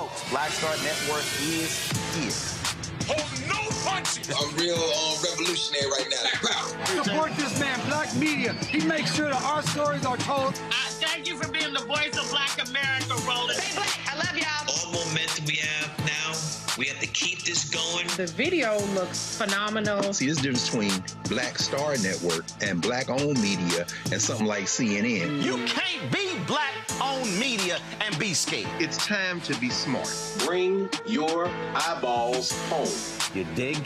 Folks, Black Star Network is here. Hold no punches! I'm real revolutionary right now. Support this man, Black Media. He makes sure that our stories are told. Thank you for being the voice of Black America, Roland. Stay black. I love y'all. All momentum we have now, we have to keep this going. The video looks phenomenal. See, there's a difference between Black Star Network and Black-owned media and something like CNN. You can't be Black-owned media and be scared. It's time to be smart. Bring your eyeballs home. You dig?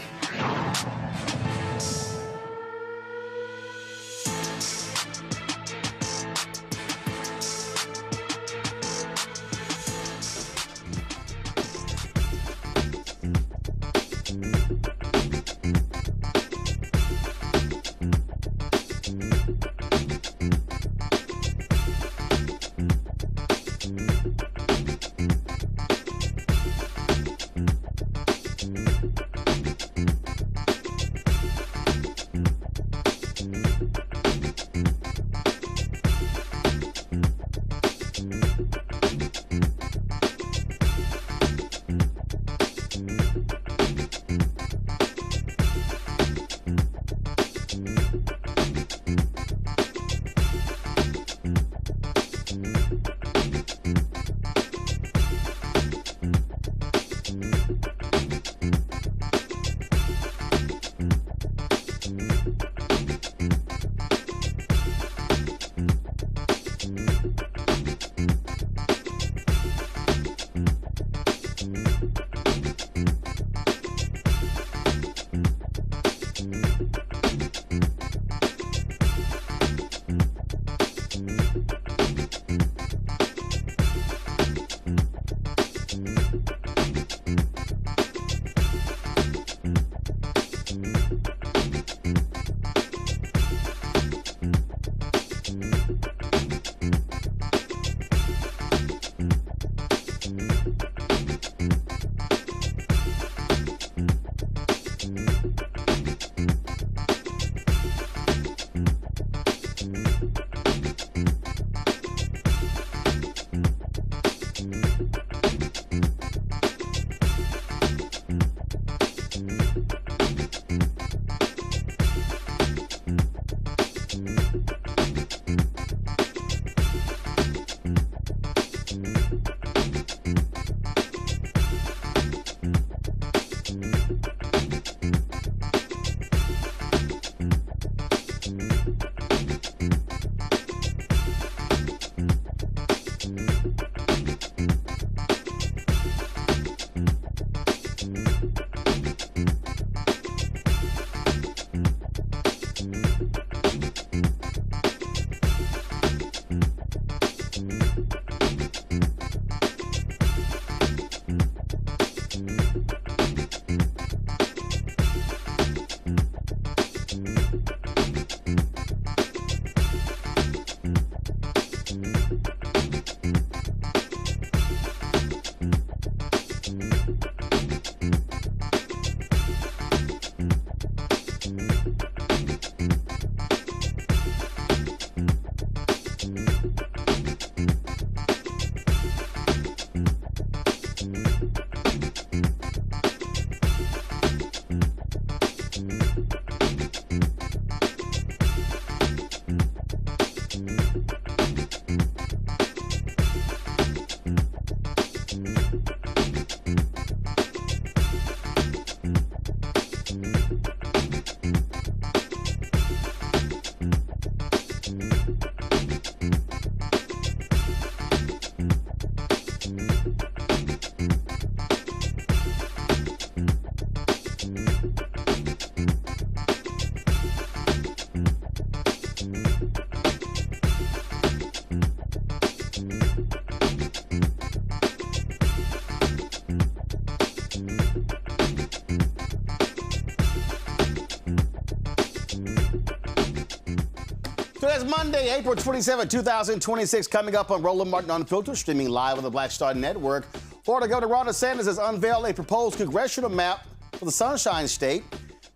Today's Monday, April 27, 2026, coming up on Roland Martin Unfiltered, streaming live on the Black Star Network. Florida Governor Ron DeSantis has unveiled a proposed congressional map for the Sunshine State,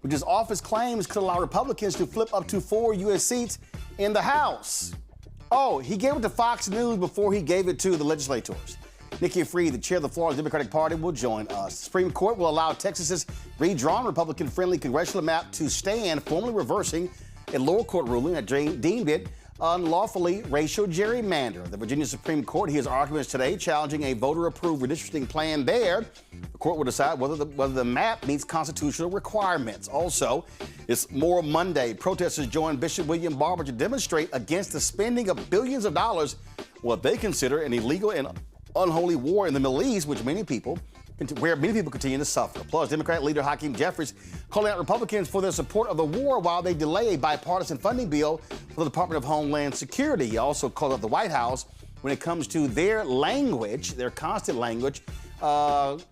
which his office claims could allow Republicans to flip up to 4 U.S. seats in the House. Oh, he gave it to Fox News before he gave it to the legislators. Nikki Fried, the chair of the Florida Democratic Party, will join us. The Supreme Court will allow Texas's redrawn Republican-friendly congressional map to stand, formally reversing a lower court ruling that deemed it unlawfully racial gerrymander. The Virginia Supreme Court hears arguments today challenging a voter-approved redistricting plan there. The court will decide whether the map meets constitutional requirements. Also, it's More Monday. Protesters joined Bishop William Barber to demonstrate against the spending of billions of dollars, what they consider an illegal and unholy war in the Middle East, where many people continue to suffer. Plus, Democrat leader Hakeem Jeffries calling out Republicans for their support of the war while they delay a bipartisan funding bill for the Department of Homeland Security. He also called out the White House when it comes to their language, their constant language of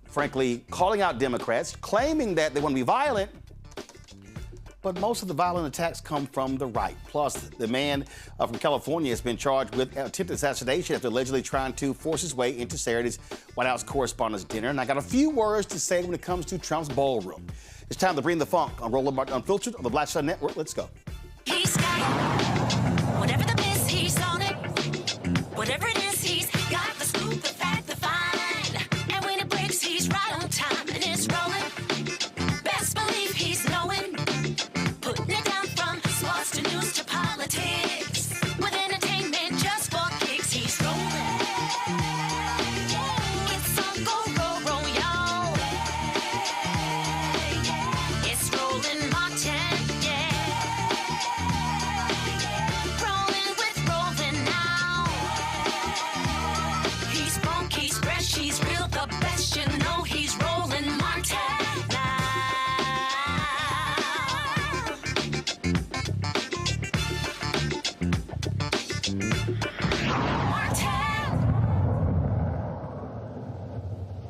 frankly calling out Democrats, claiming that they want to be violent. But most of the violent attacks come from the right. Plus, the man from California has been charged with attempted assassination after allegedly trying to force his way into Saturday's White House Correspondents' Dinner. And I got a few words to say when it comes to Trump's ballroom. It's time to bring the funk on Roland Unfiltered on the Black Star Network. Let's go. He's got whatever the miss, he's on it. Whatever it is, he's got the scoop, the fact, the find. And when it breaks, he's right on time and it's rolling. Best believe he's knowing. Putting it down from sports to news to politics. With entertainment just for kicks, he's rolling. It's on go, y'all. It's Roland Martin, yeah. Rolling with Roland now. He's funk, he's fresh, he's real, the best, you know he's Roland Martin now.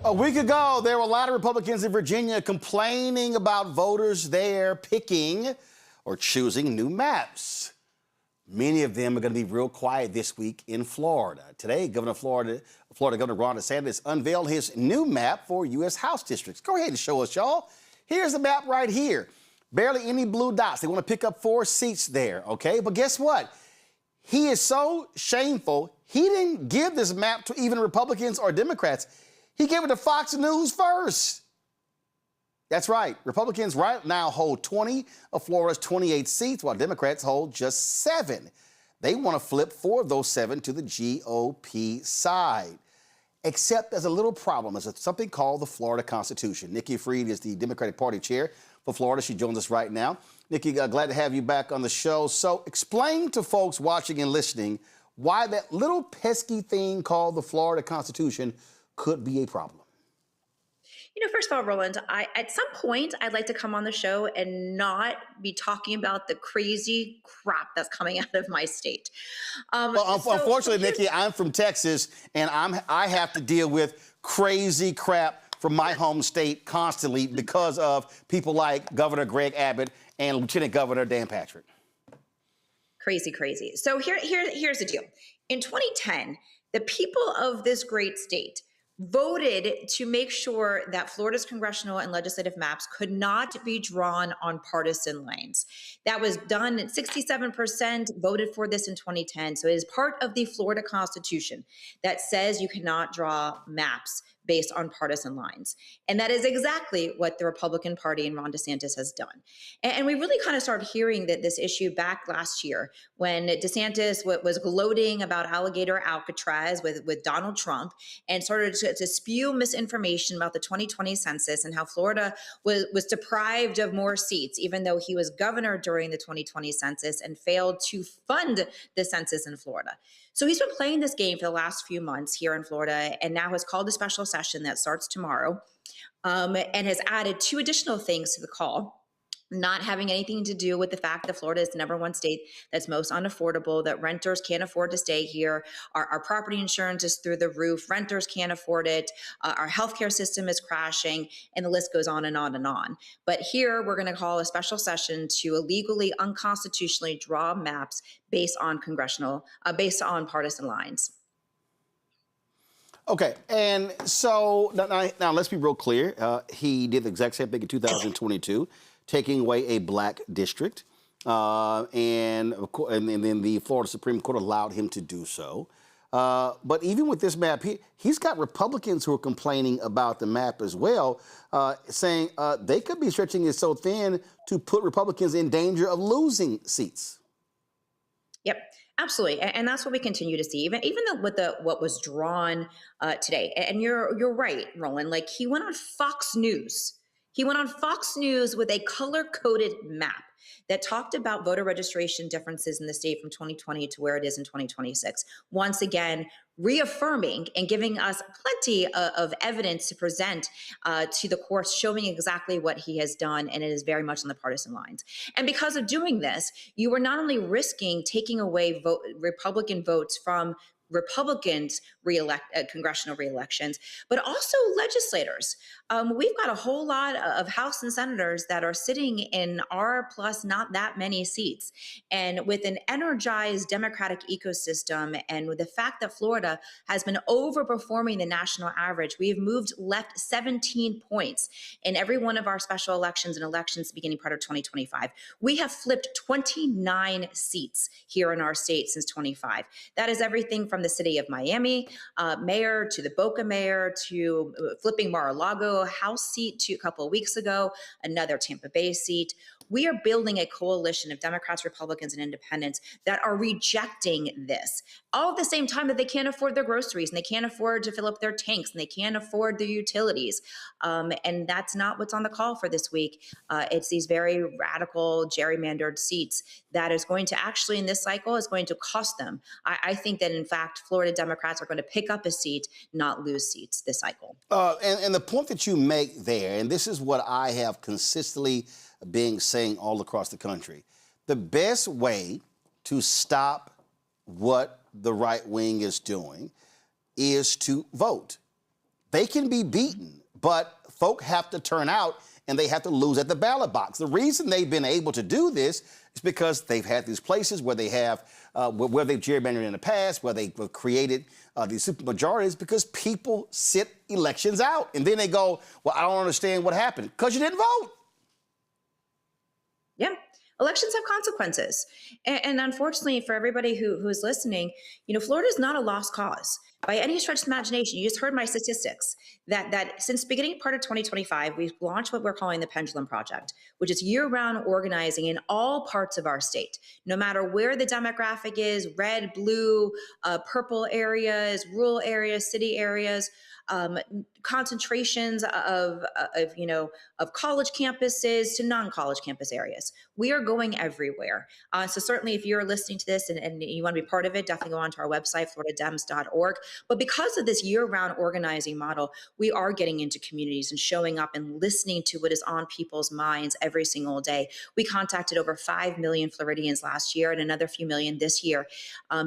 A week ago, there were a lot of Republicans in Virginia complaining about voters there picking or choosing new maps. Many of them are going to be real quiet this week in Florida. Today, Florida Governor Ron DeSantis unveiled his new map for U.S. House districts. Go ahead and show us, y'all. Here's the map right here. Barely any blue dots. They want to pick up 4 seats there, okay? But guess what? He is so shameful, he didn't give this map to even Republicans or Democrats. He gave it to Fox News first. That's right. Republicans right now hold 20 of Florida's 28 seats, while Democrats hold just 7. They want to flip 4 of those 7 to the GOP side. Except there's a little problem. There's something called the Florida Constitution. Nikki Fried is the Democratic Party chair for Florida. She joins us right now. Nikki, glad to have you back on the show. So explain to folks watching and listening why that little pesky thing called the Florida Constitution could be a problem. You know, first of all, Roland, at some point, I'd like to come on the show and not be talking about the crazy crap that's coming out of my state. Unfortunately, Nikki, I'm from Texas, and I have to deal with crazy crap from my home state constantly because of people like Governor Greg Abbott and Lieutenant Governor Dan Patrick. Crazy. So here's the deal. In 2010, the people of this great state voted to make sure that Florida's congressional and legislative maps could not be drawn on partisan lines. That was done, 67% voted for this in 2010. So it is part of the Florida Constitution that says you cannot draw maps based on partisan lines. And that is exactly what the Republican Party and Ron DeSantis has done. And we really kind of started hearing that this issue back last year when DeSantis was gloating about alligator Alcatraz with Donald Trump and started to spew misinformation about the 2020 census and how Florida was deprived of more seats, even though he was governor during the 2020 census and failed to fund the census in Florida. So he's been playing this game for the last few months here in Florida and now has called a special session that starts tomorrow and has added 2 additional things to the call. Not having anything to do with the fact that Florida is the #1 state that's most unaffordable, that renters can't afford to stay here. Our property insurance is through the roof. Renters can't afford it. Our healthcare system is crashing, and the list goes on and on and on. But here we're going to call a special session to illegally, unconstitutionally draw maps based on partisan lines. Okay, and so now let's be real clear. He did the exact same thing in 2022. Taking away a black district, and then the Florida Supreme Court allowed him to do so. But even with this map, he's got Republicans who are complaining about the map as well, saying they could be stretching it so thin to put Republicans in danger of losing seats. Yep, absolutely, and that's what we continue to see. Even with what was drawn today, and you're right, Roland. Like, he went on Fox News. He went on Fox News with a color-coded map that talked about voter registration differences in the state from 2020 to where it is in 2026. Once again, reaffirming and giving us plenty of evidence to present to the courts, showing exactly what he has done, and it is very much on the partisan lines. And because of doing this, you are not only risking taking away Republican votes from Republicans congressional reelections, but also legislators. We've got a whole lot of House and senators that are sitting in R plus not that many seats. And with an energized Democratic ecosystem, and with the fact that Florida has been overperforming the national average, we have moved left 17 points in every one of our special elections and elections beginning part of 2025. We have flipped 29 seats here in our state since 25. That is everything from the city of Miami mayor to the Boca mayor to flipping Mar-a-Lago House seat to a couple of weeks ago, another Tampa Bay seat. We are building a coalition of Democrats, Republicans, and independents that are rejecting this, all at the same time that they can't afford their groceries and they can't afford to fill up their tanks and they can't afford their utilities. And that's not what's on the call for this week. It's these very radical gerrymandered seats that is going to actually, in this cycle, is going to cost them. I think that, in fact, Florida Democrats are going to pick up a seat, not lose seats this cycle. And the point that you make there, and this is what I have consistently been saying all across the country, the best way to stop what the right wing is doing is to vote. They can be beaten, but folk have to turn out and they have to lose at the ballot box. The reason they've been able to do this is because they've had these places where they have, where they've gerrymandered in the past, where they've created these supermajorities, because people sit elections out. And then they go, well, I don't understand what happened. Because you didn't vote. Yeah. Elections have consequences. And unfortunately, for everybody who is listening, Florida is not a lost cause. By any stretch of the imagination, you just heard my statistics, that since beginning part of 2025, we've launched what we're calling the Pendulum Project, which is year-round organizing in all parts of our state, no matter where the demographic is, red, blue, purple areas, rural areas, city areas, concentrations of college campuses to non-college campus areas. We are going everywhere. So certainly if you're listening to this and you want to be part of it, definitely go onto our website, floridadems.org. But because of this year-round organizing model, we are getting into communities and showing up and listening to what is on people's minds every single day. We contacted over 5 million Floridians last year and another few million this year,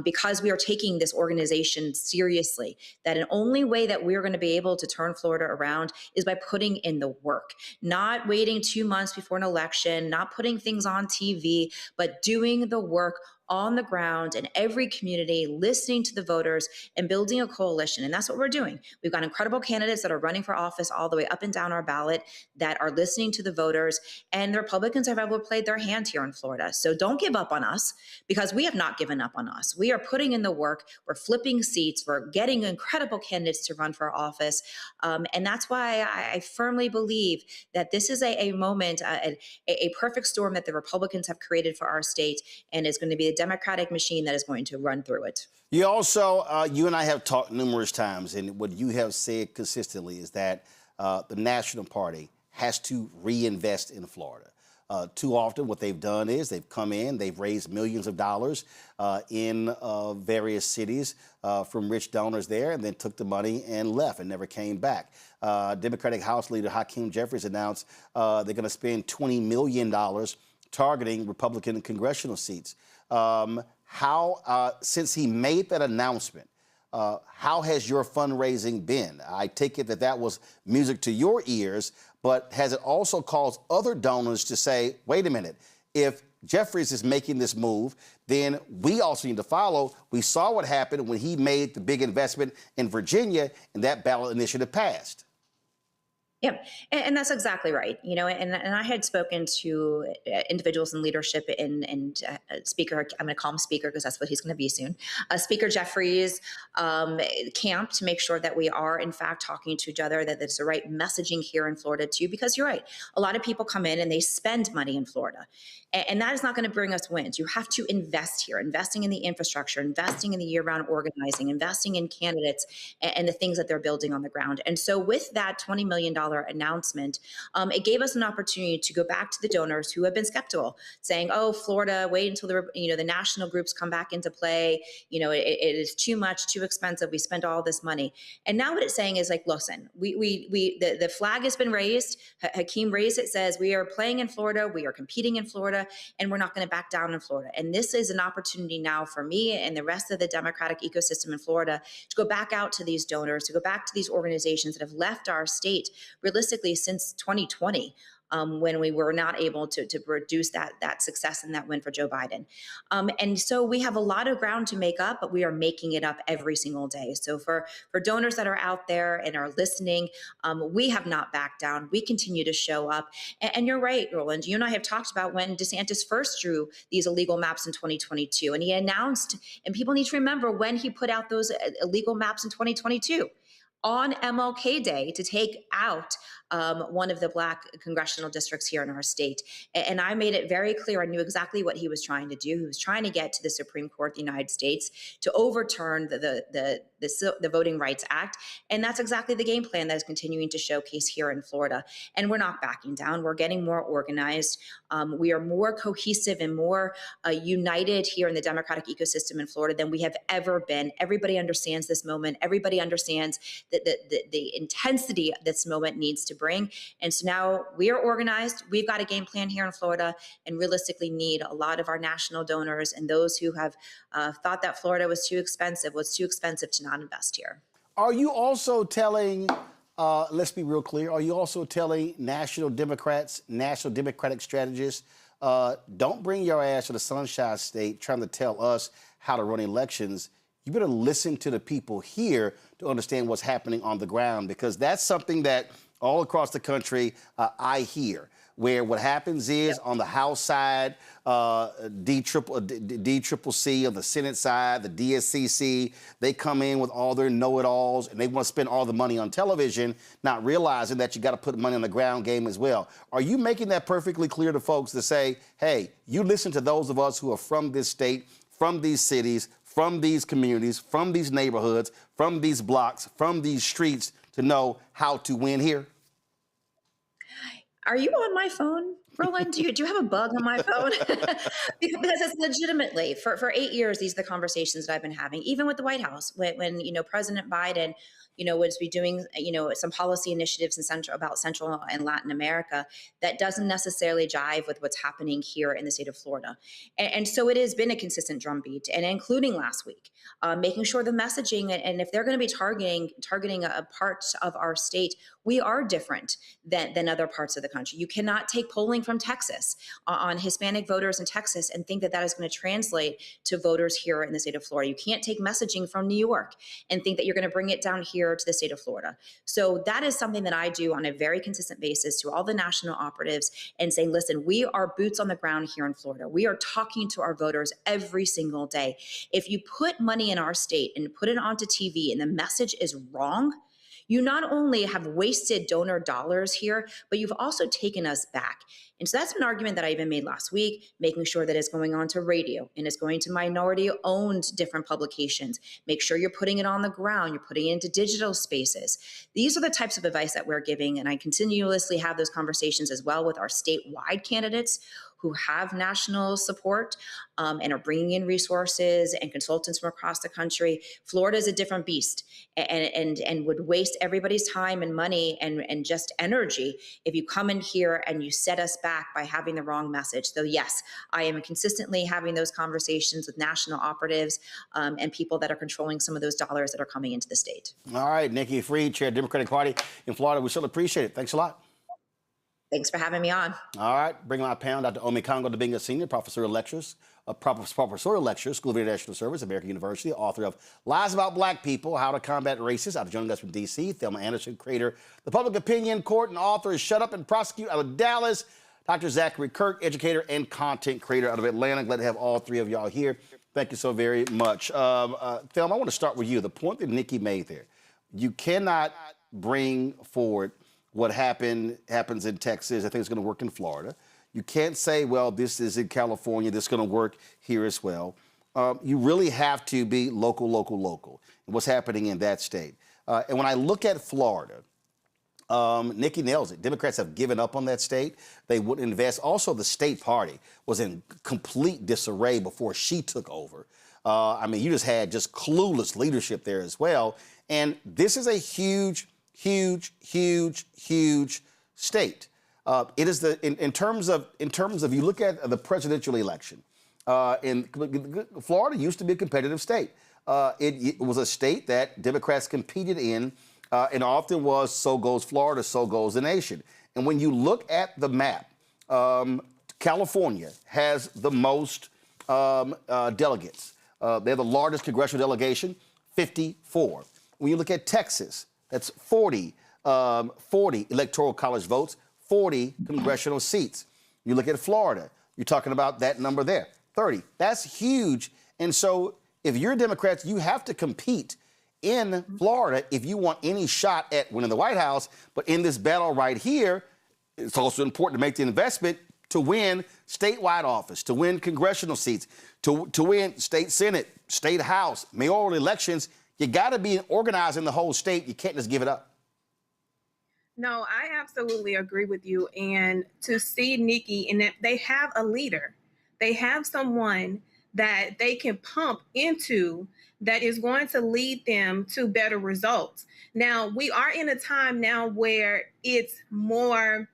because we are taking this organization seriously, that an only way that we're going to be able to turn Florida around is by putting in the work, not waiting 2 months before an election, not putting things on TV, but doing the work on the ground in every community, listening to the voters and building a coalition. And that's what we're doing. We've got incredible candidates that are running for office all the way up and down our ballot that are listening to the voters, and the Republicans have played their hand here in Florida. So don't give up on us, because we have not given up on us. We are putting in the work. We're flipping seats. We're getting incredible candidates to run for office. And that's why I firmly believe that this is a moment, a perfect storm that the Republicans have created for our state, and is going to be the Democratic machine that is going to run through it. You also, you and I have talked numerous times, and what you have said consistently is that the National Party has to reinvest in Florida. Too often what they've done is they've come in, they've raised millions of dollars in various cities from rich donors there, and then took the money and left and never came back. Democratic House Leader Hakeem Jeffries announced they're going to spend $20 million targeting Republican congressional seats. Since he made that announcement, how has your fundraising been? I take it that was music to your ears, but has it also caused other donors to say, wait a minute, if Jeffries is making this move, then we also need to follow. We saw what happened when he made the big investment in Virginia and that ballot initiative passed. Yeah, and that's exactly right. And I had spoken to individuals in leadership and Speaker, I'm going to call him Speaker because that's what he's going to be soon, Speaker Jeffries' camp to make sure that we are, in fact, talking to each other, that there's the right messaging here in Florida, too, because you're right. A lot of people come in and they spend money in Florida, and that is not going to bring us wins. You have to invest here, investing in the infrastructure, investing in the year-round organizing, investing in candidates and the things that they're building on the ground. And so with that $20 million announcement, it gave us an opportunity to go back to the donors who have been skeptical, saying, "Oh, Florida, wait until the national groups come back into play. It is too much, too expensive. We spend all this money." And now what it's saying is like, listen, the flag has been raised. Hakeem raised it, says we are playing in Florida, we are competing in Florida, and we're not going to back down in Florida. And this is an opportunity now for me and the rest of the Democratic ecosystem in Florida to go back out to these donors, to go back to these organizations that have left our state realistically since 2020. When we were not able to produce that success and that win for Joe Biden. And so we have a lot of ground to make up, but we are making it up every single day. So for donors that are out there and are listening, we have not backed down. We continue to show up. And you're right, Roland, you and I have talked about when DeSantis first drew these illegal maps in 2022, and he announced, and people need to remember when he put out those illegal maps in 2022, on MLK Day, to take out one of the Black congressional districts here in our state. And I made it very clear I knew exactly what he was trying to do. He was trying to get to the Supreme Court of the United States to overturn the Voting Rights Act. And that's exactly the game plan that is continuing to showcase here in Florida. And we're not backing down. We're getting more organized. We are more cohesive and more united here in the Democratic ecosystem in Florida than we have ever been. Everybody understands this moment. Everybody understands that the intensity this moment needs to bring. And so now we are organized. We've got a game plan here in Florida, and realistically need a lot of our national donors and those who have thought that Florida was too expensive to not invest here. Are you also telling, let's be real clear, are you also telling national Democrats, national Democratic strategists, don't bring your ass to the Sunshine State trying to tell us how to run elections? You better listen to the people here to understand what's happening on the ground, because that's something that all across the country I hear, where what happens is on the House side, DCCC, on the Senate side, the DSCC, they come in with all their know-it-alls and they want to spend all the money on television, not realizing that you got to put money on the ground game as well. Are you making that perfectly clear to folks to say, hey, you listen to those of us who are from this state, from these cities, from these communities, from these neighborhoods, from these blocks, from these streets, to know how to win here? Are you on my phone, Roland? Do you have a bug on my phone? Because it's legitimately, for 8 years, these are the conversations that I've been having, even with the White House, when President Biden would be doing, some policy initiatives about Central and Latin America that doesn't necessarily jive with what's happening here in the state of Florida. And so it has been a consistent drumbeat, and including last week, making sure the messaging, and if they're going to be targeting a part of our state, we are different than other parts of the country. You cannot take polling from Texas on Hispanic voters in Texas and think that is going to translate to voters here in the state of Florida. You can't take messaging from New York and think that you're going to bring it down here to the state of Florida. So that is something that I do on a very consistent basis to all the national operatives, and saying, listen, we are boots on the ground here in Florida. We are talking to our voters every single day. If you put money in our state and put it onto TV and the message is wrong, you not only have wasted donor dollars here, but you've also taken us back. And so that's an argument that I even made last week, making sure that it's going on to radio and it's going to minority-owned different publications. Make sure you're putting it on the ground, you're putting it into digital spaces. These are the types of advice that we're giving, and I continuously have those conversations as well with our statewide candidates who have national support and are bringing in resources and consultants from across the country. Florida is a different beast and would waste everybody's time and money and just energy if you come in here and you set us back by having the wrong message. So yes, I am consistently having those conversations with national operatives and people that are controlling some of those dollars that are coming into the state. All right, Nikki Fried, Chair of the Democratic Party in Florida. We still appreciate it. Thanks a lot. Thanks for having me on. All right, bring my pound, Dr. Omi Congo, the being a senior professor of lectures a professorial lecturer, School of International Service, American University, author of Lies About Black People, How to Combat Racism, out of joining us from D.C. Thelma Anderson, creator, The Public Opinion Court, and author is Shut Up and Prosecute out of Dallas. Dr. Zachary Kirk, educator and content creator out of Atlanta. Glad to have all three of y'all here. Thank you so very much. Thelma, I want to start with you. The point that Nikki made there, you cannot bring forward what happens in Texas. I think it's going to work in Florida. You can't say, well, this is in California, this is going to work here as well. You really have to be local, and what's happening in that state. And when I look at Florida, Nikki nails it. Democrats have given up on that state. They wouldn't invest. Also, the state party was in complete disarray before she took over. I mean, you just had clueless leadership there as well. And this is a huge state. It is in terms of you look at the presidential election. Florida used to be a competitive state. It was a state that Democrats competed in. And often was, so goes Florida, so goes the nation. And when you look at the map, California has the most delegates. They have the largest congressional delegation, 54. When you look at Texas, that's 40 electoral college votes, 40 congressional seats. You look at Florida, you're talking about that number there, 30. That's huge. And so if you're Democrats, you have to compete in Florida if you want any shot at winning the White House. But in this battle right here, it's also important to make the investment to win statewide office, to win congressional seats, to win state Senate, state House, mayoral elections. You got to be organizing the whole state. You can't just give it up. No, I absolutely agree with you. And to see Nikki, and that they have a leader, they have someone that they can pump into that is going to lead them to better results. Now, we are in a time now where it's more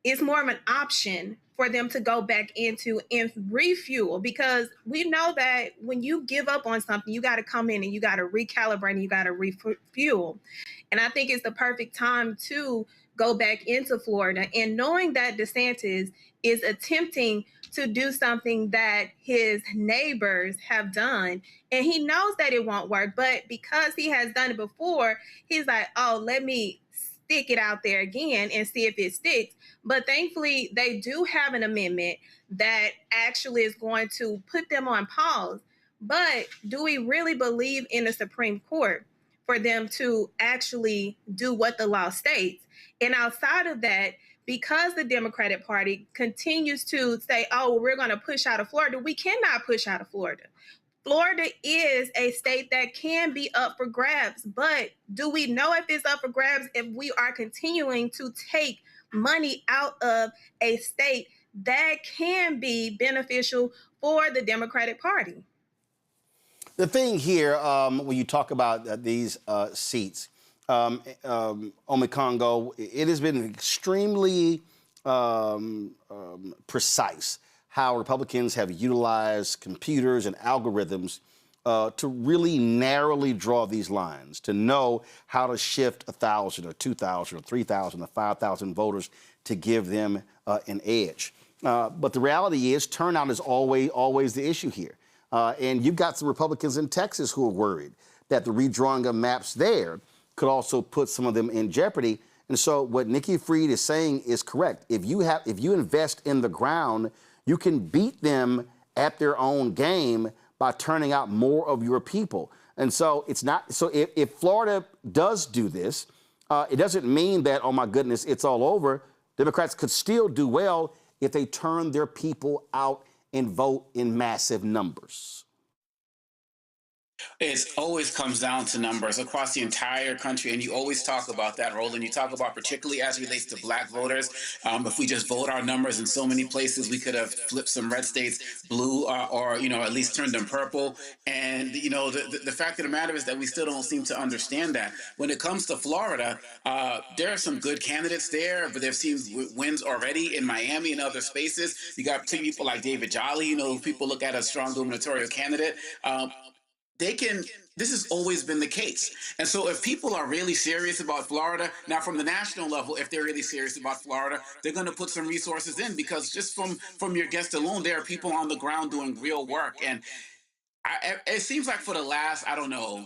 of an option for them to go back into and refuel, because we know that when you give up on something, you got to come in and you got to recalibrate and you got to refuel. And I think it's the perfect time to go back into Florida, and knowing that DeSantis is attempting to do something that his neighbors have done, and he knows that it won't work, but because he has done it before, he's like, oh, let me stick it out there again and see if it sticks. But thankfully, they do have an amendment that actually is going to put them on pause. But do we really believe in the Supreme Court for them to actually do what the law states? And outside of that, because the Democratic Party continues to say, oh, we're going to push out of Florida, we cannot push out of Florida. Florida is a state that can be up for grabs, but do we know if it's up for grabs if we are continuing to take money out of a state that can be beneficial for the Democratic Party? The thing here, when you talk about these seats, Congo, it has been extremely precise how Republicans have utilized computers and algorithms to really narrowly draw these lines, to know how to shift 1,000 or 2,000 or 3,000 or 5,000 voters to give them an edge. But the reality is turnout is always the issue here. And you've got some Republicans in Texas who are worried that the redrawing of maps there could also put some of them in jeopardy. And so what Nikki Fried is saying is correct. If you invest in the ground, you can beat them at their own game by turning out more of your people. And so it's not, so if Florida does do this, it doesn't mean that, oh my goodness, it's all over. Democrats could still do well if they turn their people out and vote in massive numbers. It always comes down to numbers across the entire country, and you always talk about that, Roland. You talk about, particularly as it relates to black voters, if we just vote our numbers in so many places, we could have flipped some red states blue or at least turned them purple. And, the fact of the matter is that we still don't seem to understand that. When it comes to Florida, there are some good candidates there, but they've seen wins already in Miami and other spaces. You got people like David Jolly, who people look at as a strong gubernatorial candidate. They can this has always been the case. And so if people are really serious about Florida, now from the national level, if they're really serious about Florida, they're going to put some resources in, because just from your guest alone, there are people on the ground doing real work. And it seems like for the last, I don't know,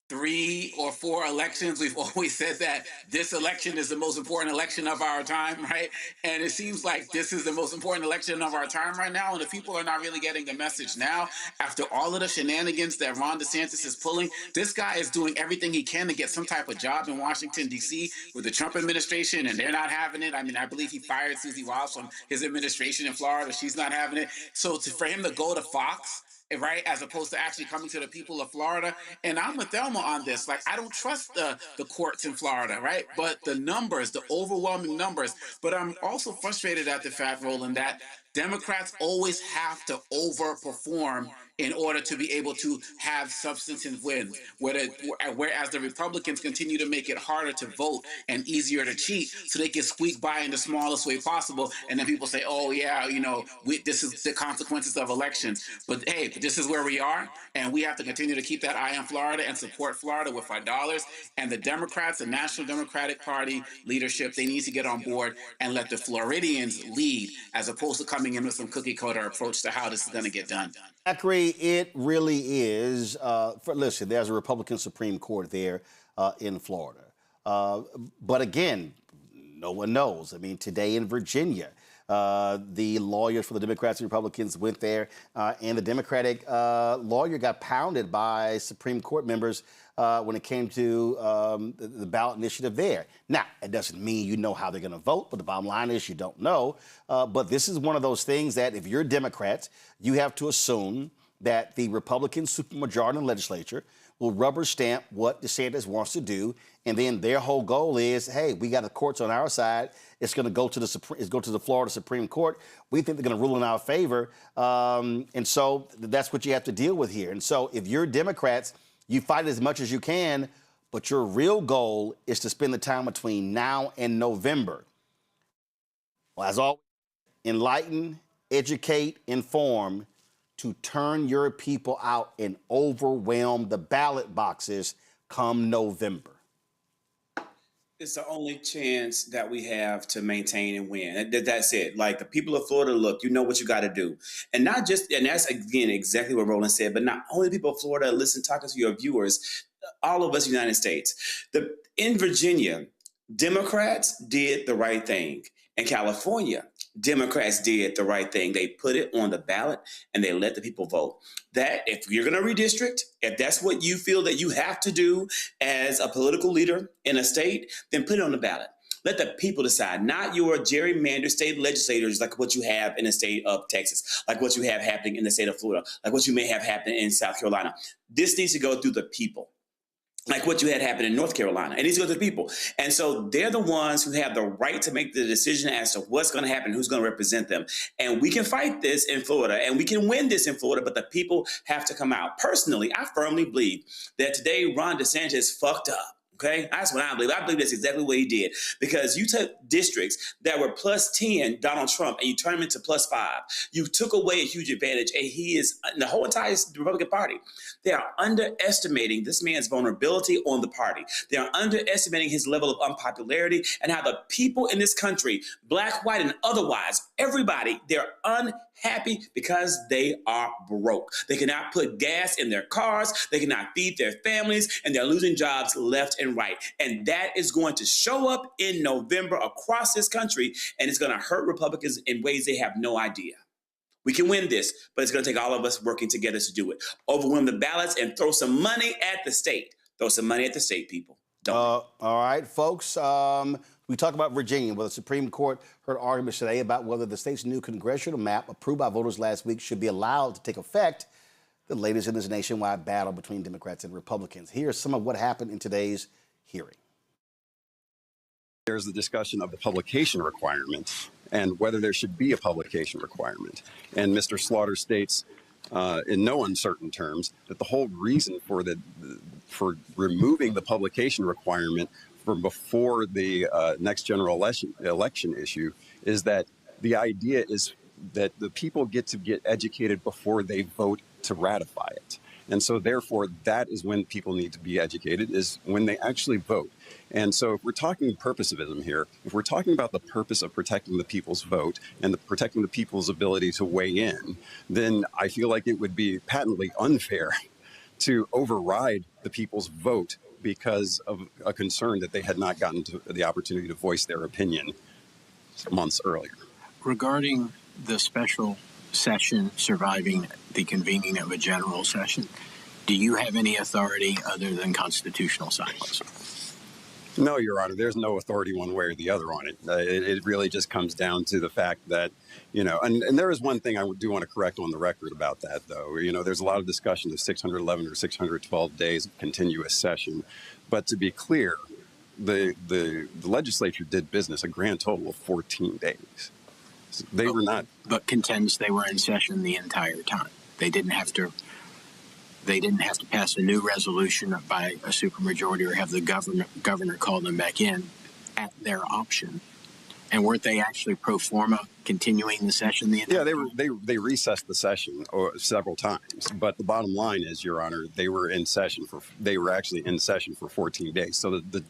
3 or 4 elections, we've always said that this election is the most important election of our time, right? And it seems like this is the most important election of our time right now. And if people are not really getting the message now, after all of the shenanigans that Ron DeSantis is pulling, this guy is doing everything he can to get some type of job in Washington, D.C. with the Trump administration, and they're not having it. I mean, I believe he fired Susie Wiles from his administration in Florida. She's not having it. So for him to go to Fox, right, as opposed to actually coming to the people of Florida. And I'm with Thelma on this. Like, I don't trust the courts in Florida, right? But the numbers, the overwhelming numbers. But I'm also frustrated at the fact, Roland, that Democrats always have to overperform in order to be able to have substantive wins, whereas the Republicans continue to make it harder to vote and easier to cheat so they can squeak by in the smallest way possible. And then people say, oh, yeah, this is the consequences of elections. But hey, this is where we are, and we have to continue to keep that eye on Florida and support Florida with our dollars. And the Democrats, the National Democratic Party leadership, they need to get on board and let the Floridians lead, as opposed to coming in with some cookie-cutter approach to how this is going to get done. Zachary, it really is. Listen, there's a Republican Supreme Court there in Florida. But again, no one knows. I mean, today in Virginia, the lawyers for the Democrats and Republicans went there, and the Democratic lawyer got pounded by Supreme Court members when it came to the ballot initiative there. Now, it doesn't mean you know how they're going to vote, but the bottom line is you don't know. But this is one of those things that if you're Democrats, you have to assume that the Republican supermajority in the legislature will rubber stamp what DeSantis wants to do, and then their whole goal is, hey, we got the courts on our side. It's going to go to the Florida Supreme Court. We think they're going to rule in our favor, and so that's what you have to deal with here. And so if you're Democrats, you fight as much as you can, but your real goal is to spend the time between now and November. Well, as always, enlighten, educate, inform, to turn your people out and overwhelm the ballot boxes come November. It's the only chance that we have to maintain and win. That's it. Like, the people of Florida, look, you know what you got to do. And not just, and that's, again, exactly what Roland said, but not only the people of Florida, listen, talking to your viewers, all of us in the United States. In Virginia, Democrats did the right thing. In California, Democrats did the right thing. They put it on the ballot and they let the people vote. That if you're going to redistrict, if that's what you feel that you have to do as a political leader in a state, then put it on the ballot. Let the people decide, not your gerrymander state legislators like what you have in the state of Texas, like what you have happening in the state of Florida, like what you may have happening in South Carolina. This needs to go through the people. Like what you had happen in North Carolina. It needs to go to the people. And so they're the ones who have the right to make the decision as to what's going to happen, who's going to represent them. And we can fight this in Florida, and we can win this in Florida, but the people have to come out. Personally, I firmly believe that today Ron DeSantis fucked up. Okay, that's what I believe. I believe that's exactly what he did, because you took districts that were plus 10 Donald Trump and you turned them into plus 5. You took away a huge advantage, and he is, the whole entire Republican Party, they are underestimating this man's vulnerability on the party. They are underestimating his level of unpopularity and how the people in this country, black, white, and otherwise, everybody, they're unhappy because they are broke. They cannot put gas in their cars. They cannot feed their families, and they're losing jobs left and right. And that is going to show up in November across this country, and it's going to hurt Republicans in ways they have no idea. We can win this, but it's going to take all of us working together to do it. Overwhelm the ballots and throw some money at the state. Throw some money at the state, people. All right, folks. We talk about Virginia, where the Supreme Court heard arguments today about whether the state's new congressional map, approved by voters last week, should be allowed to take effect. The latest in this nationwide battle between Democrats and Republicans. Here's some of what happened in today's hearing. There's the discussion of the publication requirement and whether there should be a publication requirement. And Mr. Slaughter states in no uncertain terms that the whole reason for removing the publication requirement from before the next general election issue is that the idea is that the people get to get educated before they vote to ratify it. And so therefore, that is when people need to be educated, is when they actually vote. And so if we're talking purposivism here, if we're talking about the purpose of protecting the people's vote and protecting the people's ability to weigh in, then I feel like it would be patently unfair to override the people's vote because of a concern that they had not gotten to the opportunity to voice their opinion months earlier. Regarding the special session surviving the convening of a general session, do you have any authority other than constitutional silence? No, Your Honor, there's no authority one way or the other on it. It really just comes down to the fact that, and there is one thing I do want to correct on the record about that, though. There's a lot of discussion of 611 or 612 days of continuous session. But to be clear, the legislature did business a grand total of 14 days. They were not. But contends they were in session the entire time. They didn't have to pass a new resolution by a supermajority or have the governor call them back in at their option. And weren't they actually pro forma continuing the session the entire time? Yeah, they recessed the session several times. But the bottom line is, Your Honor, they were actually in session for 14 days. So the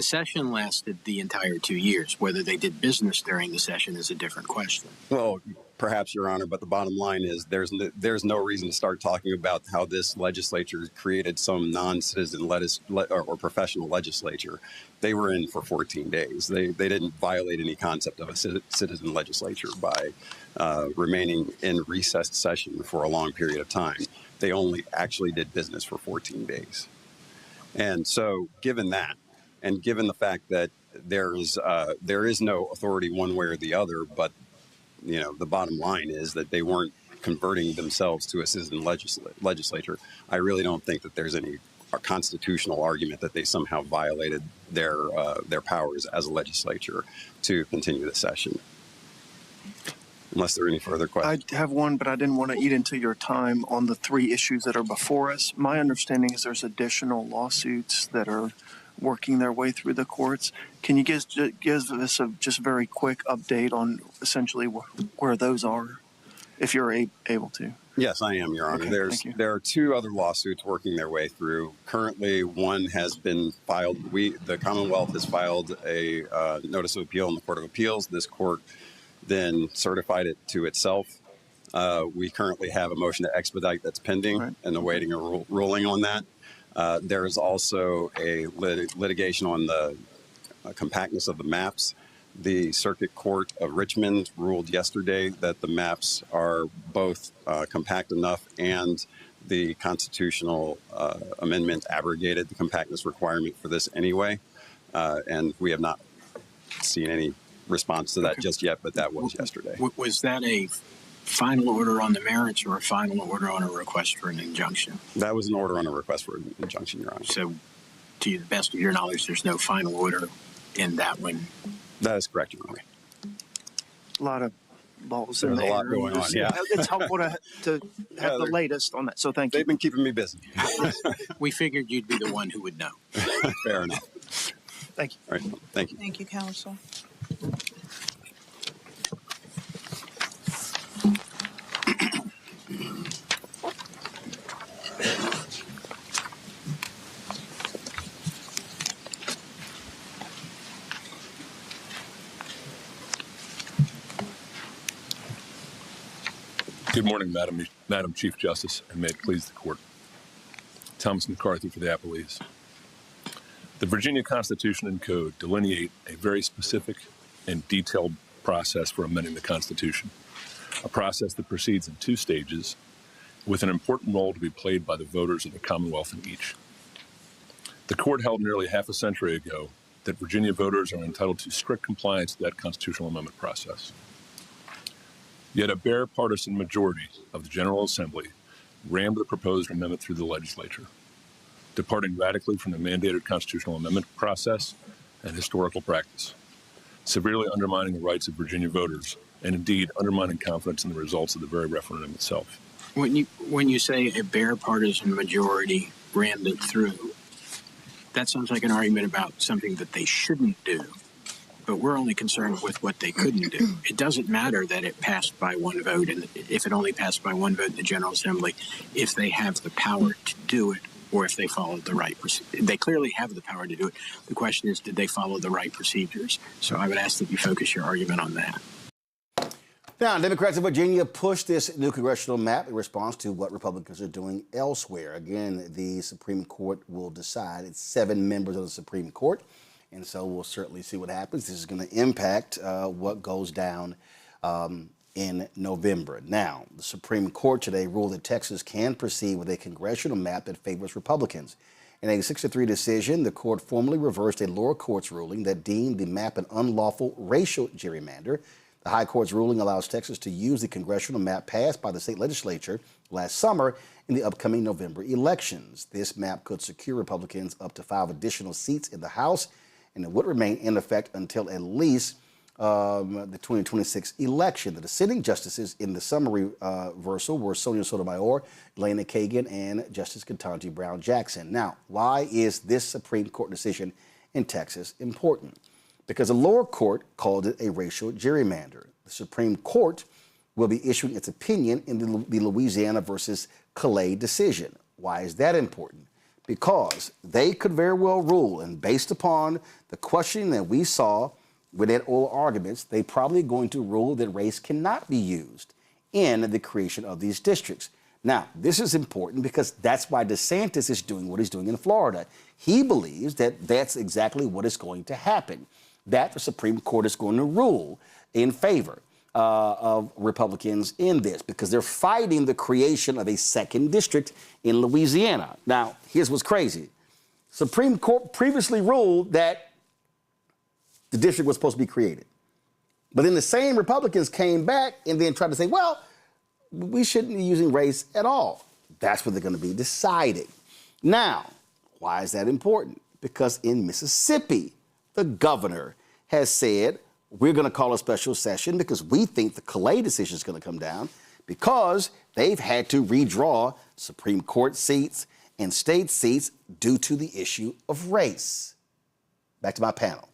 session lasted the entire 2 years. Whether they did business during the session is a different question. Well, perhaps, Your Honor, but the bottom line is there's no reason to start talking about how this legislature created some non-citizen or professional legislature. They were in for 14 days. They didn't violate any concept of a citizen legislature by remaining in recessed session for a long period of time. They only actually did business for 14 days. And so given that, and given the fact that there is no authority one way or the other, but the bottom line is that they weren't converting themselves to a citizen legislature. I really don't think that there's any constitutional argument that they somehow violated their powers as a legislature to continue the session. Unless there are any further questions. I have one, but I didn't want to eat into your time on the 3 issues that are before us. My understanding is there's additional lawsuits that are working their way through the courts. Can you give us a just very quick update on essentially where those are, if you're able to? Yes, I am, Your Honor. Okay, there are 2 other lawsuits working their way through. Currently, one has been filed. The Commonwealth has filed a notice of appeal in the Court of Appeals. This court then certified it to itself. We currently have a motion to expedite that's pending and awaiting a ruling on that. There is also a litigation on the compactness of the maps. The Circuit Court of Richmond ruled yesterday that the maps are both compact enough, and the constitutional amendment abrogated the compactness requirement for this anyway. And we have not seen any response to that just yet, but that was yesterday. Was that a final order on the merits or a final order on a request for an injunction? That was an order on a request for an injunction, Your Honor. So, to the best of your knowledge, there's no final order in that one? That is correct, Your Honor. A lot of balls in the air. There's a lot going on, yeah. It's helpful to have the latest on that, so thank you. They've been keeping me busy. We figured you'd be the one who would know. Fair enough. Thank you. All right, thank you. Thank you, Counsel. Good morning, Madam Chief Justice, and may it please the court. Thomas McCarthy for the appellees. The Virginia Constitution and Code delineate a very specific and detailed process for amending the Constitution, a process that proceeds in 2 stages with an important role to be played by the voters of the Commonwealth in each. The court held nearly half a century ago that Virginia voters are entitled to strict compliance with that constitutional amendment process. Yet a bare partisan majority of the General Assembly rammed the proposed amendment through the legislature, departing radically from the mandated constitutional amendment process and historical practice, severely undermining the rights of Virginia voters, and indeed undermining confidence in the results of the very referendum itself. When you say a bare partisan majority rammed it through, that sounds like an argument about something that they shouldn't do. but we're only concerned with what they couldn't do. It doesn't matter that it passed by one vote, and if it only passed by one vote in the General Assembly, if they have the power to do it, or if they followed the right procedure. They clearly have the power to do it. The question is, did they follow the right procedures? So I would ask that you focus your argument on that. Now, Democrats of Virginia pushed this new congressional map in response to what Republicans are doing elsewhere. Again, the Supreme Court will decide. It's 7 members of the Supreme Court, and so we'll certainly see what happens. This is going to impact what goes down in November. Now, the Supreme Court today ruled that Texas can proceed with a congressional map that favors Republicans. In a 6-3 decision, the court formally reversed a lower court's ruling that deemed the map an unlawful racial gerrymander. The high court's ruling allows Texas to use the congressional map passed by the state legislature last summer in the upcoming November elections. This map could secure Republicans up to 5 additional seats in the House, and it would remain in effect until at least the 2026 election. The dissenting justices in the summary reversal were Sonia Sotomayor, Elena Kagan, and Justice Ketanji Brown Jackson. Now, why is this Supreme Court decision in Texas important? Because the lower court called it a racial gerrymander. The Supreme Court will be issuing its opinion in the Louisiana versus Calais decision. Why is that important? Because they could very well rule, and based upon the questioning that we saw with that oral arguments, they probably going to rule that race cannot be used in the creation of these districts. Now, this is important because that's why DeSantis is doing what he's doing in Florida. He believes that that's exactly what is going to happen, that the Supreme Court is going to rule in favor of Republicans in this because they're fighting the creation of a second district in Louisiana. Now, here's what's crazy. Supreme Court previously ruled that the district was supposed to be created. But then the same Republicans came back and then tried to say, well, we shouldn't be using race at all. That's what they're going to be deciding. Now, why is that important? Because in Mississippi, the governor has said, we're going to call a special session because we think the Calais decision is going to come down because they've had to redraw Supreme Court seats and state seats due to the issue of race. Back to my panel.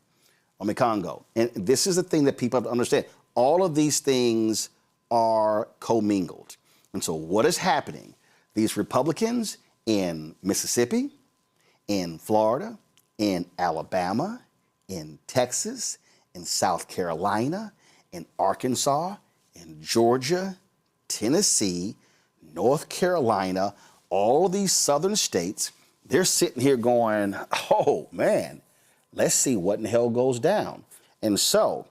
Congo. And this is the thing that people have to understand. All of these things are commingled. And so what is happening? These Republicans in Mississippi, in Florida, in Alabama, in Texas, in South Carolina, in Arkansas, in Georgia, Tennessee, North Carolina, all of these southern states, they're sitting here going, oh, man, let's see what in the hell goes down. And so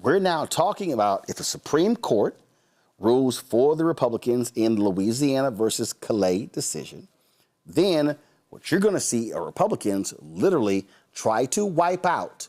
we're now talking about if the Supreme Court rules for the Republicans in the Louisiana versus Calais decision, then what you're going to see are Republicans literally try to wipe out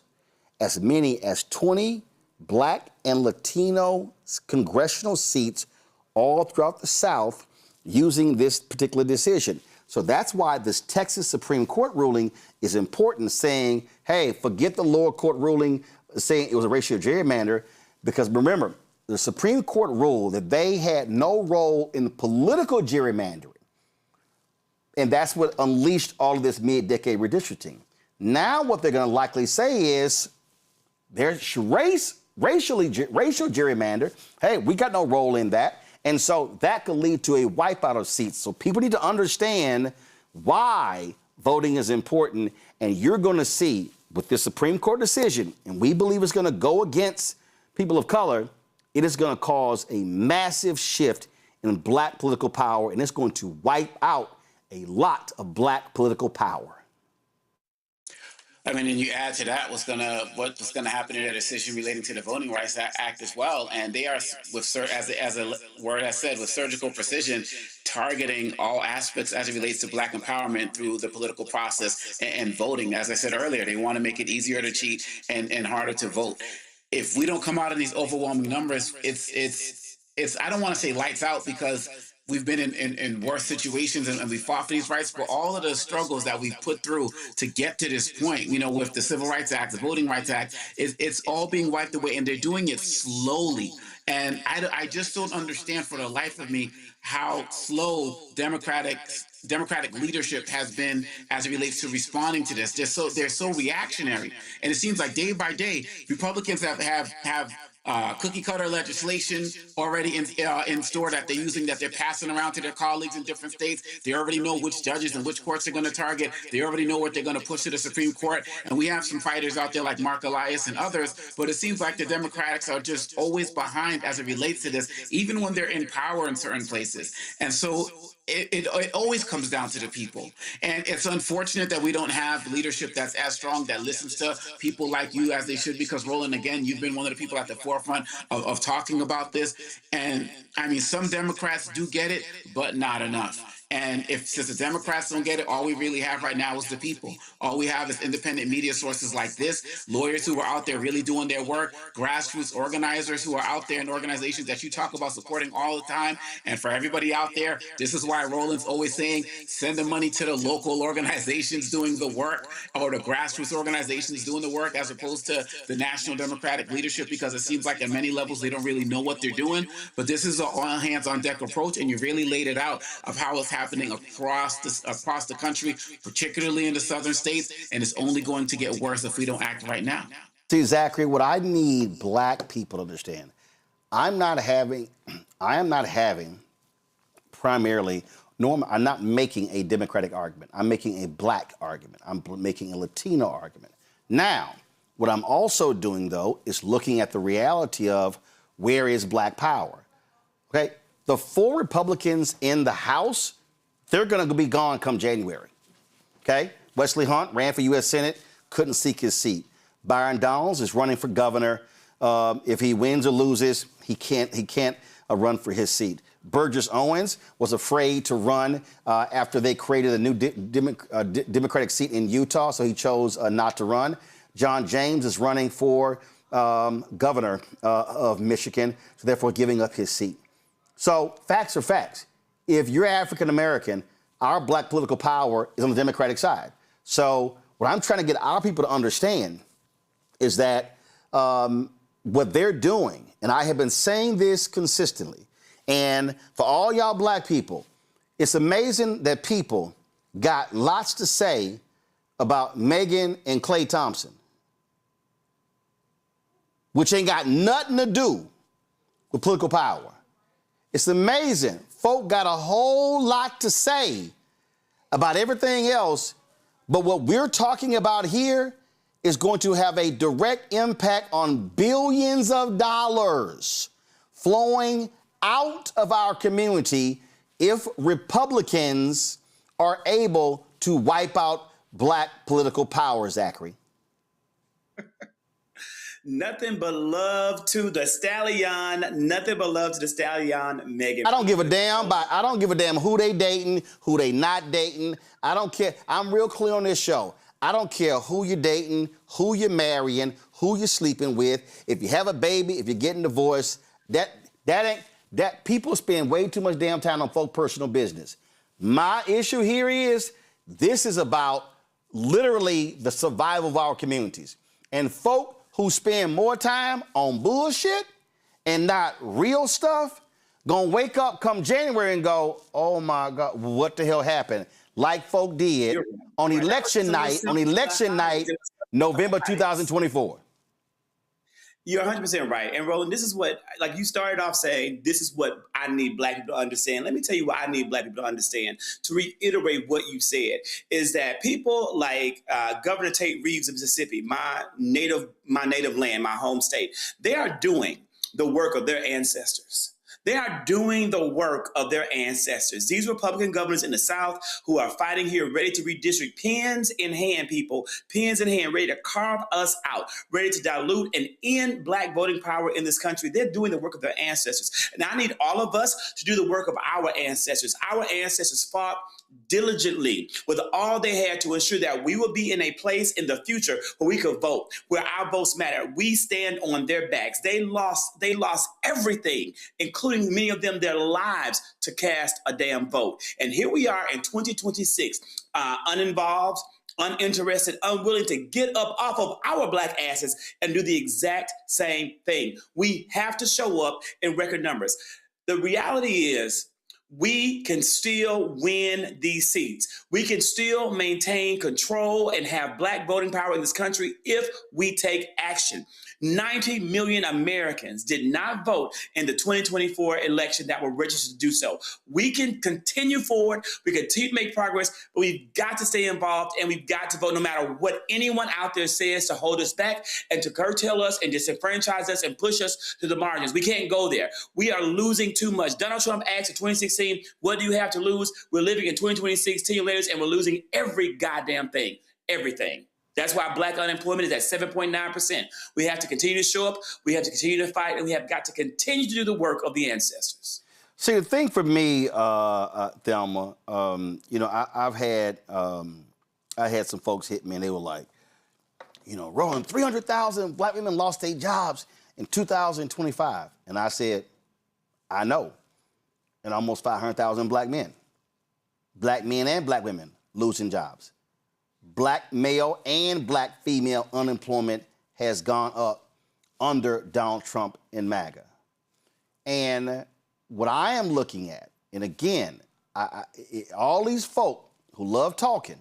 as many as 20 Black and Latino congressional seats all throughout the South using this particular decision. So that's why this Texas Supreme Court ruling is important, saying, hey, forget the lower court ruling saying it was a racial gerrymander, because remember, the Supreme Court ruled that they had no role in political gerrymandering. And that's what unleashed all of this mid-decade redistricting. Now what they're going to likely say is there's racial gerrymander. Hey, we got no role in that. And so that could lead to a wipeout of seats. So people need to understand why voting is important. And you're going to see with this Supreme Court decision, and we believe it's going to go against people of color, it is going to cause a massive shift in Black political power, and it's going to wipe out a lot of Black political power. I mean, and you add to that what's gonna happen in that decision relating to the Voting Rights Act as well, and they are, as a word has said, with surgical precision, targeting all aspects as it relates to Black empowerment through the political process and voting. As I said earlier, they want to make it easier to cheat and harder to vote. If we don't come out in these overwhelming numbers, it's I don't want to say lights out, because we've been in worse situations and we fought for these rights, but all of the struggles that we've put through to get to this point, you know, with the Civil Rights Act, the Voting Rights Act, it's all being wiped away, and they're doing it slowly. And I just don't understand for the life of me how slow Democratic leadership has been as it relates to responding to this. They're so reactionary, and it seems like day by day, Republicans have cookie cutter legislation already in store that they're using, that they're passing around to their colleagues in different states. They already know which judges and which courts they're going to target. They already know what they're going to push to the Supreme Court. And we have some fighters out there like Mark Elias and others, but it seems like the Democrats are just always behind as it relates to this, even when they're in power in certain places. And so it always comes down to the people. And it's unfortunate that we don't have leadership that's as strong, that listens to people like you as they should, because Roland, again, you've been one of the people at the forefront of talking about this. And I mean, some Democrats do get it, but not enough. And since the Democrats don't get it, all we really have right now is the people. All we have is independent media sources like this, lawyers who are out there really doing their work, grassroots organizers who are out there in organizations that you talk about supporting all the time. And for everybody out there, this is why Roland's always saying, send the money to the local organizations doing the work, or the grassroots organizations doing the work, as opposed to the national Democratic leadership, because it seems like at many levels they don't really know what they're doing. But this is an all hands on deck approach, and you really laid it out of how it's happening across the country, particularly in the southern states, and it's only going to get worse if we don't act right now. See, Zachary, what I need black people to understand, I'm not having primarily, I'm not making a Democratic argument. I'm making a black argument. I'm making a Latino argument. Now, what I'm also doing, though, is looking at the reality of where is black power. Okay? The 4 Republicans in the House, they're going to be gone come January. Okay? Wesley Hunt ran for U.S. Senate, couldn't seek his seat. Byron Donalds is running for governor. If he wins or loses, he can't run for his seat. Burgess Owens was afraid to run after they created a new Democratic seat in Utah, so he chose not to run. John James is running for governor of Michigan, so therefore giving up his seat. So facts are facts. If you're African American, our black political power is on the Democratic side. So what I'm trying to get our people to understand is that what they're doing, and I have been saying this consistently, and for all y'all black people, it's amazing that people got lots to say about Megan and Klay Thompson, which ain't got nothing to do with political power. It's amazing. Folk got a whole lot to say about everything else, but what we're talking about here is going to have a direct impact on billions of dollars flowing out of our community if Republicans are able to wipe out black political power, Zachary. Nothing but love to the stallion. Nothing but love to the stallion, Megan. I don't give a damn who they dating, who they not dating. I don't care. I'm real clear on this show. I don't care who you're dating, who you're marrying, who you're sleeping with. If you have a baby, if you're getting divorced, that people spend way too much damn time on folk personal business. My issue here is this is about literally the survival of our communities. And folk who spend more time on bullshit and not real stuff gonna wake up come January and go, oh my God, what the hell happened? Like folk did on election night, November 2024. You're 100% right. And Roland, this is what, like you started off saying, this is what I need black people to understand. Let me tell you what I need black people to understand, to reiterate what you said, is that people like Governor Tate Reeves of Mississippi, my native land, my home state, they are doing the work of their ancestors. They are doing the work of their ancestors. These Republican governors in the South who are fighting here, ready to redistrict, pens in hand, people, pens in hand, ready to carve us out, ready to dilute and end black voting power in this country. They're doing the work of their ancestors. And I need all of us to do the work of our ancestors. Our ancestors fought diligently with all they had to ensure that we will be in a place in the future where we could vote, where our votes matter. We stand on their backs. They lost everything, including including many of them their lives, to cast a damn vote. And here we are in 2026, uninvolved, uninterested, unwilling to get up off of our black asses and do the exact same thing. We have to show up in record numbers. The reality is, we can still win these seats. We can still maintain control and have black voting power in this country if we take action. 90 million Americans did not vote in the 2024 election that were registered to do so. We can continue forward. We continue to make progress, but we've got to stay involved and we've got to vote no matter what anyone out there says to hold us back and to curtail us and disenfranchise us and push us to the margins. We can't go there. We are losing too much. Donald Trump asked in 2016, what do you have to lose? We're living in 2026, 10 years later, and we're losing every goddamn thing, everything. That's why black unemployment is at 7.9%. We have to continue to show up, we have to continue to fight, and we have got to continue to do the work of the ancestors. See, the thing for me, Thelma, you know, I had some folks hit me and they were like, you know, Roland, 300,000 black women lost their jobs in 2025. And I said, I know. And almost 500,000 black men and black women losing jobs. Black male and black female unemployment has gone up under Donald Trump and MAGA. And what I am looking at, and again, all these folk who love talking,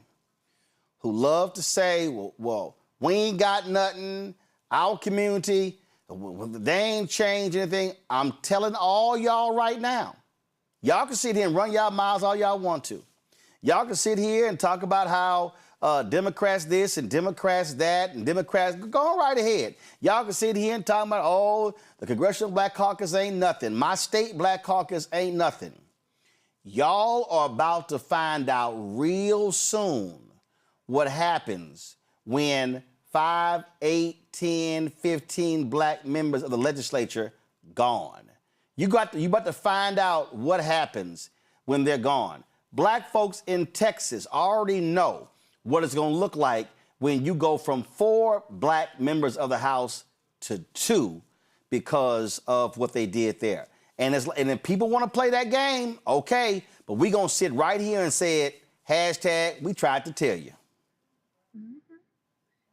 who love to say, well, we ain't got nothing, our community, they ain't changed anything. I'm telling all y'all right now, y'all can sit here and run y'all mouths all y'all want to. Y'all can sit here and talk about how Democrats this and Democrats that and Democrats, go right ahead. Y'all can sit here and talk about, oh, the Congressional Black Caucus ain't nothing. My state Black Caucus ain't nothing. Y'all are about to find out real soon what happens when 5, 8, 10, 15 black members of the legislature gone. You about to find out what happens when they're gone. Black folks in Texas already know what it's going to look like when you go from 4 black members of the House to 2 because of what they did there. And if people want to play that game, okay, but we're going to sit right here and say it, hashtag, we tried to tell you. Mm-hmm.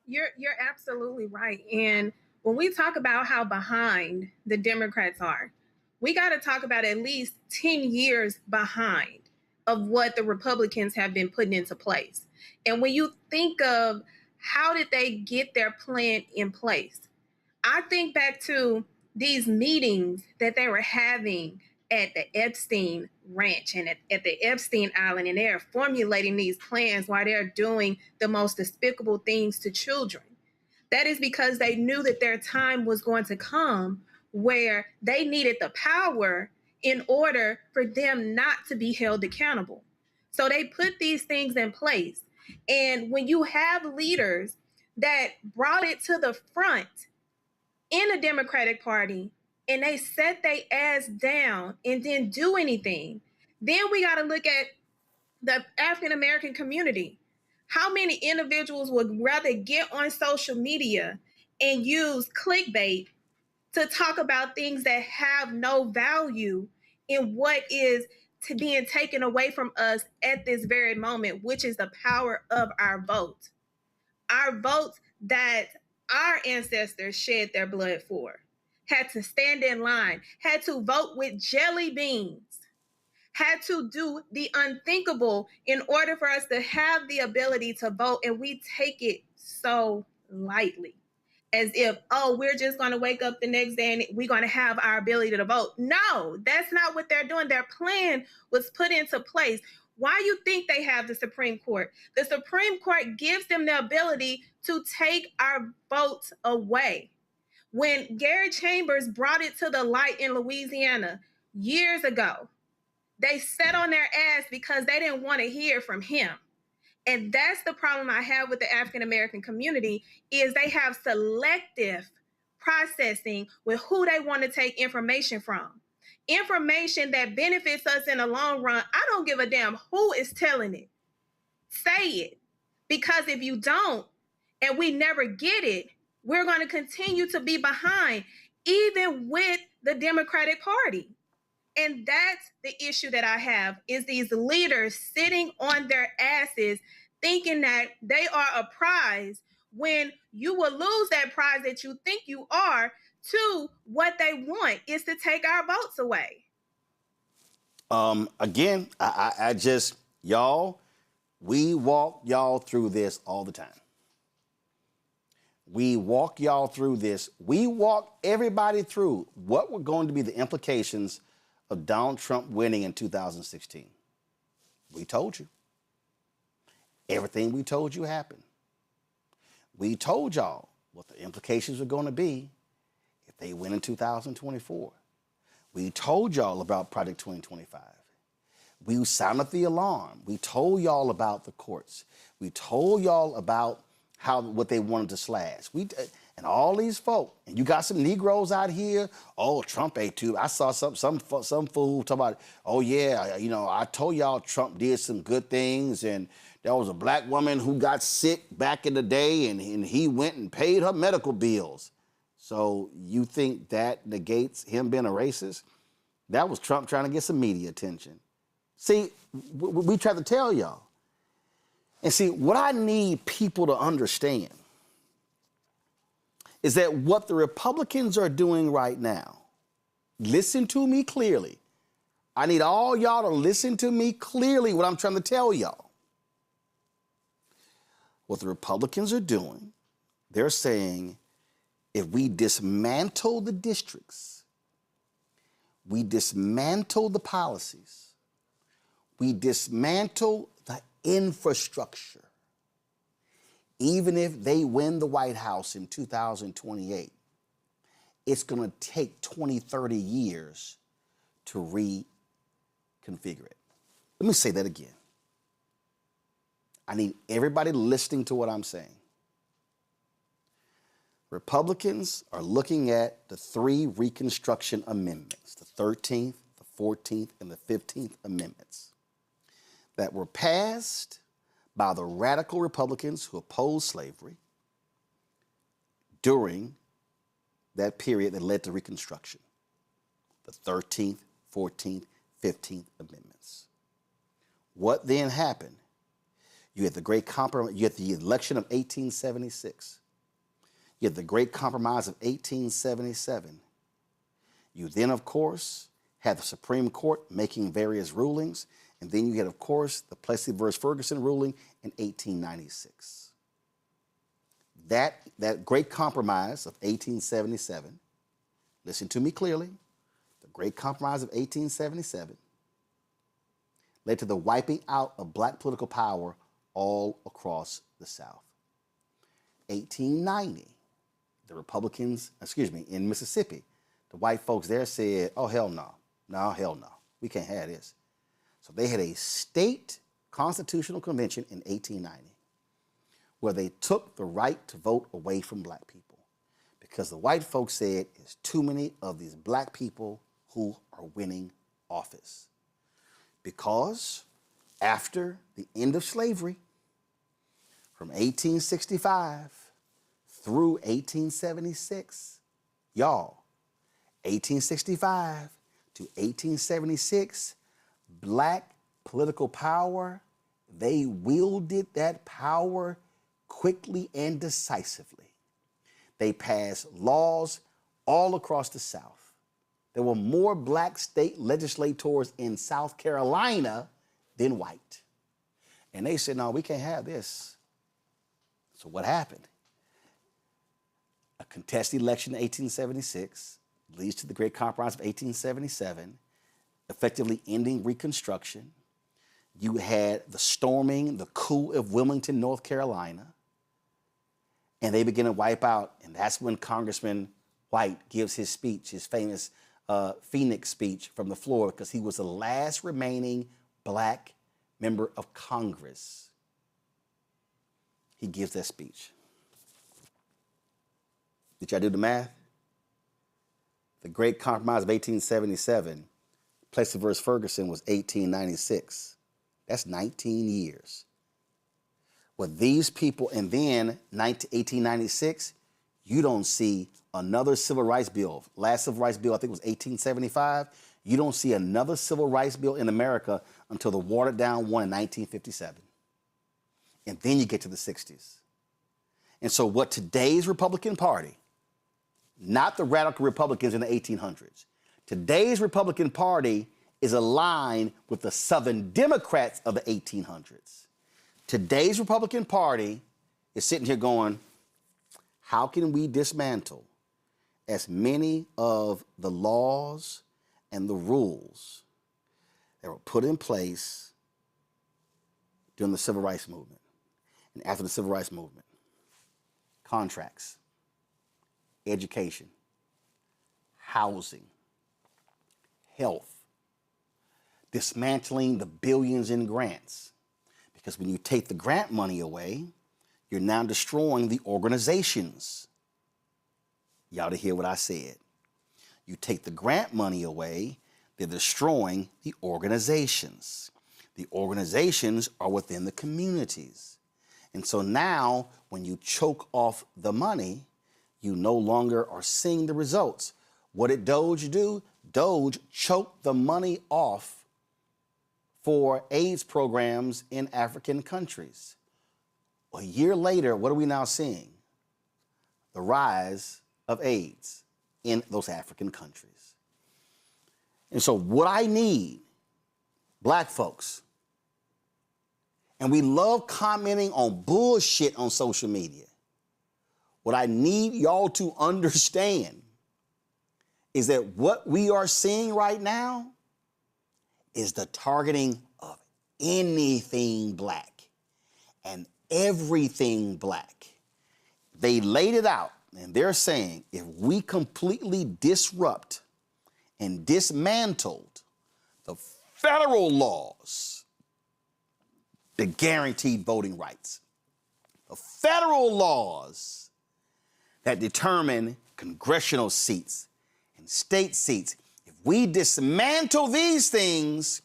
You're absolutely right. And when we talk about how behind the Democrats are, we got to talk about at least 10 years behind of what the Republicans have been putting into place. And when you think of how did they get their plan in place, I think back to these meetings that they were having at the Epstein Ranch and at the Epstein Island, and they're formulating these plans while they're doing the most despicable things to children. That is because they knew that their time was going to come where they needed the power in order for them not to be held accountable. So they put these things in place. And when you have leaders that brought it to the front in the Democratic Party and they set their ass down and didn't do anything, then we got to look at the African-American community. How many individuals would rather get on social media and use clickbait to talk about things that have no value in what is being taken away from us at this very moment, which is the power of our vote. Our votes that our ancestors shed their blood for, had to stand in line, had to vote with jelly beans, had to do the unthinkable in order for us to have the ability to vote. And we take it so lightly, as if, oh, we're just going to wake up the next day and we're going to have our ability to vote. No, that's not what they're doing. Their plan was put into place. Why you think they have the Supreme Court? The Supreme Court gives them the ability to take our votes away. When Gary Chambers brought it to the light in Louisiana years ago, they sat on their ass because they didn't want to hear from him. And that's the problem I have with the African-American community, is they have selective processing with who they want to take information from. Information that benefits us in the long run, I don't give a damn who is telling it. Say it. Because if you don't, and we never get it, we're going to continue to be behind, even with the Democratic Party. And that's the issue that I have, is these leaders sitting on their asses thinking that they are a prize when you will lose that prize that you think you are to what they want is to take our votes away. Again, I just, y'all, we walk y'all through this all the time. We walk y'all through this. We walk everybody through what were going to be the implications of Donald Trump winning in 2016. We told you. Everything we told you happened. We told y'all what the implications were going to be if they win in 2024. We told y'all about Project 2025. We sounded the alarm. We told y'all about the courts. We told y'all about what they wanted to slash. And all these folk, and you got some Negroes out here. Oh, Trump ate too. I saw some fool talk about, oh yeah, you know, I told y'all Trump did some good things, and there was a black woman who got sick back in the day, and he went and paid her medical bills. So you think that negates him being a racist? That was Trump trying to get some media attention. See, we tried to tell y'all. And see, what I need people to understand is that what the Republicans are doing right now, listen to me clearly. I need all y'all to listen to me clearly what I'm trying to tell y'all. What the Republicans are doing, they're saying, if we dismantle the districts, we dismantle the policies, we dismantle the infrastructure, even if they win the White House in 2028, it's going to take 20, 30 years to reconfigure it. Let me say that again. I need everybody listening to what I'm saying. Republicans are looking at the 3 Reconstruction Amendments, the 13th, the 14th, and the 15th Amendments that were passed by the radical Republicans who opposed slavery during that period that led to Reconstruction, the 13th, 14th, 15th Amendments. What then happened? You had the Great Compromise, you had the election of 1876. You had the Great Compromise of 1877. You then, of course, had the Supreme Court making various rulings. And then you had, of course, the Plessy versus Ferguson ruling in 1896. That Great Compromise of 1877, listen to me clearly, the Great Compromise of 1877 led to the wiping out of black political power all across the South. 1890, the Republicans, in Mississippi, the white folks there said, oh, hell no. No, hell no. We can't have this. So they had a state constitutional convention in 1890 where they took the right to vote away from black people because the white folks said there's too many of these black people who are winning office. Because after the end of slavery, from 1865 through 1876, y'all, 1865 to 1876, black political power, they wielded that power quickly and decisively. They passed laws all across the South. There were more black state legislators in South Carolina than white. And they said, no, we can't have this. So what happened? A contested election in 1876 leads to the Great Compromise of 1877, effectively ending Reconstruction. You had the storming, the coup of Wilmington, North Carolina, and they begin to wipe out. And that's when Congressman White gives his speech, his famous Phoenix speech from the floor, because he was the last remaining black member of Congress. He gives that speech. Did y'all do the math? The Great Compromise of 1877, Plessy versus Ferguson, was 1896. That's 19 years. With these people, and then 1896, you don't see another civil rights bill. Last civil rights bill, I think, was 1875. You don't see another civil rights bill in America until the watered down one in 1957. And then you get to the 60s. And so what today's Republican Party, not the radical Republicans in the 1800s, today's Republican Party is aligned with the Southern Democrats of the 1800s. Today's Republican Party is sitting here going, how can we dismantle as many of the laws and the rules that were put in place during the Civil Rights Movement and after the Civil Rights Movement? Contracts, education, housing, health, dismantling the billions in grants. Because when you take the grant money away, you're now destroying the organizations. Y'all to hear what I said. You take the grant money away, they're destroying the organizations. The organizations are within the communities. And so now, when you choke off the money, you no longer are seeing the results. What did Doge do? Doge choked the money off for AIDS programs in African countries. A year later, what are we now seeing? The rise of AIDS in those African countries. And so what I need, black folks, and we love commenting on bullshit on social media. What I need y'all to understand is that what we are seeing right now is the targeting of anything black and everything black. They laid it out, and they're saying if we completely disrupt and dismantled the federal laws that guaranteed voting rights, the federal laws that determine congressional seats and state seats, if we dismantle these things,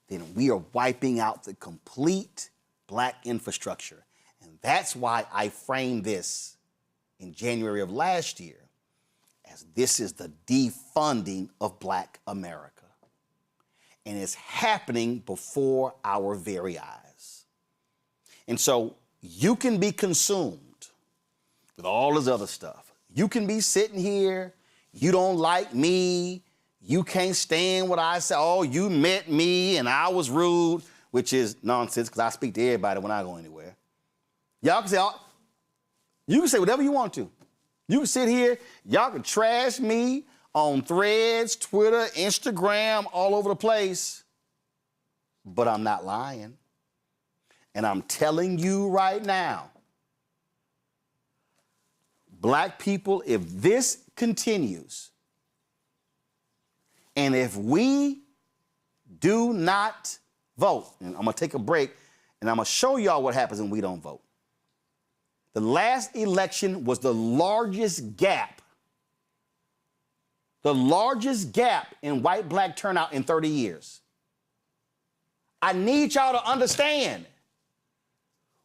then we are wiping out the complete black infrastructure. And that's why I framed this in January of last year as this is the defunding of black America. And it's happening before our very eyes. And so you can be consumed with all this other stuff. You can be sitting here, you don't like me, you can't stand what I say. Oh, you met me and I was rude, which is nonsense because I speak to everybody when I go anywhere. Y'all can say, you can say whatever you want to. You can sit here, y'all can trash me on Threads, Twitter, Instagram, all over the place, but I'm not lying. And I'm telling you right now, black people, if this continues, and if we do not vote, and I'm gonna take a break, and I'm gonna show y'all what happens when we don't vote. The last election was the largest gap in white-black turnout in 30 years. I need y'all to understand.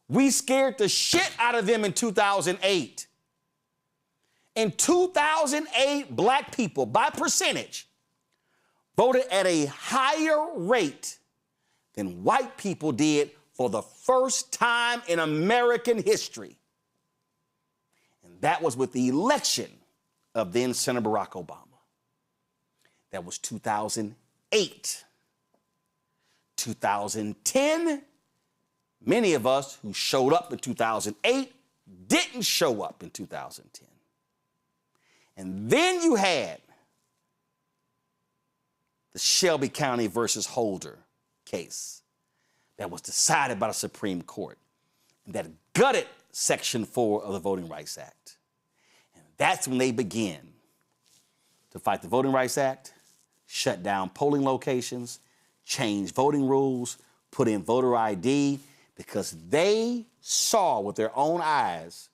We scared the shit out of them in 2008. In 2008, black people, by percentage, voted at a higher rate than white people did for the first time in American history. And that was with the election of then Senator Barack Obama. That was 2008. 2010, many of us who showed up in 2008 didn't show up in 2010. And then you had the Shelby County versus Holder case that was decided by the Supreme Court and that gutted Section 4 of the Voting Rights Act. And that's when they began to fight the Voting Rights Act, shut down polling locations, change voting rules, put in voter ID, because they saw with their own eyes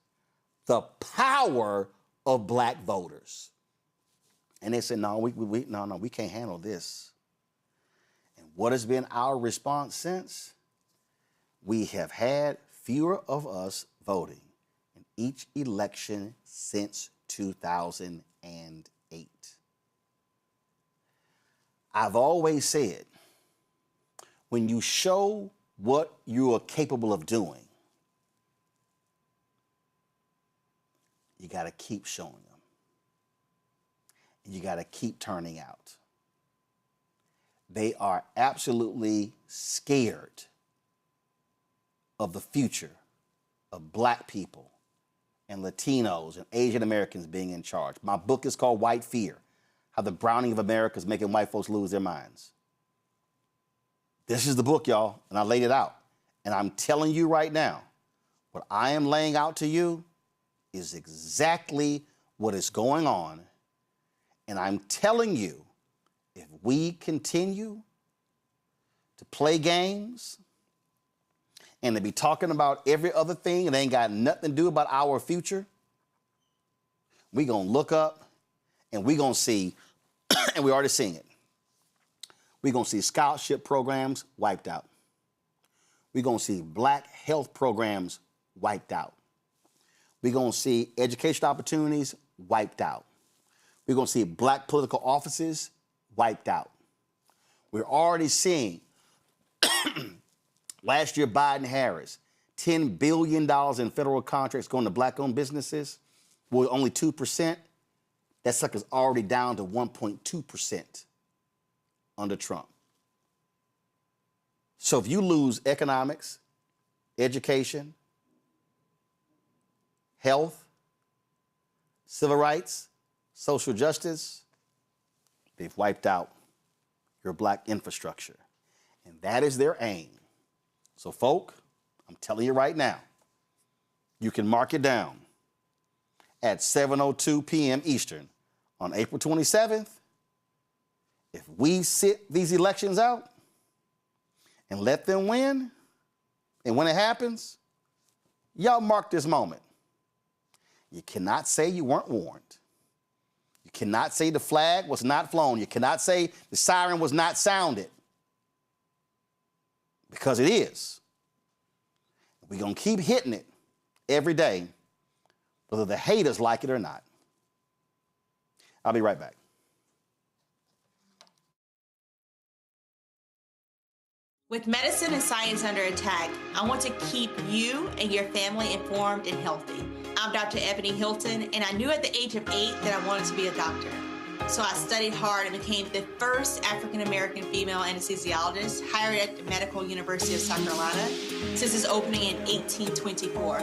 the power of black voters. And they said, no, we can't handle this. And what has been our response since? We have had fewer of us voting. And each election since 2008. I've always said, when you show what you are capable of doing, you got to keep showing them. And you got to keep turning out. They are absolutely scared of the future of Black people and Latinos and Asian Americans being in charge. My book is called White Fear: How the Browning of America is Making White Folks Lose Their Minds. This is the book, y'all, and I laid it out. And I'm telling you right now, what I am laying out to you is exactly what is going on. And I'm telling you, if we continue to play games and to be talking about every other thing and ain't got nothing to do about our future, we gonna look up and we gonna see, and we already seeing it, we gonna see scholarship programs wiped out. We gonna see Black health programs wiped out. We gonna see education opportunities wiped out. We're gonna see Black political offices wiped out. We're already seeing last year, Biden-Harris, $10 billion in federal contracts going to Black-owned businesses. Well, only 2%. That sucker's already down to 1.2% under Trump. So if you lose economics, education, health, civil rights, social justice, they've wiped out your Black infrastructure. And that is their aim. So, folk, I'm telling you right now, you can mark it down at 7:02 p.m. Eastern on April 27th. If we sit these elections out and let them win, and when it happens, y'all mark this moment. You cannot say you weren't warned. You cannot say the flag was not flown. You cannot say the siren was not sounded. Because it is. We're going to keep hitting it every day, whether the haters like it or not. I'll be right back. With medicine and science under attack, I want to keep you and your family informed and healthy. I'm Dr. Ebony Hilton, and I knew at the age of 8 that I wanted to be a doctor. So I studied hard and became the first African-American female anesthesiologist hired at the Medical University of South Carolina since its opening in 1824.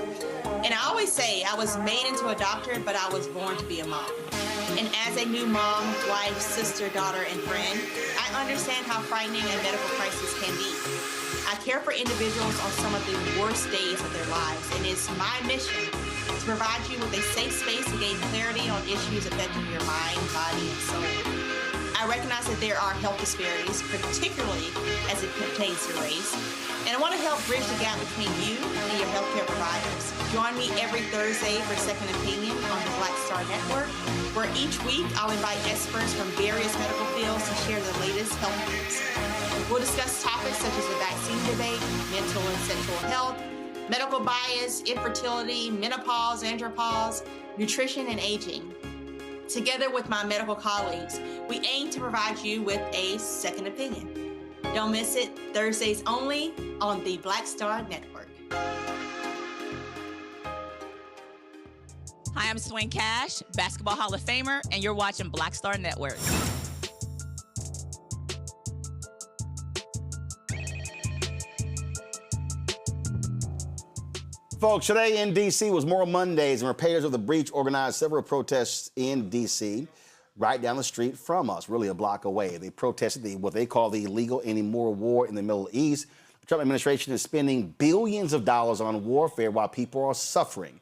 And I always say I was made into a doctor, but I was born to be a mom. And as a new mom, wife, sister, daughter, and friend, I understand how frightening a medical crisis can be. I care for individuals on some of the worst days of their lives, and it's my mission to provide you with a safe space to gain clarity on issues affecting your mind, body, and soul. I recognize that there are health disparities, particularly as it pertains to race, and I want to help bridge the gap between you and your healthcare providers. Join me every Thursday for Second Opinion on the Black Star Network, where each week I'll invite experts from various medical fields to share the latest health news. We'll discuss topics such as the vaccine debate, mental and sexual health, medical bias, infertility, menopause, andropause, nutrition, and aging. Together with my medical colleagues, we aim to provide you with a second opinion. Don't miss it, Thursdays only on the Black Star Network. Hi, I'm Swain Cash, Basketball Hall of Famer, and you're watching Black Star Network. Folks, today in D.C. was Moral Mondays, and repairs of the breach organized several protests in D.C. right down the street from us, really a block away. They protested what they call the illegal and immoral war in the Middle East. The Trump administration is spending billions of dollars on warfare while people are suffering.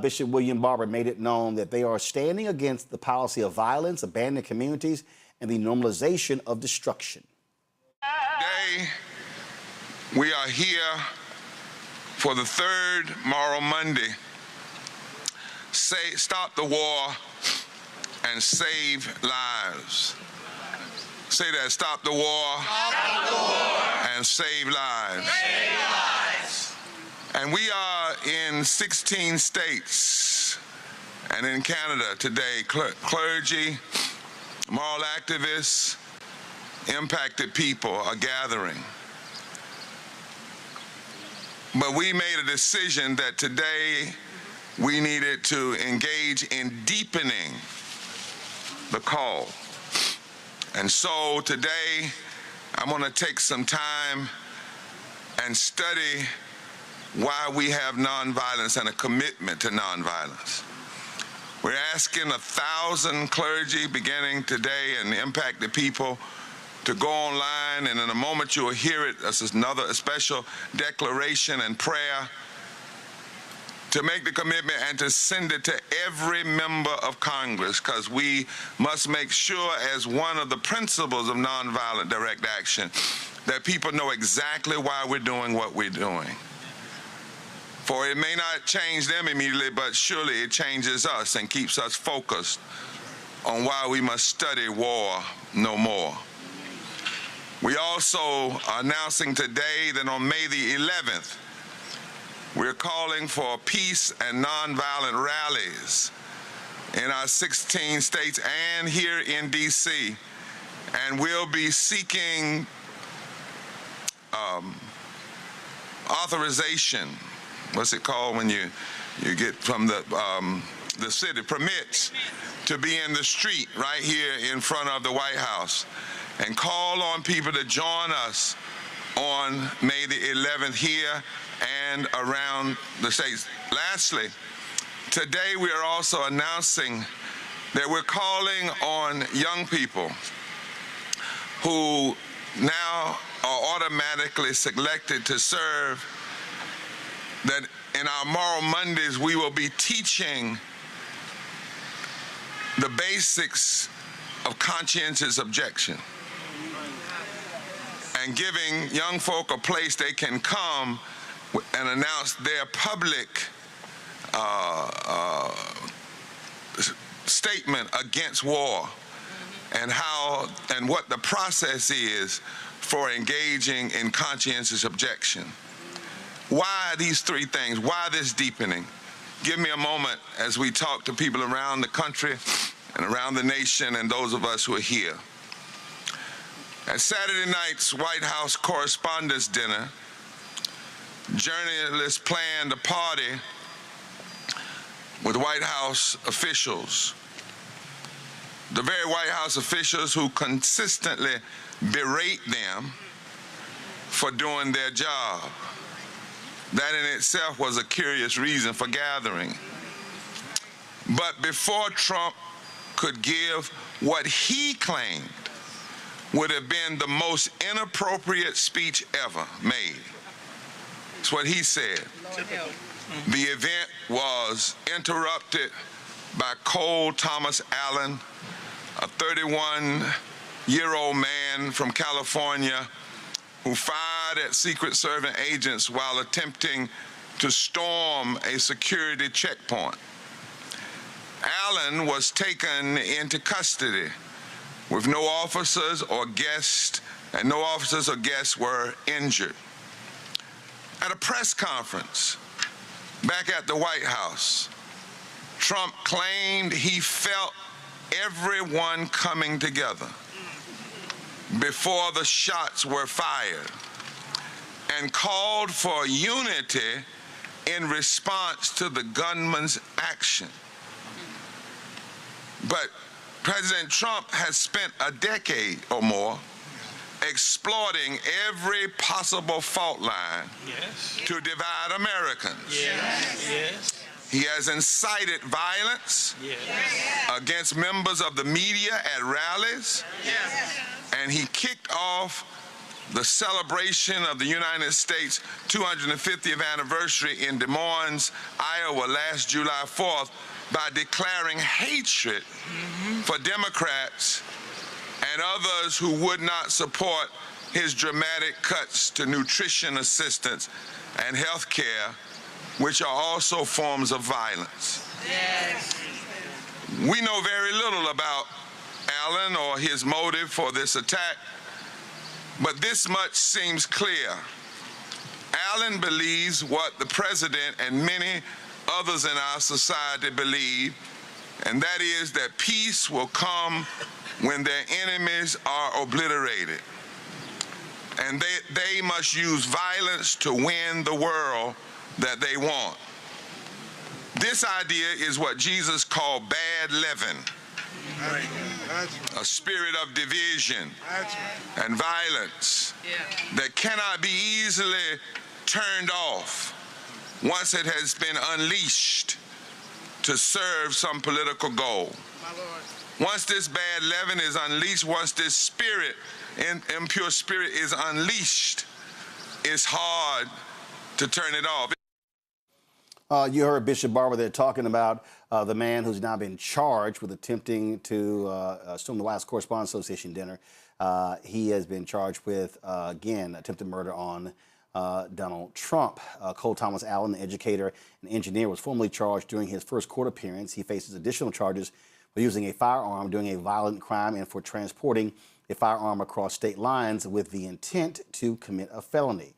Bishop William Barber made it known that they are standing against the policy of violence, abandoned communities, and the normalization of destruction. Today, we are here for the third Moral Monday. Stop the war and save lives. Say that, stop the war, and save lives. And we are in 16 states and in Canada today, clergy, moral activists, impacted people are gathering. But we made a decision that today we needed to engage in deepening the call. And so today, I'm going to take some time and study why we have nonviolence and a commitment to nonviolence. We're asking 1,000 clergy beginning today and impacted people to go online, and in a moment you will hear it. This is a special declaration and prayer to make the commitment and to send it to every member of Congress, because we must make sure, as one of the principles of nonviolent direct action, that people know exactly why we're doing what we're doing. For it may not change them immediately, but surely it changes us and keeps us focused on why we must study war no more. We also are announcing today that on May the 11th, we're calling for peace and nonviolent rallies in our 16 states and here in D.C. And we'll be seeking authorization. What's it called when you get from the city? Permits to be in the street right here in front of the White House, and call on people to join us on May the 11th here and around the states. Lastly, today we are also announcing that we're calling on young people who now are automatically selected to serve, that in our Moral Mondays we will be teaching the basics of conscientious objection and giving young folk a place they can come and announce their public statement against war, and how and what the process is for engaging in conscientious objection. Why these three things? Why this deepening? Give me a moment as we talk to people around the country and around the nation and those of us who are here. At Saturday night's White House Correspondents' Dinner, journalists planned a party with White House officials, the very White House officials who consistently berate them for doing their job. That in itself was a curious reason for gathering. But before Trump could give what he claimed would have been the most inappropriate speech ever made, it's what he said. The event was interrupted by Cole Thomas Allen, a 31-year-old man from California who fired at Secret Service agents while attempting to storm a security checkpoint. Allen was taken into custody with no officers or guests, and no officers or guests were injured. At a press conference back at the White House, Trump claimed he felt everyone coming together before the shots were fired, and called for unity in response to the gunman's action. But President Trump has spent a decade or more exploiting every possible fault line to divide Americans. He has incited violence against members of the media at rallies, and he kicked off the celebration of the United States 250th anniversary in Des Moines, Iowa last July 4th by declaring hatred for Democrats and others who would not support his dramatic cuts to nutrition assistance and health care, which are also forms of violence. We know very little about Allen or his motive for this attack, but this much seems clear. Allen believes what the president and many others in our society believe, and that is that peace will come when their enemies are obliterated. And they must use violence to win the world that they want. This idea is what Jesus called bad leaven, a spirit of division and violence that cannot be easily turned off once it has been unleashed to serve some political goal. Once this bad leaven is unleashed, once this spirit, impure spirit is unleashed, it's hard to turn it off. You heard Bishop Barber there talking about the man who's now been charged with attempting to storm the White House Correspondents Association dinner. He has been charged with, again, attempted murder on Donald Trump. Cole Thomas Allen, the educator and engineer, was formally charged during his first court appearance. He faces additional charges for using a firearm during a violent crime and for transporting a firearm across state lines with the intent to commit a felony.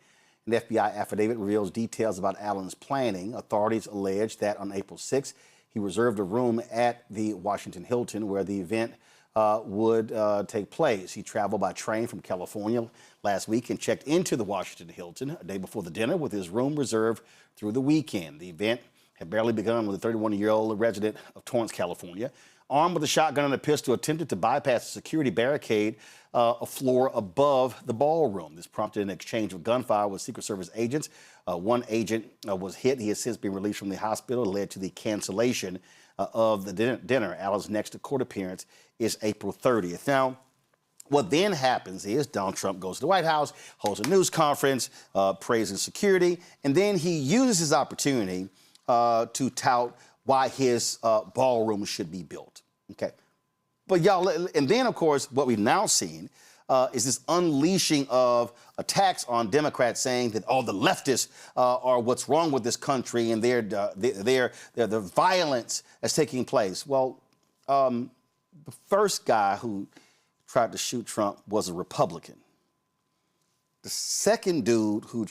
An FBI affidavit reveals details about Allen's planning. Authorities allege that on April 6th, he reserved a room at the Washington Hilton where the event would take place. He traveled by train from California last week and checked into the Washington Hilton a day before the dinner with his room reserved through the weekend. The event had barely begun when the 31-year-old resident of Torrance, California, armed with a shotgun and a pistol, attempted to bypass a security barricade a floor above the ballroom. This prompted an exchange of gunfire with Secret Service agents. One agent was hit. He has since been released from the hospital. It led to the cancellation of the dinner. Allen's next court appearance is April 30th. Now, what then happens is Donald Trump goes to the White House, holds a news conference, praising security, and then he uses his opportunity to tout why his ballroom should be built. Okay. But y'all, and then, of course, what we've now seen is this unleashing of attacks on Democrats saying that, oh, the leftists are what's wrong with this country and they're the violence that's taking place. Well, the first guy who tried to shoot Trump was a Republican. The second dude who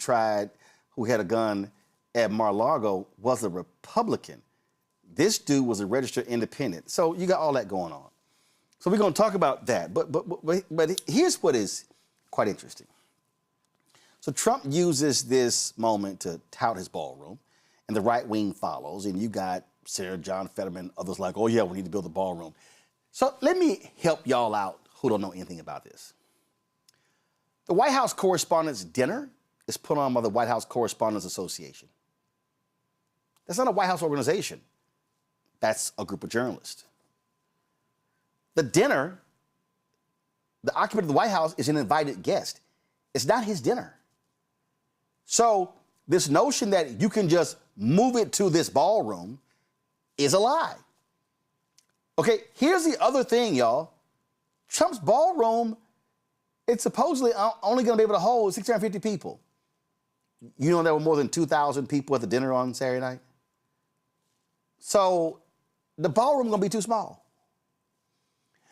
had a gun at Mar-a-Lago was a Republican. This dude was a registered independent. So you got all that going on. So we're going to talk about that. But here's what is quite interesting. So Trump uses this moment to tout his ballroom, and the right wing follows. And you got Senator John Fetterman, others like, oh, yeah, we need to build a ballroom. So let me help y'all out who don't know anything about this. The White House Correspondents' Dinner is put on by the White House Correspondents Association. That's not a White House organization. That's a group of journalists. The dinner, the occupant of the White House is an invited guest. It's not his dinner. So this notion that you can just move it to this ballroom is a lie. Okay, here's the other thing, y'all. Trump's ballroom, it's supposedly only going to be able to hold 650 people. You know there were more than 2,000 people at the dinner on Saturday night? So the ballroom is going to be too small.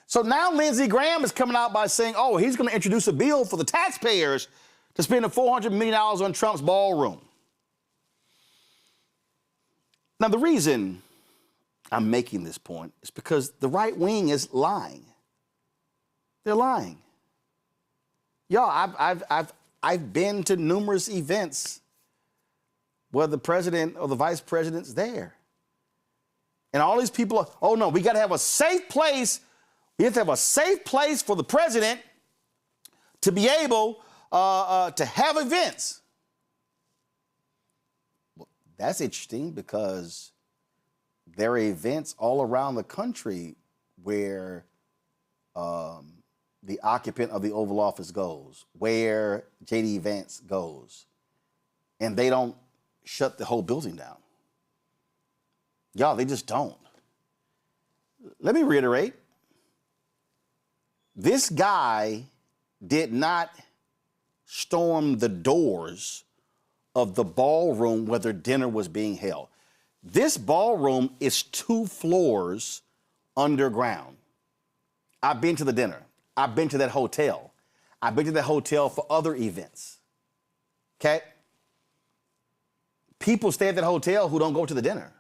So now Lindsey Graham is coming out by saying, oh, he's going to introduce a bill for the taxpayers to spend $400 million on Trump's ballroom. Now, the reason I'm making this point is because the right wing is lying. They're lying. Y'all, I've been to numerous events where the president or the vice president's there. And all these people are, oh no, we got to have a safe place. We have to have a safe place for the president to be able to have events. Well, that's interesting because there are events all around the country where the occupant of the Oval Office goes, where J.D. Vance goes, and they don't shut the whole building down. Y'all, they just don't. Let me reiterate. This guy did not storm the doors of the ballroom where the dinner was being held. This ballroom is 2 floors underground. I've been to the dinner. I've been to that hotel. I've been to that hotel for other events. Okay? people stay at that hotel who don't go to the dinner.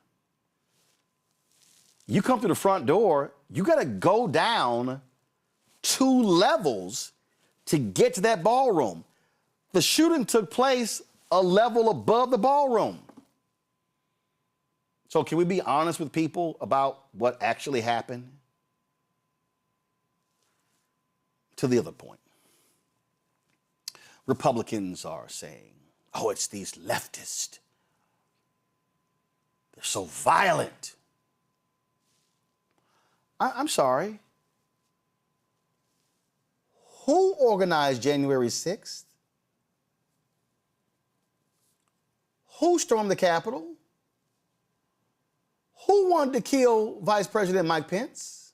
You come through the front door, you got to go down 2 levels to get to that ballroom. The shooting took place a level above the ballroom. So can we be honest with people about what actually happened? To the other point. Republicans are saying, oh, it's these leftists. They're so violent. I'm sorry. Who organized January 6th? Who stormed the Capitol? Who wanted to kill Vice President Mike Pence?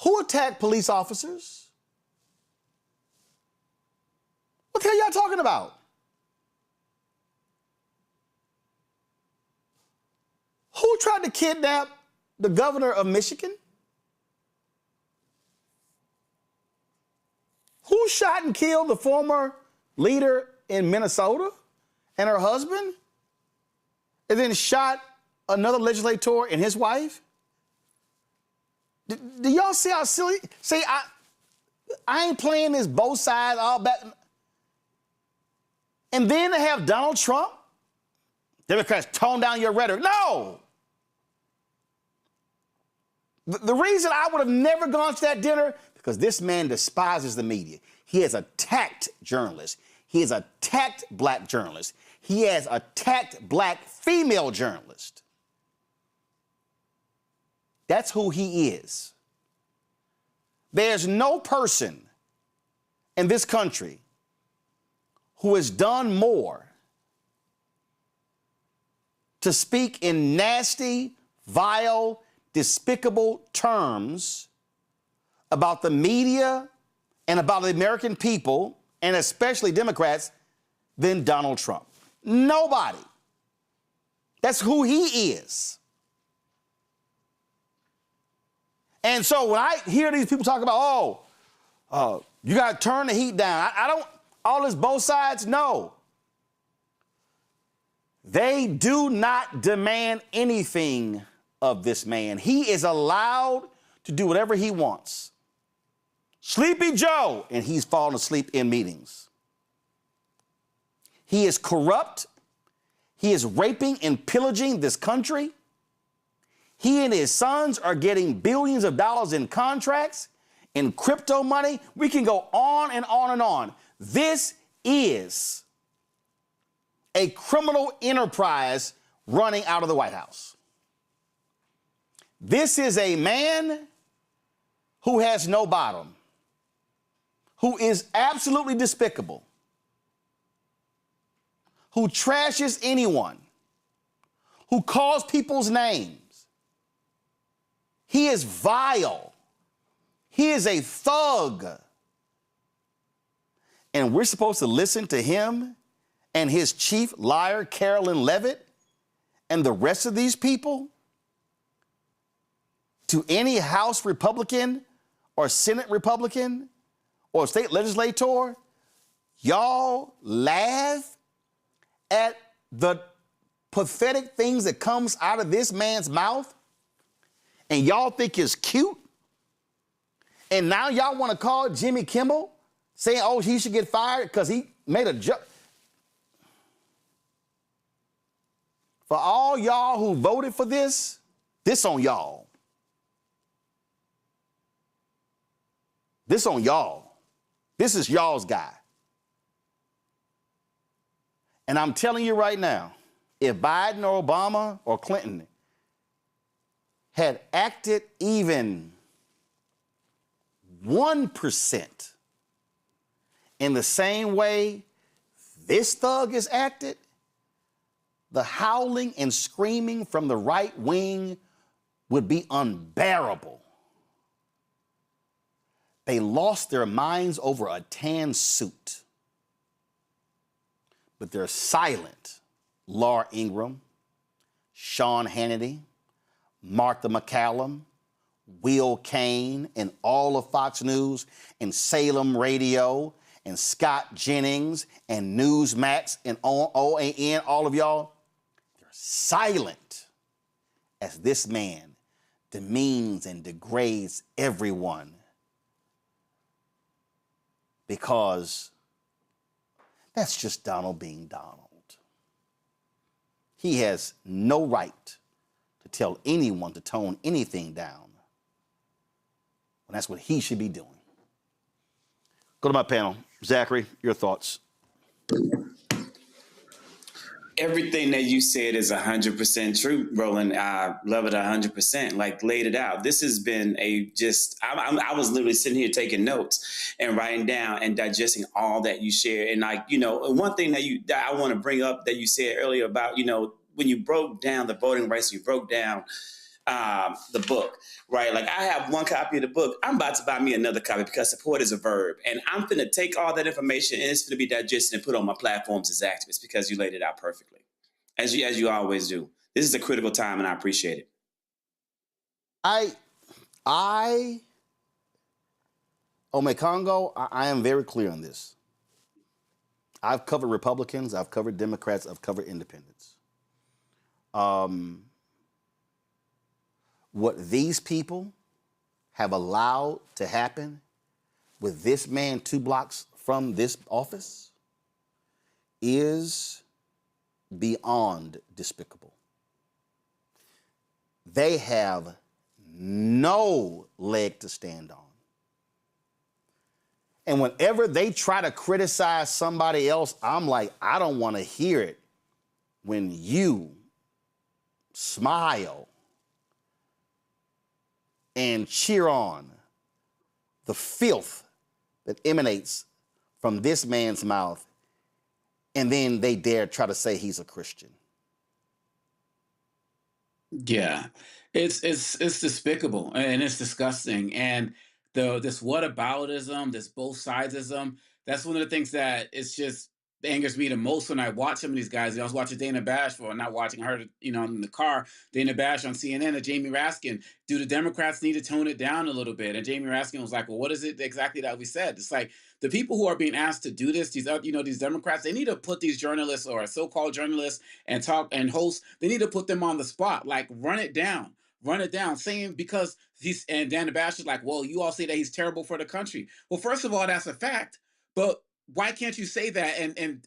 Who attacked police officers? What the hell y'all talking about? Who tried to kidnap the governor of Michigan? Who shot and killed the former leader in Minnesota and her husband? And then shot another legislator and his wife? Do y'all see how silly? See, I ain't playing this both sides all back. And then to have Donald Trump, Democrats tone down your rhetoric. No! The reason I would have never gone to that dinner, because this man despises the media. He has attacked journalists. He has attacked black journalists. He has attacked black female journalists. That's who he is. There's no person in this country who has done more to speak in nasty, vile, despicable terms about the media and about the American people, and especially Democrats, than Donald Trump. Nobody. That's who he is. And so when I hear these people talk about, you got to turn the heat down. I don't, all this both sides, no. They do not demand anything of this man. He is allowed to do whatever he wants. Sleepy Joe, and he's fallen asleep in meetings. He is corrupt. He is raping and pillaging this country. He and his sons are getting billions of dollars in contracts, in crypto money. We can go on and on and on. This is a criminal enterprise running out of the White House. This is a man who has no bottom, who is absolutely despicable, who trashes anyone, who calls people's names. He is vile. He is a thug. And we're supposed to listen to him and his chief liar, Carolyn Levitt, and the rest of these people? To any House Republican or Senate Republican or state legislator, y'all laugh at the pathetic things that comes out of this man's mouth, and y'all think it's cute? And now y'all want to call Jimmy Kimmel saying, oh, he should get fired because he made a joke. For all y'all who voted for this on y'all. This on y'all. This is y'all's guy. And I'm telling you right now, if Biden or Obama or Clinton had acted even 1% in the same way this thug has acted, the howling and screaming from the right wing would be unbearable. They lost their minds over a tan suit. But they're silent. Laura Ingraham, Sean Hannity, Martha McCallum, Will Cain, and all of Fox News, and Salem Radio, and Scott Jennings and Newsmax and OAN, all of y'all, they're silent as this man demeans and degrades everyone because that's just Donald being Donald. He has no right to tell anyone to tone anything down when that's what he should be doing. Go to my panel. Zachary, your thoughts. Everything that you said is 100% true, Roland. I love it 100%. Like, laid it out. This has been I was literally sitting here taking notes and writing down and digesting all that you shared. And one thing that I want to bring up that you said earlier about, when you broke down the voting rights, you broke down the book, right? Like, I have one copy of the book. I'm about to buy me another copy because support is a verb. And I'm going to take all that information and it's going to be digested and put on my platforms as activists because you laid it out perfectly, as you always do. This is a critical time and I appreciate it. Omekongo, I am very clear on this. I've covered Republicans, I've covered Democrats, I've covered independents. What these people have allowed to happen with this man 2 blocks from this office is beyond despicable. They have no leg to stand on. And whenever they try to criticize somebody else, I'm like, I don't want to hear it when you smile and cheer on the filth that emanates from this man's mouth, and then they dare try to say he's a Christian. Yeah, it's despicable and it's disgusting. And this whataboutism, this both sidesism, that's one of the things that it's just angers me the most when I watch some of these guys. I was watching Dana Bash, not watching her, in the car, Dana Bash on CNN and Jamie Raskin. Do the Democrats need to tone it down a little bit? And Jamie Raskin was like, well, what is it exactly that we said? It's like the people who are being asked to do this, these Democrats, they need to put these journalists or so-called journalists and talk and hosts, they need to put them on the spot, like run it down, saying because and Dana Bash is like, well, you all say that he's terrible for the country. Well, first of all, that's a fact, but why can't you say that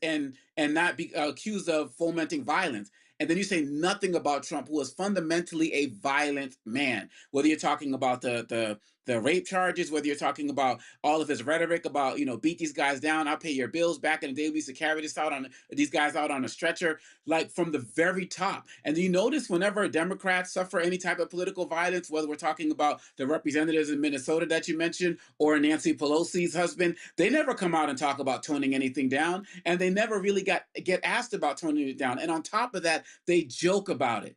and not be accused of fomenting violence? And then you say nothing about Trump, who is fundamentally a violent man. Whether you're talking about the rape charges, whether you're talking about all of his rhetoric about, beat these guys down, I'll pay your bills. Back in the day, we used to carry these guys out on a stretcher, like from the very top. And you notice whenever Democrats suffer any type of political violence, whether we're talking about the representatives in Minnesota that you mentioned, or Nancy Pelosi's husband, they never come out and talk about toning anything down. And they never really get asked about toning it down. And on top of that, they joke about it.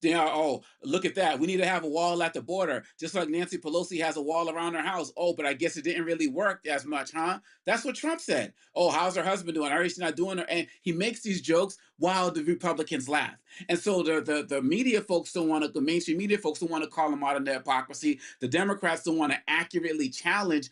Oh, look at that. We need to have a wall at the border, just like Nancy Pelosi has a wall around her house. Oh, but I guess it didn't really work as much, huh? That's what Trump said. Oh, how's her husband doing? I heard she's not doing her. And he makes these jokes while the Republicans laugh. And so the media folks don't want to, the mainstream media folks don't want to call them out on their hypocrisy. The Democrats don't want to accurately challenge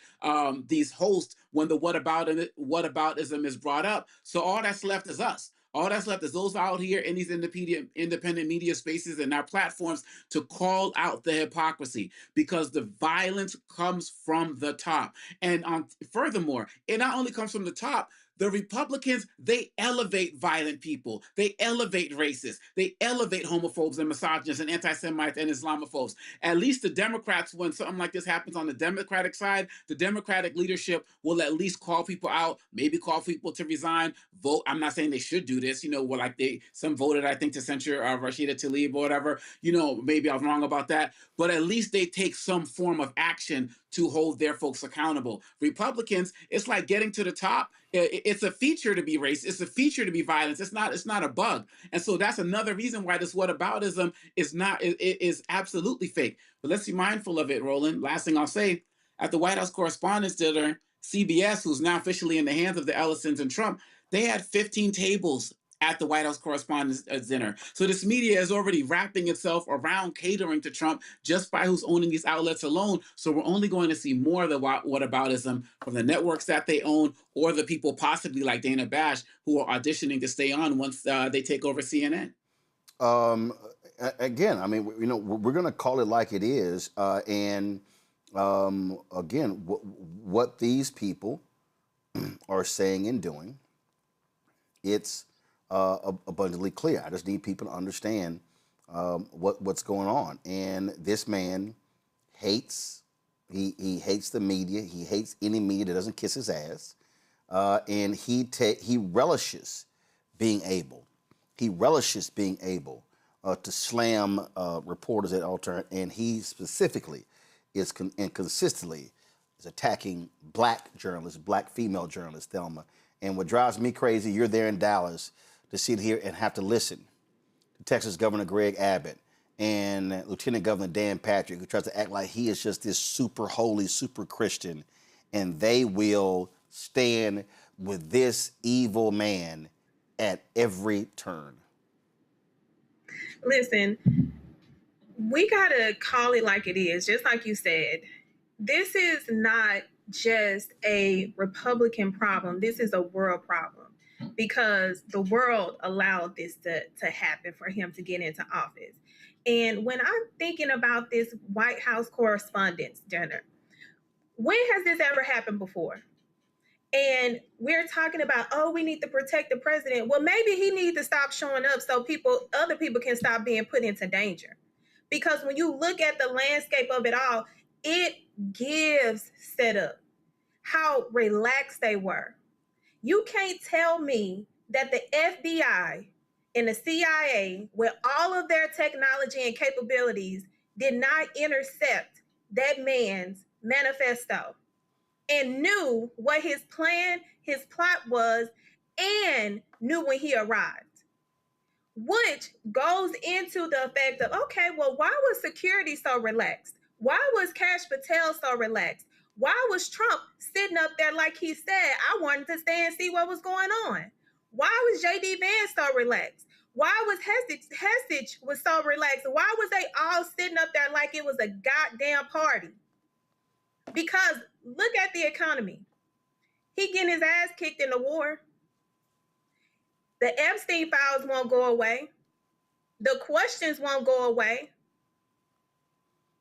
these hosts when the whataboutism is brought up. So all that's left is us. All that's left is those out here in these independent media spaces and our platforms to call out the hypocrisy, because the violence comes from the top. And furthermore, it not only comes from the top, the Republicans, they elevate violent people. They elevate racists. They elevate homophobes and misogynists and anti-Semites and Islamophobes. At least the Democrats, when something like this happens on the Democratic side, the Democratic leadership will at least call people out, maybe call people to resign, vote. I'm not saying they should do this, some voted, I think, to censure Rashida Tlaib or whatever. Maybe I was wrong about that. But at least they take some form of action to hold their folks accountable. Republicans, it's like getting to the top. It's a feature to be racist. It's a feature to be violent. It's not a bug. And so that's another reason why this whataboutism is absolutely fake. But let's be mindful of it, Roland. Last thing I'll say, at the White House Correspondents' Dinner, CBS, who's now officially in the hands of the Ellisons and Trump, they had 15 tables at the White House Correspondents' Dinner. So this media is already wrapping itself around catering to Trump just by who's owning these outlets alone. So we're only going to see more of the whataboutism from the networks that they own, or the people possibly like Dana Bash who are auditioning to stay on once they take over CNN. Again, I mean, we're going to call it like it is. Again, what these people are saying and doing, it's abundantly clear. I just need people to understand what's going on. And this man hates. He hates the media. He hates any media that doesn't kiss his ass. And he relishes being able. He relishes being able to slam reporters at altar, and he specifically is and consistently is attacking black journalists, black female journalists, Thelma. And what drives me crazy, you're there in Dallas to sit here and have to listen to Texas Governor Greg Abbott and Lieutenant Governor Dan Patrick, who tries to act like he is just this super holy, super Christian, and they will stand with this evil man at every turn. Listen, we got to call it like it is, just like you said. This is not just a Republican problem. This is a world problem, because the world allowed this to happen for him to get into office. And when I'm thinking about this White House Correspondents' Dinner, when has this ever happened before? And we're talking about, oh, we need to protect the president. Well, maybe he needs to stop showing up so other people can stop being put into danger. Because when you look at the landscape of it all, it gives setup how relaxed they were. You can't tell me that the FBI and the CIA, with all of their technology and capabilities, did not intercept that man's manifesto and knew what his plan, his plot was, and knew when he arrived. Which goes into the effect of, okay, well, why was security so relaxed? Why was Kash Patel so relaxed? Why was Trump sitting up there like he said, I wanted to stay and see what was going on? Why was J.D. Vance so relaxed? Why was Hestage was so relaxed? Why was they all sitting up there like it was a goddamn party? Because look at the economy. He getting his ass kicked in the war. The Epstein files won't go away. The questions won't go away.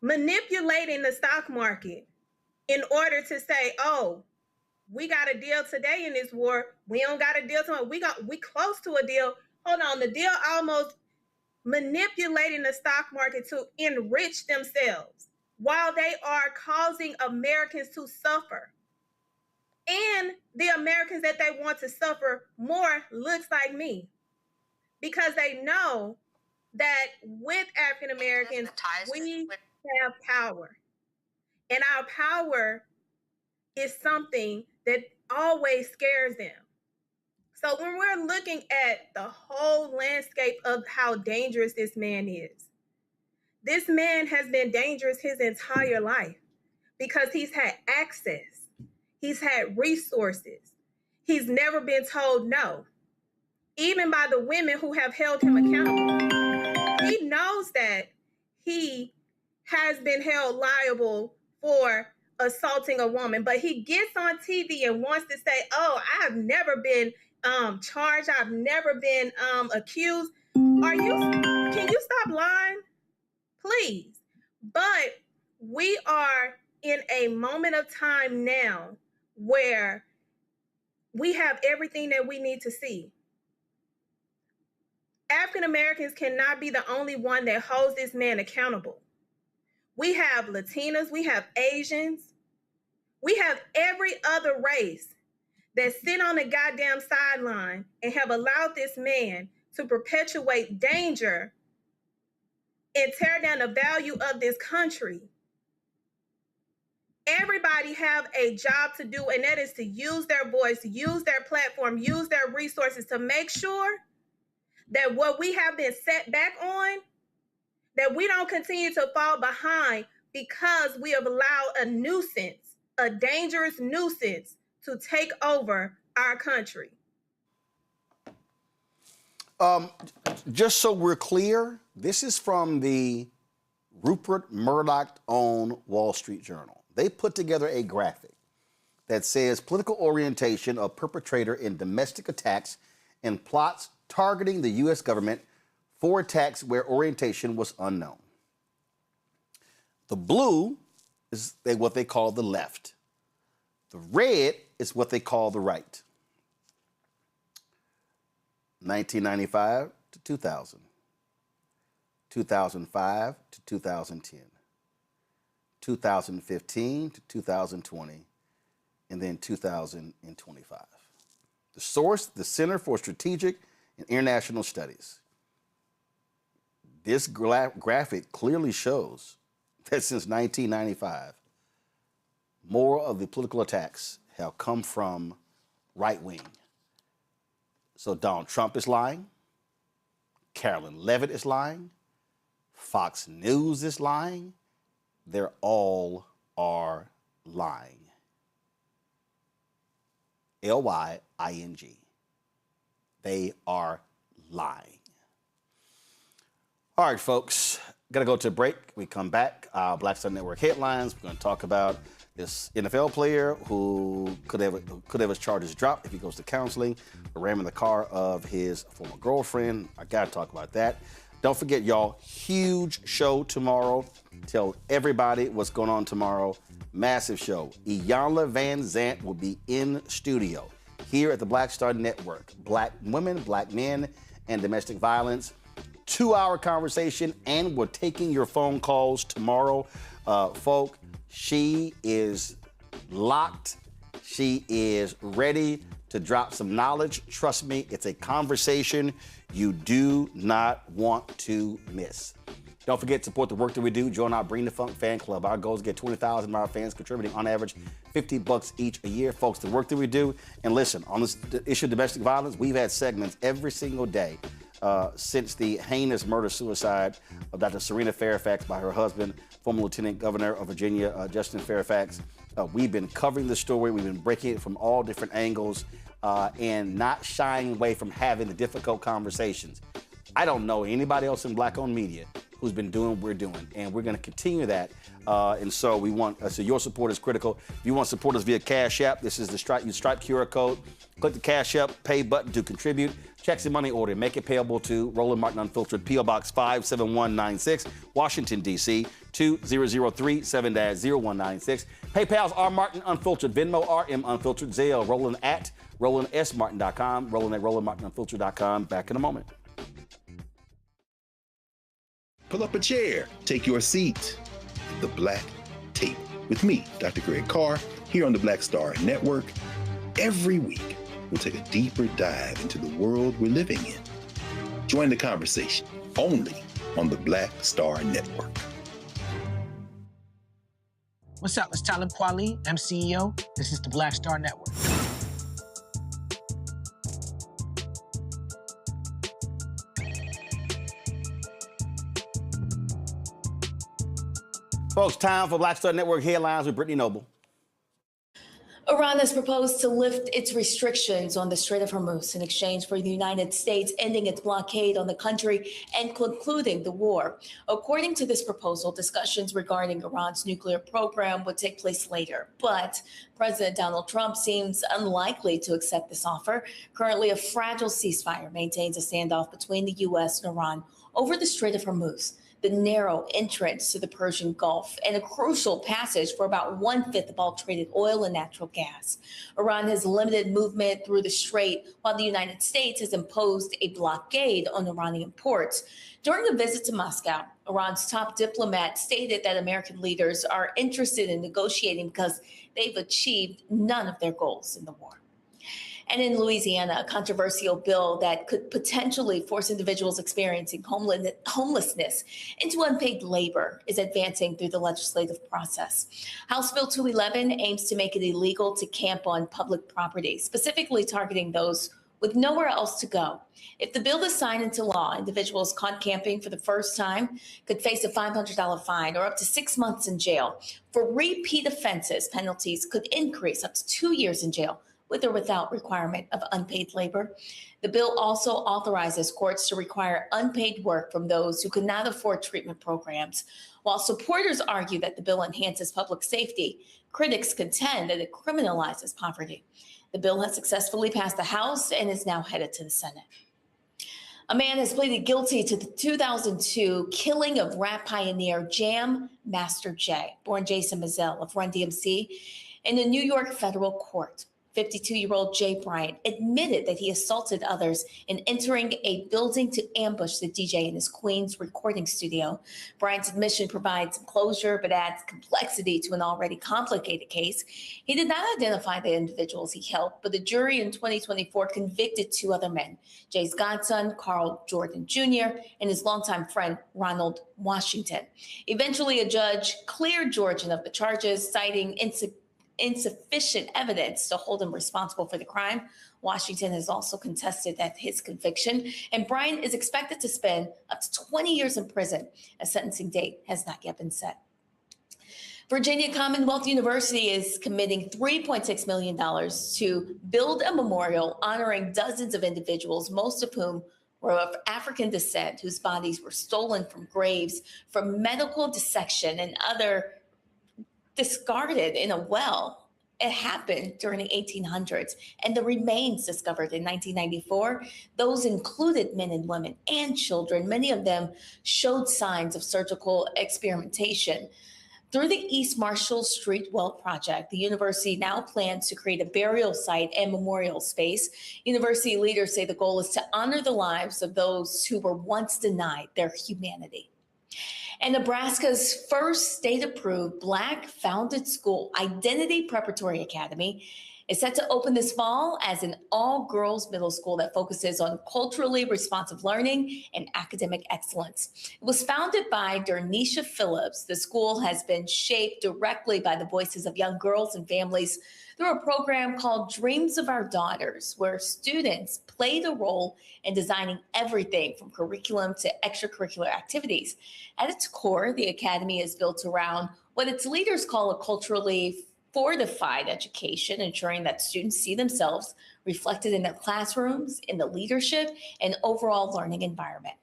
Manipulating the stock market in order to say, oh, we got a deal today in this war. We don't got a deal tomorrow. We close to a deal. Hold on, the deal almost manipulating the stock market to enrich themselves while they are causing Americans to suffer. And the Americans that they want to suffer more looks like me, because they know that with African Americans, we have power. And our power is something that always scares them. So when we're looking at the whole landscape of how dangerous this man is, this man has been dangerous his entire life because he's had access. He's had resources. He's never been told no, even by the women who have held him accountable. He knows that he has been held liable for assaulting a woman, but he gets on TV and wants to say, oh, I've never been charged. I've never been accused. Can you stop lying? Please. But we are in a moment of time now where we have everything that we need to see. African Americans cannot be the only one that holds this man accountable. We have Latinas, we have Asians, we have every other race that sit on the goddamn sideline and have allowed this man to perpetuate danger and tear down the value of this country. Everybody have a job to do, and that is to use their voice, use their platform, use their resources to make sure that what we have been set back on, that we don't continue to fall behind because we have allowed a nuisance, a dangerous nuisance, to take over our country. Just so we're clear, this is from the Rupert Murdoch-owned Wall Street Journal. They put together a graphic that says political orientation of perpetrator in domestic attacks and plots targeting the U.S. government for attacks where orientation was unknown. The blue is what they call the left. The red is what they call the right. 1995 to 2000, 2005 to 2010, 2015 to 2020, and then 2025. The source, the Center for Strategic and International Studies. This graphic clearly shows that since 1995, more of the political attacks have come from right wing. So Donald Trump is lying, Carolyn Levitt is lying, Fox News is lying, they all are lying. L-Y-I-N-G. They are lying. All right, folks, gotta go to a break. We come back, Black Star Network headlines. We're gonna talk about this NFL player who could have his charges dropped if he goes to counseling, ramming the car of his former girlfriend. I gotta talk about that. Don't forget, y'all, huge show tomorrow. Tell everybody what's going on tomorrow. Massive show. Iyanla Van Zant will be in studio here at the Black Star Network. Black women, black men, and domestic violence. 2-hour conversation, and we're taking your phone calls tomorrow. Folk, she is locked. She is ready to drop some knowledge. Trust me, it's a conversation you do not want to miss. Don't forget to support the work that we do. Join our Bring the Funk fan club. Our goal is to get 20,000 of our fans contributing on average $50 each a year. Folks, the work that we do. And listen, on this issue of domestic violence, we've had segments every single day since the heinous murder-suicide of Dr. Serena Fairfax by her husband, former Lieutenant Governor of Virginia, Justin Fairfax. We've been covering the story. We've been breaking it from all different angles and not shying away from having the difficult conversations. I don't know anybody else in Black-owned media who's been doing what we're doing, and we're going to continue that. And so we want, so your support is critical. If you want to support us via Cash App, this is the Stripe QR code. Click the Cash App pay button to contribute. Checks and money order. Make it payable to Roland Martin Unfiltered, P.O. Box 57196, Washington, D.C. 20037-0196. PayPal's R Martin Unfiltered, Venmo RM Unfiltered, Zelle, Roland at RolandSMartin.com, Roland at RolandMartinUnfiltered.com. Back in a moment. Pull up a chair, take your seat. The Black Tape with me, Dr. Greg Carr, here on the Black Star Network. Every week, we'll take a deeper dive into the world we're living in. Join the conversation only on the Black Star Network. What's up? It's Talib Kweli. I'm CEO. This is the Black Star Network. Folks, time for Black Star Network headlines with Brittany Noble. Iran has proposed to lift its restrictions on the Strait of Hormuz in exchange for the United States ending its blockade on the country and concluding the war. According to this proposal, discussions regarding Iran's nuclear program would take place later. But President Donald Trump seems unlikely to accept this offer. Currently, a fragile ceasefire maintains a standoff between the U.S. and Iran over the Strait of Hormuz, the narrow entrance to the Persian Gulf, and a crucial passage for about 1/5 of all traded oil and natural gas. Iran has limited movement through the strait, while the United States has imposed a blockade on Iranian ports. During a visit to Moscow, Iran's top diplomat stated that American leaders are interested in negotiating because they've achieved none of their goals in the war. And in Louisiana, a controversial bill that could potentially force individuals experiencing homelessness into unpaid labor is advancing through the legislative process. House Bill 211 aims to make it illegal to camp on public property, specifically targeting those with nowhere else to go. If the bill is signed into law, individuals caught camping for the first time could face a $500 fine or up to 6 months in jail. For repeat offenses, penalties could increase up to 2 years in jail, with or without requirement of unpaid labor. The bill also authorizes courts to require unpaid work from those who could not afford treatment programs. While supporters argue that the bill enhances public safety, critics contend that it criminalizes poverty. The bill has successfully passed the House and is now headed to the Senate. A man has pleaded guilty to the 2002 killing of rap pioneer Jam Master Jay, born Jason Mizell of Run DMC, in the New York federal court. 52-year-old Jay Bryant admitted that he assaulted others in entering a building to ambush the DJ in his Queens recording studio. Bryant's admission provides closure but adds complexity to an already complicated case. He did not identify the individuals he helped, but the jury in 2024 convicted 2 other men, Jay's godson, Carl Jordan Jr., and his longtime friend, Ronald Washington. Eventually, a judge cleared Jordan of the charges, citing insufficient evidence to hold him responsible for the crime. Washington has also contested that his conviction, and Bryant is expected to spend up to 20 years in prison. A sentencing date has not yet been set. Virginia Commonwealth University is committing $3.6 million to build a memorial honoring dozens of individuals, most of whom were of African descent, whose bodies were stolen from graves for medical dissection and other discarded in a well. It happened during the 1800s, and the remains discovered in 1994, those included men and women and children. Many of them showed signs of surgical experimentation. Through the East Marshall Street Well Project, the university now plans to create a burial site and memorial space. University leaders say the goal is to honor the lives of those who were once denied their humanity. And Nebraska's first state-approved Black-founded school, Identity Preparatory Academy, is set to open this fall as an all-girls middle school that focuses on culturally responsive learning and academic excellence. It was founded by Dernisha Phillips. The school has been shaped directly by the voices of young girls and families through a program called Dreams of Our Daughters, where students played a role in designing everything from curriculum to extracurricular activities. At its core, the academy is built around what its leaders call a culturally fortified education, ensuring that students see themselves reflected in their classrooms, in the leadership, and overall learning environment.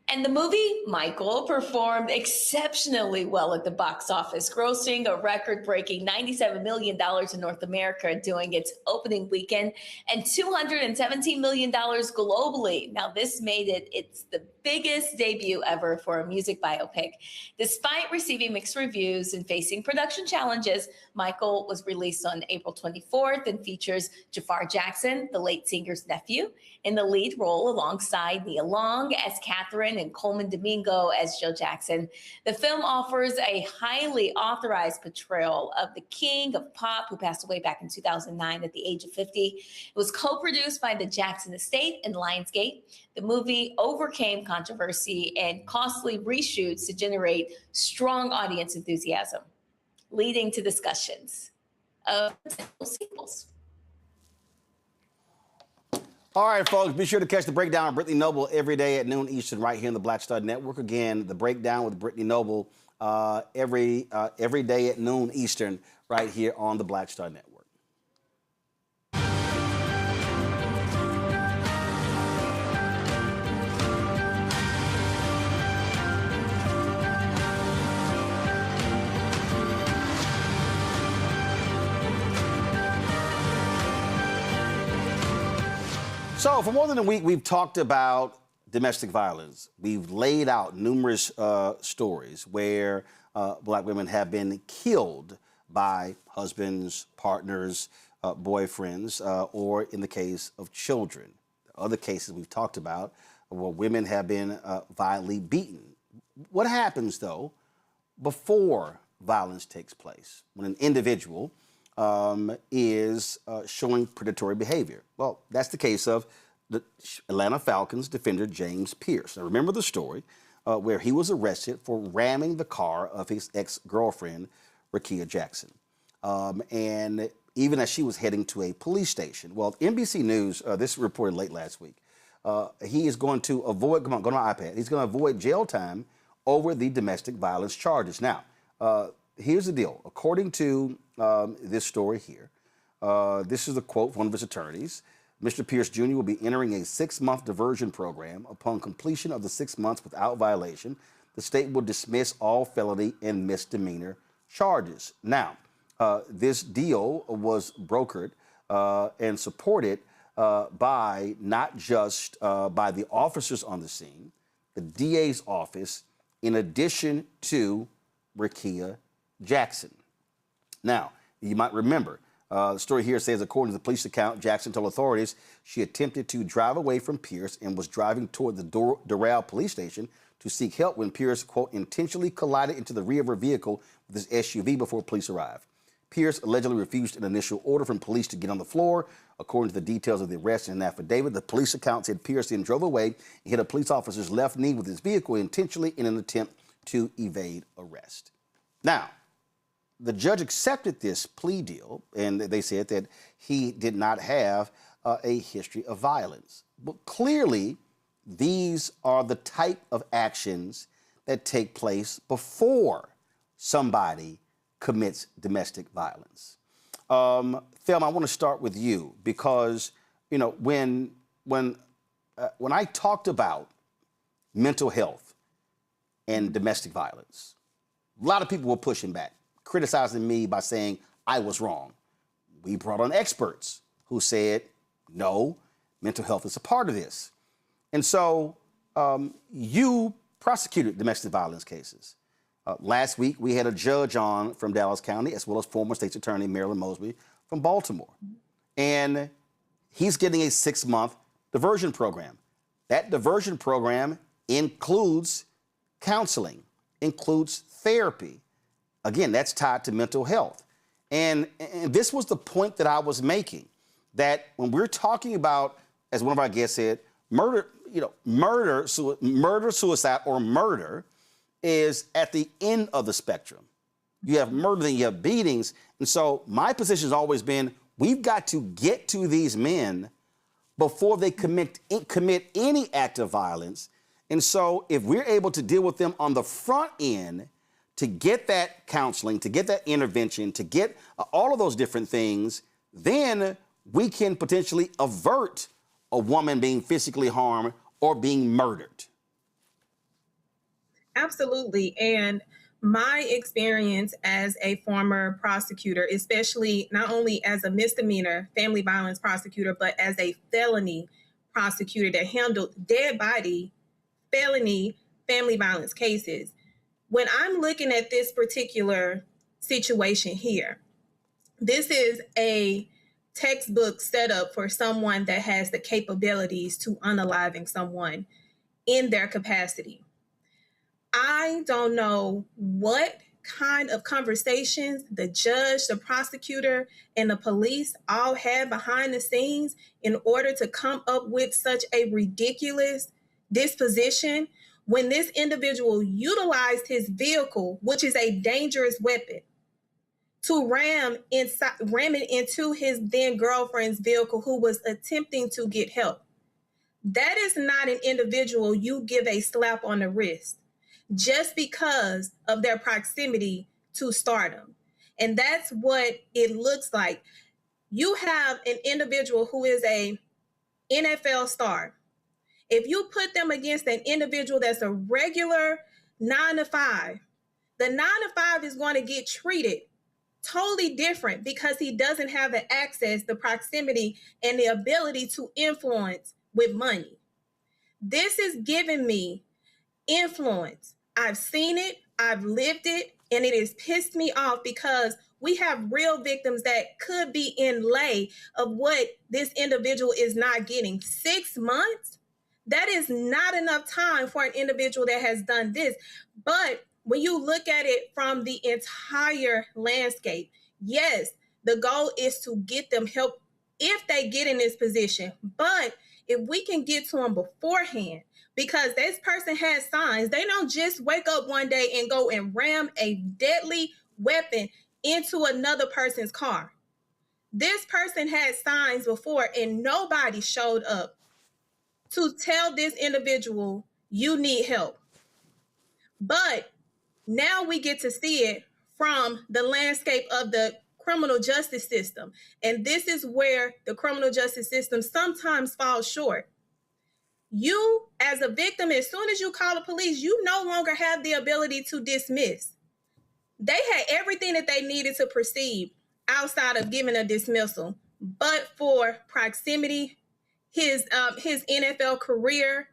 And the movie Michael performed exceptionally well at the box office, grossing a record-breaking $97 million in North America during its opening weekend and $217 million globally. Now, this made it's the biggest debut ever for a music biopic. Despite receiving mixed reviews and facing production challenges, Michael was released on April 24th and features Jafar Jackson, the late singer's nephew, in the lead role alongside Nia Long as Catherine and Coleman Domingo as Joe Jackson. The film offers a highly authorized portrayal of the king of pop who passed away back in 2009 at the age of 50. It was co-produced by the Jackson Estate and Lionsgate. The movie overcame controversy and costly reshoots to generate strong audience enthusiasm, leading to discussions of potential sequels. All right, folks, be sure to catch the breakdown of Brittany Noble every day at noon Eastern right here in the Black Star Network. Again, the breakdown with Brittany Noble every day at noon Eastern right here on the Black Star Network. So for more than a week, we've talked about domestic violence. We've laid out numerous stories where Black women have been killed by husbands, partners, boyfriends, or in the case of children. Other cases we've talked about where women have been violently beaten. What happens, though, before violence takes place, when an individual is showing predatory behavior? Well, that's the case of the Atlanta Falcons defender James Pierce. Now, remember the story where he was arrested for ramming the car of his ex-girlfriend, Rakia Jackson. And even as she was heading to a police station. Well, NBC News, this reported late last week, he is going to avoid, go to my iPad, he's going to avoid jail time over the domestic violence charges. Now, here's the deal. According to this story here, This is a quote from one of his attorneys. Mr. Pierce Jr. will be entering a 6-month diversion program. Upon completion of the 6 months without violation, the state will dismiss all felony and misdemeanor charges. Now, this deal was brokered and supported by not just by the officers on the scene, the DA's office, in addition to Rekia Jackson. Now, you might remember, the story here says, according to the police account, Jackson told authorities she attempted to drive away from Pierce and was driving toward the Doral police station to seek help when Pierce, quote, intentionally collided into the rear of her vehicle with his SUV before police arrived. Pierce allegedly refused an initial order from police to get on the floor. According to the details of the arrest in an affidavit, the police account said Pierce then drove away and hit a police officer's left knee with his vehicle intentionally in an attempt to evade arrest. Now, the judge accepted this plea deal, and they said that he did not have a history of violence. But clearly, these are the type of actions that take place before somebody commits domestic violence. Thelma, I want to start with you because, you know, when I talked about mental health and domestic violence, a lot of people were pushing back, criticizing me by saying I was wrong. We brought on experts who said, no, mental health is a part of this. And so you prosecuted domestic violence cases. Last week, we had a judge on from Dallas County, as well as former state's attorney Marilyn Mosby from Baltimore. And he's getting a 6-month diversion program. That diversion program includes counseling, includes therapy. Again, that's tied to mental health. And this was the point that I was making, that when we're talking about, as one of our guests said, murder, suicide, or murder is at the end of the spectrum. You have murder, then you have beatings. And so my position has always been, we've got to get to these men before they commit any act of violence. And so if we're able to deal with them on the front end, to get that counseling, to get that intervention, to get all of those different things, then we can potentially avert a woman being physically harmed or being murdered. Absolutely. And my experience as a former prosecutor, especially not only as a misdemeanor family violence prosecutor, but as a felony prosecutor that handled dead body felony family violence cases. When I'm looking at this particular situation here, this is a textbook setup for someone that has the capabilities to unaliving someone in their capacity. I don't know what kind of conversations the judge, the prosecutor, and the police all had behind the scenes in order to come up with such a ridiculous disposition when this individual utilized his vehicle, which is a dangerous weapon, to ram it into his then girlfriend's vehicle who was attempting to get help. That is not an individual you give a slap on the wrist just because of their proximity to stardom. And that's what it looks like. You have an individual who is a NFL star. If you put them against an individual that's a regular 9-to-5, the 9-to-5 is going to get treated totally different because he doesn't have the access, the proximity, and the ability to influence with money. This is giving me influence. I've seen it, I've lived it, and it has pissed me off because we have real victims that could be in lay of what this individual is not getting. 6 months? That is not enough time for an individual that has done this. But when you look at it from the entire landscape, yes, the goal is to get them help if they get in this position. But if we can get to them beforehand, because this person has signs, they don't just wake up one day and go and ram a deadly weapon into another person's car. This person had signs before and nobody showed up to tell this individual, you need help. But now we get to see it from the landscape of the criminal justice system. And this is where the criminal justice system sometimes falls short. You, as a victim, as soon as you call the police, you no longer have the ability to dismiss. They had everything that they needed to proceed outside of giving a dismissal, but for proximity, his NFL career,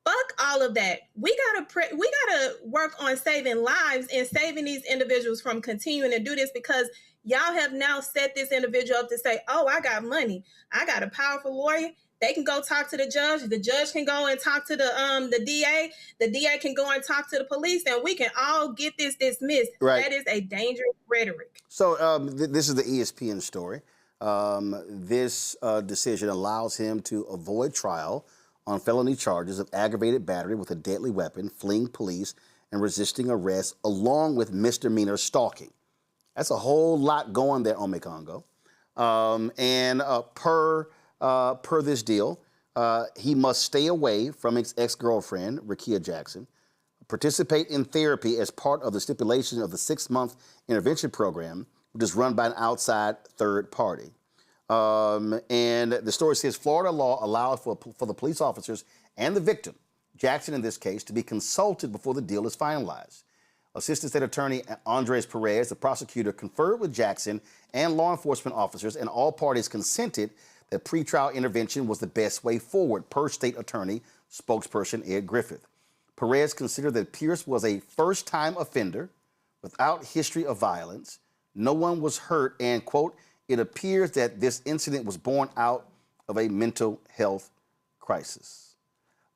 fuck all of that. We gotta work on saving lives and saving these individuals from continuing to do this, because y'all have now set this individual up to say, oh, I got money, I got a powerful lawyer. They can go talk to the judge can go and talk to the DA can go and talk to the police, and we can all get this dismissed. Right. That is a dangerous rhetoric. So this is the ESPN story. This decision allows him to avoid trial on felony charges of aggravated battery with a deadly weapon, fleeing police, and resisting arrest, along with misdemeanor stalking. That's a whole lot going there, Ome Congo. And per this deal, he must stay away from his ex-girlfriend, Rekia Jackson, participate in therapy as part of the stipulation of the 6-month intervention program, which is run by an outside third party. And the story says Florida law allowed for the police officers and the victim, Jackson in this case, to be consulted before the deal is finalized. Assistant State Attorney Andres Perez, the prosecutor, conferred with Jackson and law enforcement officers, and all parties consented that pretrial intervention was the best way forward, per State Attorney spokesperson Ed Griffith. Perez considered that Pierce was a first-time offender without history of violence. No one was hurt, and, quote, it appears that this incident was born out of a mental health crisis.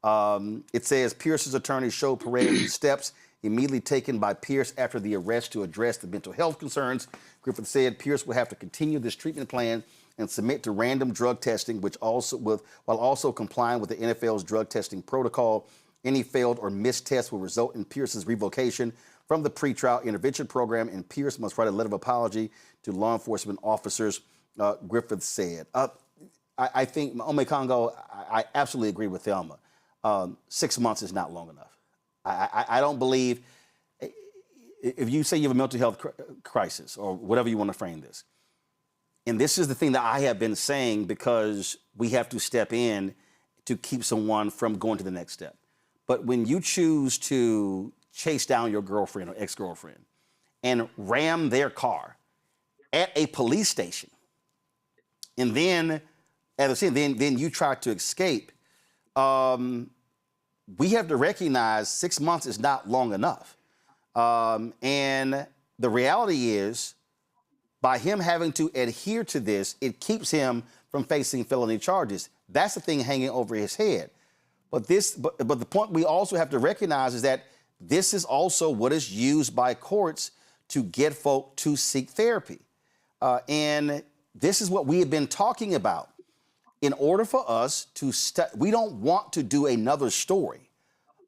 It says Pierce's attorney showed Perez steps immediately taken by Pierce after the arrest to address the mental health concerns. Griffith said Pierce will have to continue this treatment plan and submit to random drug testing, while also complying with the NFL's drug testing protocol. Any failed or missed test will result in Pierce's revocation from the pretrial intervention program, and Pierce must write a letter of apology to law enforcement officers, Griffith said. I think, Ome Congo, I absolutely agree with Thelma. 6 months is not long enough. I don't believe, if you say you have a mental health crisis, or whatever you want to frame this, and this is the thing that I have been saying, because we have to step in to keep someone from going to the next step. But when you choose to chase down your girlfriend or ex-girlfriend and ram their car at a police station, and then, as I said, then you try to escape, we have to recognize 6 months is not long enough. And the reality is, by him having to adhere to this, it keeps him from facing felony charges. That's the thing hanging over his head. But the point we also have to recognize is that this is also what is used by courts to get folk to seek therapy. And this is what we have been talking about. In order for us to we don't want to do another story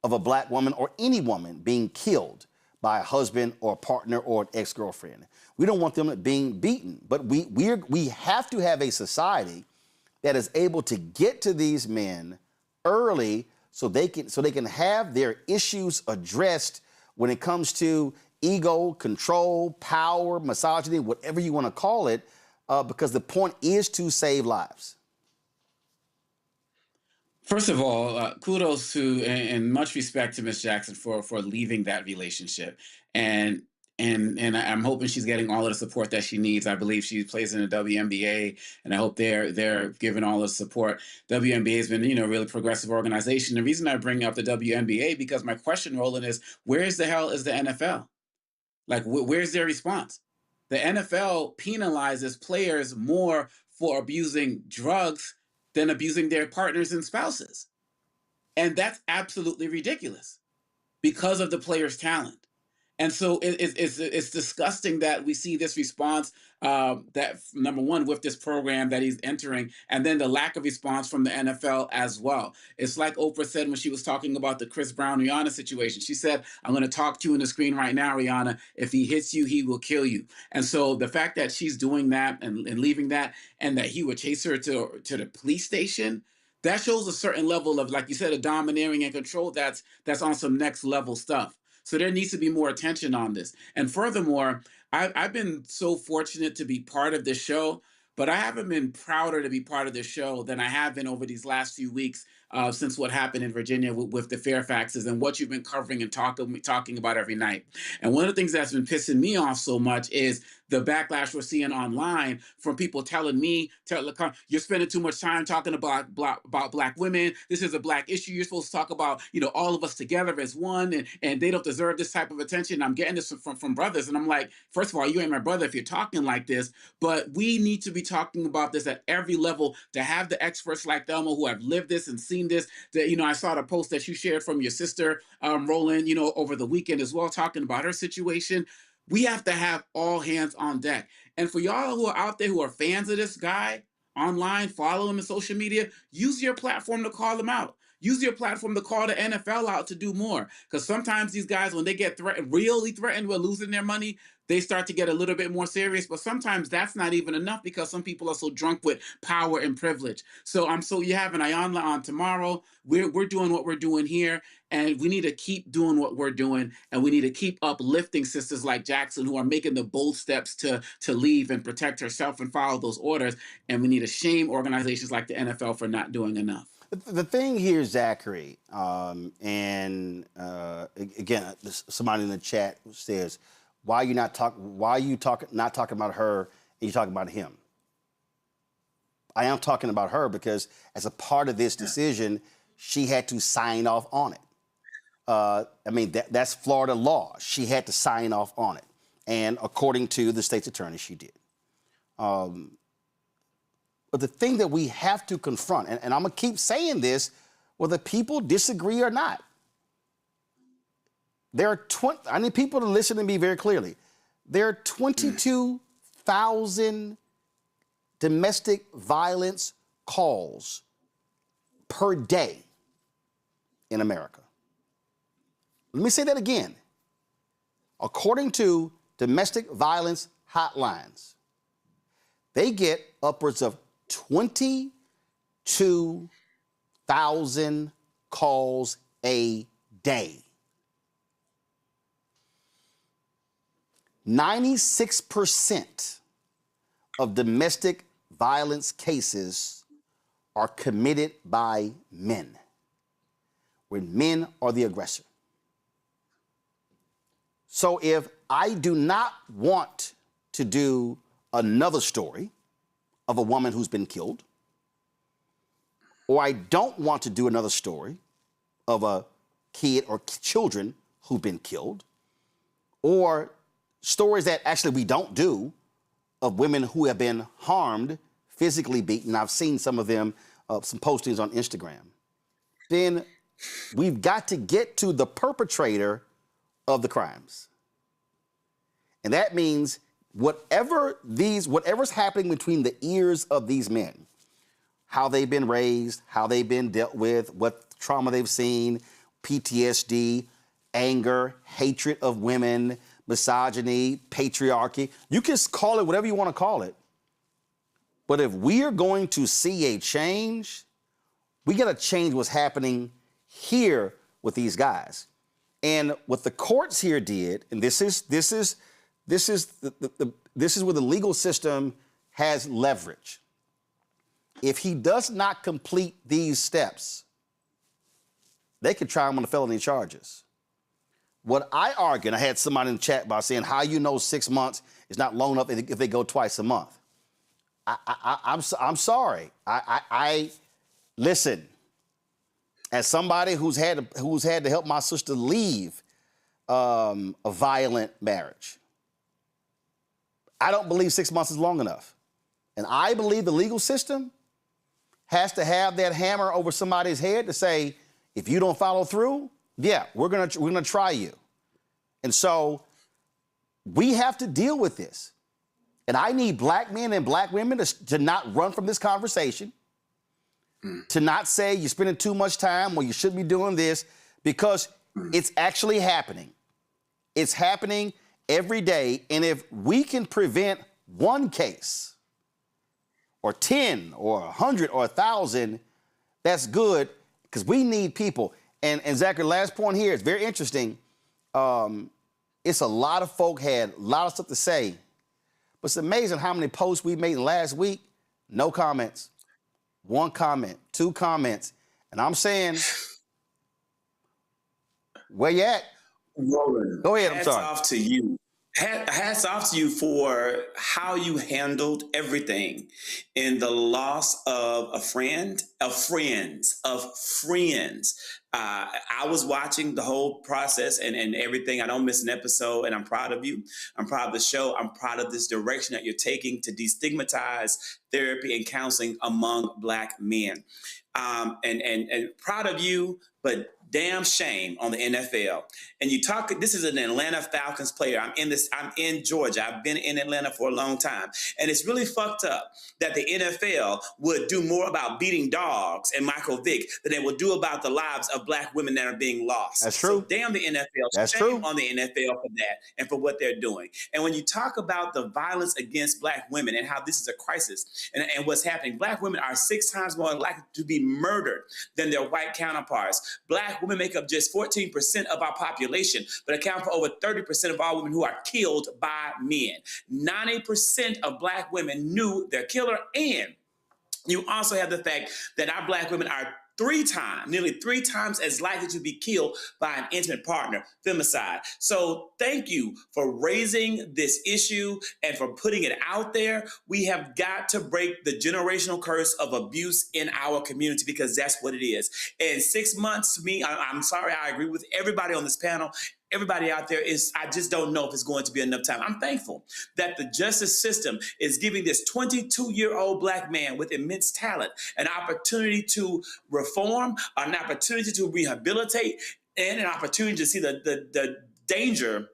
of a black woman or any woman being killed by a husband or a partner or an ex-girlfriend. We don't want them being beaten, but we have to have a society that is able to get to these men early so they can have their issues addressed when it comes to ego, control, power, misogyny, whatever you want to call it, because the point is to save lives. First of all, kudos to and much respect to Miss Jackson for leaving that relationship, and I'm hoping she's getting all of the support that she needs. I believe she plays in the WNBA, and I hope they're giving all the support. WNBA has been, a really progressive organization. The reason I bring up the WNBA, because my question, Roland, is where the hell is the NFL? Like, where's their response? The NFL penalizes players more for abusing drugs than abusing their partners and spouses. And that's absolutely ridiculous because of the player's talent. And so it's disgusting that we see this response, that number one, with this program that he's entering, and then the lack of response from the NFL as well. It's like Oprah said when she was talking about the Chris Brown-Rihanna situation. She said, I'm going to talk to you in the screen right now, Rihanna. If he hits you, he will kill you. And so the fact that she's doing that and leaving that, and that he would chase her to the police station, that shows a certain level of, like you said, a domineering and control that's on some next level stuff. So there needs to be more attention on this. And furthermore, I've been so fortunate to be part of this show, but I haven't been prouder to be part of this show than I have been over these last few weeks since what happened in Virginia with the Fairfaxes and what you've been covering and talking about every night. And one of the things that's been pissing me off so much is the backlash we're seeing online from people telling me, you're spending too much time talking about black women. This is a black issue. You're supposed to talk about, all of us together as one, and they don't deserve this type of attention. I'm getting this from brothers, and I'm like, first of all, you ain't my brother if you're talking like this, but we need to be talking about this at every level to have the experts like Thelma who have lived this and seen this. That, I saw the post that you shared from your sister, Roland, over the weekend as well, talking about her situation. We have to have all hands on deck. And for y'all who are out there who are fans of this guy online, follow him in social media, use your platform to call him out. Use your platform to call the NFL out to do more. Because sometimes these guys, when they get really threatened with losing their money, they start to get a little bit more serious. But sometimes that's not even enough because some people are so drunk with power and privilege. So you have an Ayanla on tomorrow. We're doing what we're doing here. And we need to keep doing what we're doing. And we need to keep uplifting sisters like Jackson who are making the bold steps to leave and protect herself and follow those orders. And we need to shame organizations like the NFL for not doing enough. The thing here, Zachary, again, somebody in the chat says, why are you not talking about her and you're talking about him? I am talking about her because as a part of this decision, she had to sign off on it. That's Florida law. She had to sign off on it. And according to the state's attorney, she did. But the thing that we have to confront, and I'm going to keep saying this, whether people disagree or not, I need people to listen to me very clearly. There are 22,000 domestic violence calls per day in America. Let me say that again. According to domestic violence hotlines, they get upwards of 22,000 calls a day. 96% of domestic violence cases are committed by men, when men are the aggressor. So if I do not want to do another story of a woman who's been killed, or I don't want to do another story of a kid or children who've been killed, or stories that actually we don't do of women who have been harmed, physically beaten. I've seen some of them, some postings on Instagram. Then we've got to get to the perpetrator of the crimes. And that means whatever's happening between the ears of these men, how they've been raised, how they've been dealt with, what trauma they've seen, PTSD, anger, hatred of women, misogyny, patriarchy. You can call it whatever you want to call it. But if we are going to see a change, we got to change what's happening here with these guys. And what the courts here did, and this is where the legal system has leverage. If he does not complete these steps, they could try him on the felony charges. What I argue, and I had somebody in the chat about saying, how 6 months is not long enough if they go twice a month. I'm sorry. I listen. As somebody who's had to help my sister leave a violent marriage, I don't believe 6 months is long enough, and I believe the legal system has to have that hammer over somebody's head to say, if you don't follow through, yeah, we're gonna try you. And so we have to deal with this. And I need black men and black women to not run from this conversation, to not say you're spending too much time or you shouldn't be doing this, because it's actually happening. It's happening every day. And if we can prevent one case or 10 or 100 or 1,000, that's good, because we need people. And Zachary, last point here is very interesting. It's a lot of folk had a lot of stuff to say. But it's amazing how many posts we made last week. No comments. 1 comment, 2 comments. And I'm saying, where you at? Roland, go ahead, I'm sorry. Hats off to you. Hats off to you for how you handled everything in the loss of a friend, of friends. I was watching the whole process and everything. I don't miss an episode, and I'm proud of you. I'm proud of the show. I'm proud of this direction that you're taking to destigmatize therapy and counseling among Black men. And proud of you, but damn shame on the NFL. And you talk, this is an Atlanta Falcons player. I'm in Georgia. I've been in Atlanta for a long time. And it's really fucked up that the NFL would do more about beating dogs and Michael Vick than they would do about the lives of Black women that are being lost. That's true. So damn the NFL. That's shame true. on the NFL for that and for what they're doing. And when you talk about the violence against Black women and how this is a crisis and what's happening, Black women are 6 times more likely to be murdered than their white counterparts. Black women make up just 14% of our population, but account for over 30% of all women who are killed by men. 90% of Black women knew their killer, and you also have the fact that our Black women are nearly three times as likely to be killed by an intimate partner, femicide. So thank you for raising this issue and for putting it out there. We have got to break the generational curse of abuse in our community, because that's what it is. And 6 months to me, I'm sorry, I agree with everybody on this panel. Everybody out there I just don't know if it's going to be enough time. I'm thankful that the justice system is giving this 22-year-old Black man with immense talent an opportunity to reform, an opportunity to rehabilitate, and an opportunity to see the danger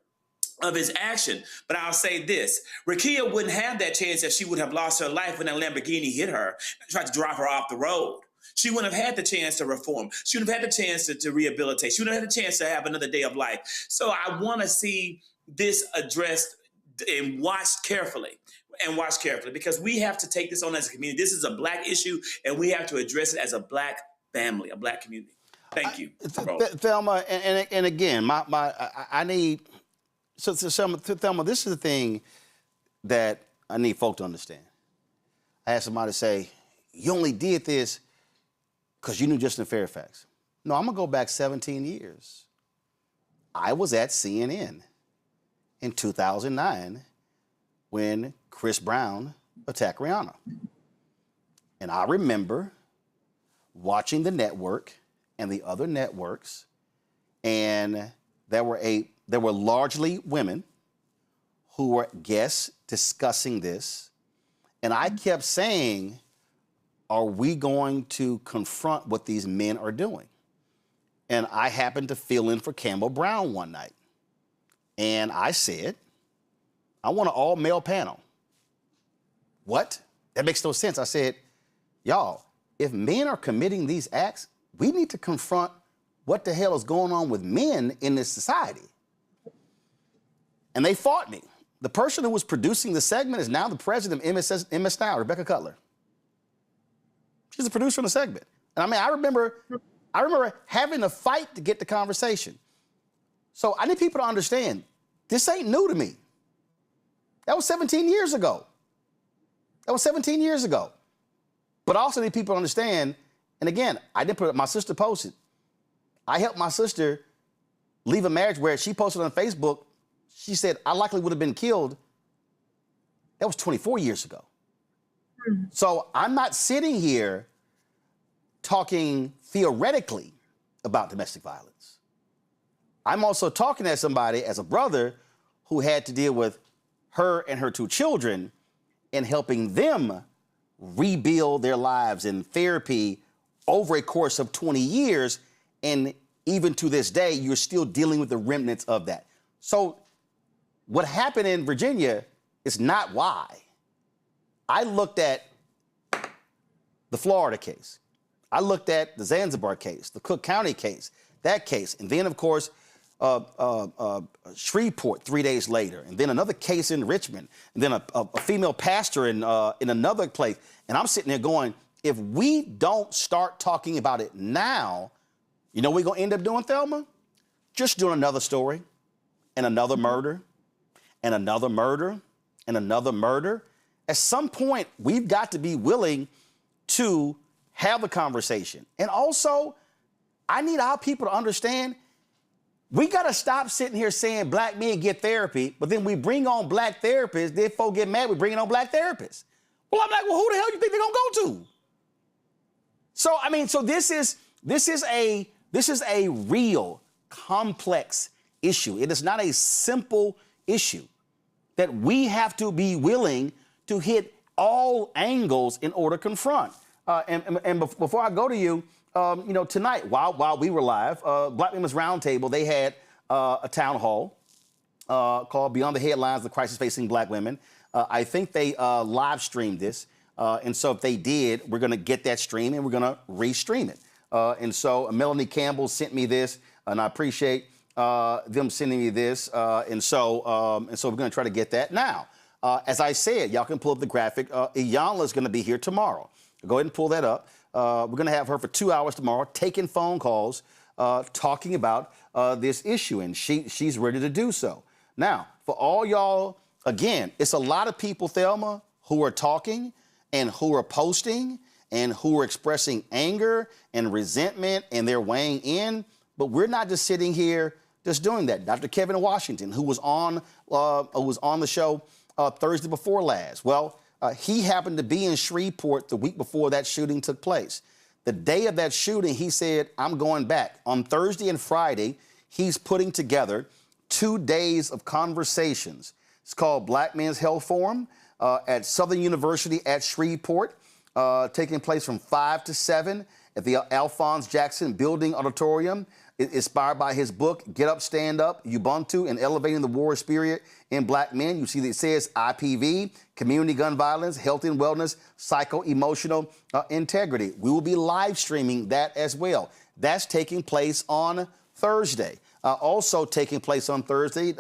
of his action. But I'll say this, Rakia wouldn't have that chance if she would have lost her life when that Lamborghini hit her and tried to drive her off the road. She wouldn't have had the chance to reform. She wouldn't have had the chance to rehabilitate. She wouldn't have had the chance to have another day of life. So I want to see this addressed and watched carefully. Because we have to take this on as a community. This is a Black issue, and we have to address it as a Black family, a Black community. Thank you, Thelma. And again, I need. So Thelma, this is the thing that I need folk to understand. I had somebody say, "You only did this because you knew Justin Fairfax." No, I'm going to go back 17 years. I was at CNN in 2009 when Chris Brown attacked Rihanna. And I remember watching the network and the other networks, and there were largely women who were guests discussing this. And I kept saying, are we going to confront what these men are doing? And I happened to fill in for Campbell Brown one night. And I said, I want an all-male panel. What? That makes no sense. I said, y'all, if men are committing these acts, we need to confront what the hell is going on with men in this society. And they fought me. The person who was producing the segment is now the president of MS Now, Rebecca Cutler. She's the producer on the segment. And I mean, I remember having a fight to get the conversation. So I need people to understand, this ain't new to me. That was 17 years ago. But I also need people to understand, and again, I didn't put it, my sister posted. I helped my sister leave a marriage where she posted on Facebook, she said, I likely would have been killed. That was 24 years ago. So I'm not sitting here talking theoretically about domestic violence. I'm also talking as somebody, as a brother, who had to deal with her and her 2 children and helping them rebuild their lives in therapy over a course of 20 years. And even to this day, you're still dealing with the remnants of that. So what happened in Virginia is not why. I looked at the Florida case. I looked at the Zanzibar case, the Cook County case, that case. And then, of course, Shreveport 3 days later. And then another case in Richmond. And then a female pastor in another place. And I'm sitting there going, if we don't start talking about it now, you know what we're going to end up doing, Thelma? Just doing another story. and another murder and another murder and another murder, at some point, we've got to be willing to have a conversation. And also, I need our people to understand, we got to stop sitting here saying black men get therapy, but then we bring on black therapists, then folks get mad, we're bringing on black therapists. Well, I'm like, well, who the hell do you think they're going to go to? So, I mean, so this is a real complex issue. It is not a simple issue that we have to be willing to hit all angles in order to confront. And before I go to you, tonight, while we were live, Black Women's Roundtable, they had a town hall called Beyond the Headlines, the Crisis Facing Black Women. I think they live streamed this. And so if they did, we're going to get that stream and we're going to restream it. And so Melanie Campbell sent me this, and I appreciate them sending me this. And so we're going to try to get that. Now, as I said, y'all can pull up the graphic. Iyanla is going to be here tomorrow. Go ahead and pull that up. We're going to have her for 2 hours tomorrow, taking phone calls, talking about this issue, and she's ready to do so. Now, for all y'all, again, it's a lot of people, Thelma, who are talking and who are posting and who are expressing anger and resentment, and they're weighing in. But we're not just sitting here just doing that. Dr. Kevin Washington, who was on the show Thursday before last. Well, he happened to be in Shreveport the week before that shooting took place. The day of that shooting, he said, I'm going back. On Thursday and Friday, he's putting together 2 days of conversations. It's called Black Men's Health Forum at Southern University at Shreveport, taking place from 5 to 7 at the Alphonse Jackson Building Auditorium. Inspired by his book, Get Up, Stand Up, Ubuntu, and Elevating the War Spirit in Black Men. You see that it says IPV, community gun violence, health and wellness, psycho-emotional integrity. We will be live streaming that as well. That's taking place on Thursday. Also taking place on Thursday,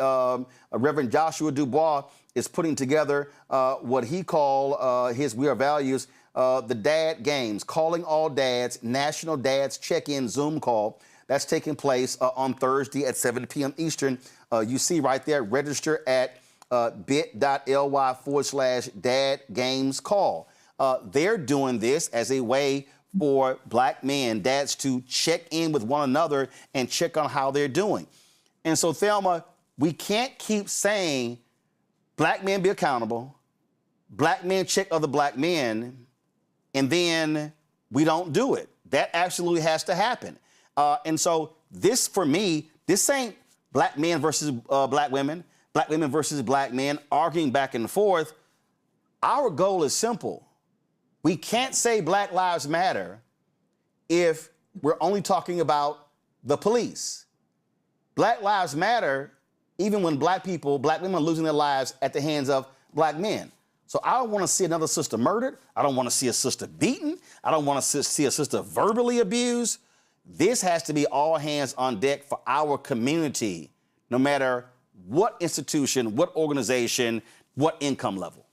Reverend Joshua Dubois is putting together what he called his We Are Values, the Dad Games, calling all dads, National Dads Check-In Zoom call. That's taking place on Thursday at 7 p.m. Eastern. You see right there, register at bit.ly/dadgamescall. They're doing this as a way for black men, dads, to check in with one another and check on how they're doing. And so, Thelma, we can't keep saying black men be accountable, black men check other black men, and then we don't do it. That absolutely has to happen. And so this, for me, this ain't black men versus black women versus black men arguing back and forth. Our goal is simple. We can't say Black Lives Matter if we're only talking about the police. Black Lives Matter even when black women are losing their lives at the hands of black men. So I don't want to see another sister murdered. I don't want to see a sister beaten. I don't want to see a sister verbally abused. This has to be all hands on deck for our community, no matter what institution, what organization, what income level.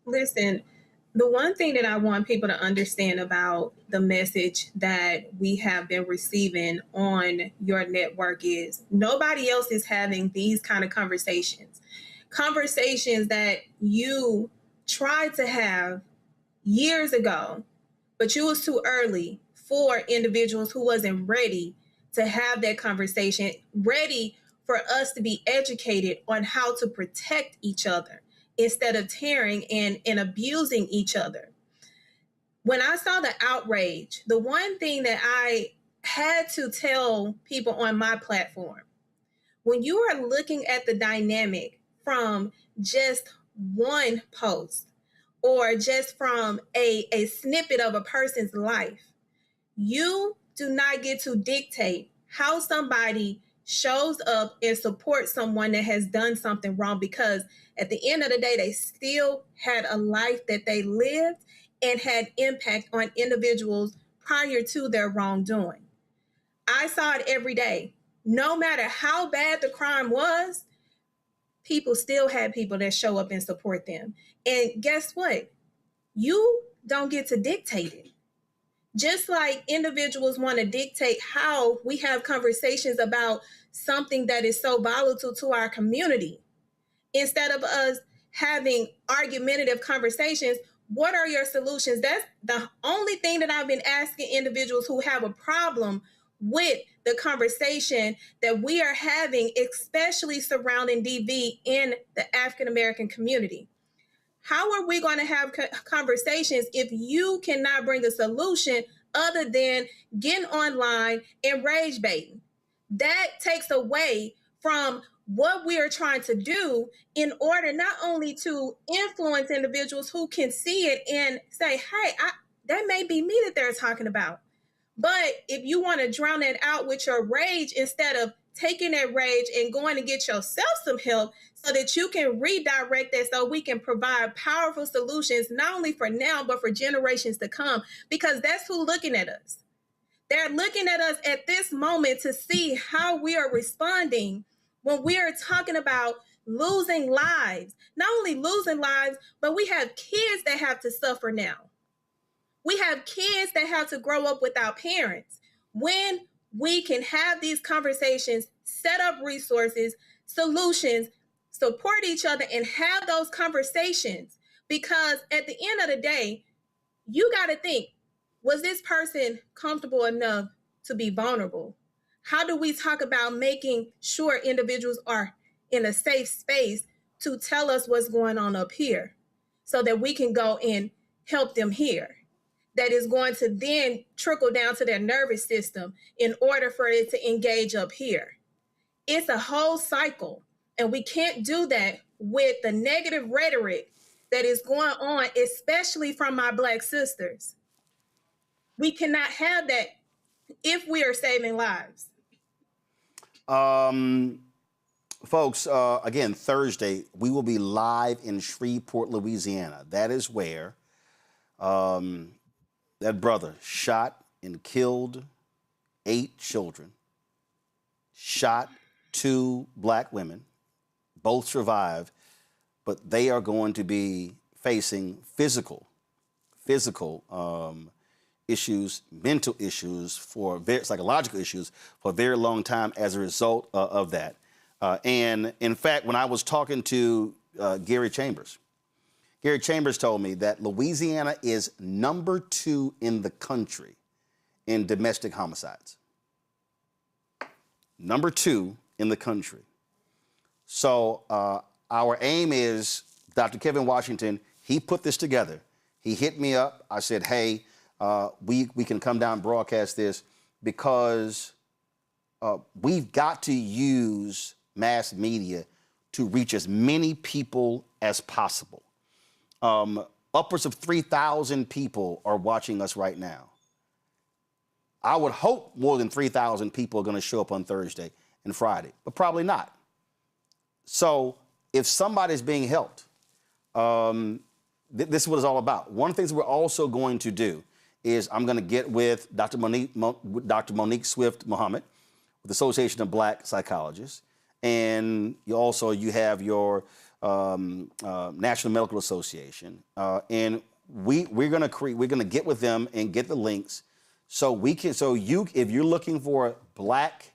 Listen, the one thing that I want people to understand about the message that we have been receiving on your network is nobody else is having these kind of conversations. Conversations that you tried to have years ago, but you was too early for individuals who wasn't ready to have that conversation, ready for us to be educated on how to protect each other instead of tearing and abusing each other. When I saw the outrage, the one thing that I had to tell people on my platform, when you are looking at the dynamic from just one post or just from a snippet of a person's life, you do not get to dictate how somebody shows up and supports someone that has done something wrong, because at the end of the day, they still had a life that they lived and had impact on individuals prior to their wrongdoing. I saw it every day. No matter how bad the crime was, people still had people that show up and support them. And guess what? You don't get to dictate it. Just like individuals want to dictate how we have conversations about something that is so volatile to our community, instead of us having argumentative conversations, what are your solutions? That's the only thing that I've been asking individuals who have a problem with the conversation that we are having, especially surrounding DV in the African American community. How are we going to have conversations if you cannot bring a solution other than getting online and rage baiting? That takes away from what we are trying to do in order not only to influence individuals who can see it and say, hey, that may be me that they're talking about. But if you want to drown it out with your rage instead of taking that rage and going to get yourself some help so that you can redirect that so we can provide powerful solutions, not only for now, but for generations to come, because that's who's looking at us. They're looking at us at this moment to see how we are responding when we are talking about losing lives. Not only losing lives, but we have kids that have to suffer now. We have kids that have to grow up without parents. When we can have these conversations, set up resources, solutions, support each other, and have those conversations, because at the end of the day, you got to think, was this person comfortable enough to be vulnerable? How do we talk about making sure individuals are in a safe space to tell us what's going on up here so that we can go and help them here? That is going to then trickle down to their nervous system in order for it to engage up here. It's a whole cycle, and we can't do that with the negative rhetoric that is going on, especially from my Black sisters. We cannot have that if we are saving lives. Folks, again, Thursday, we will be live in Shreveport, Louisiana. That is where that brother shot and killed 8 children, shot 2 Black women, both survived, but they are going to be facing physical issues, mental issues, psychological issues for a very long time as a result of that. And in fact, when I was talking to Gary Chambers told me that Louisiana is number 2 in the country in domestic homicides. Number 2 in the country. So our aim is, Dr. Kevin Washington, he put this together. He hit me up. I said, hey, we can come down and broadcast this because we've got to use mass media to reach as many people as possible. Upwards of 3,000 people are watching us right now. I would hope more than 3,000 people are going to show up on Thursday and Friday, but probably not. So if somebody's being helped, this is what it's all about. One of the things we're also going to do is I'm going to get with Dr. Monique Swift Muhammad with the Association of Black Psychologists. And you have your National Medical Association. And we're going to get with them and get the links if you're looking for Black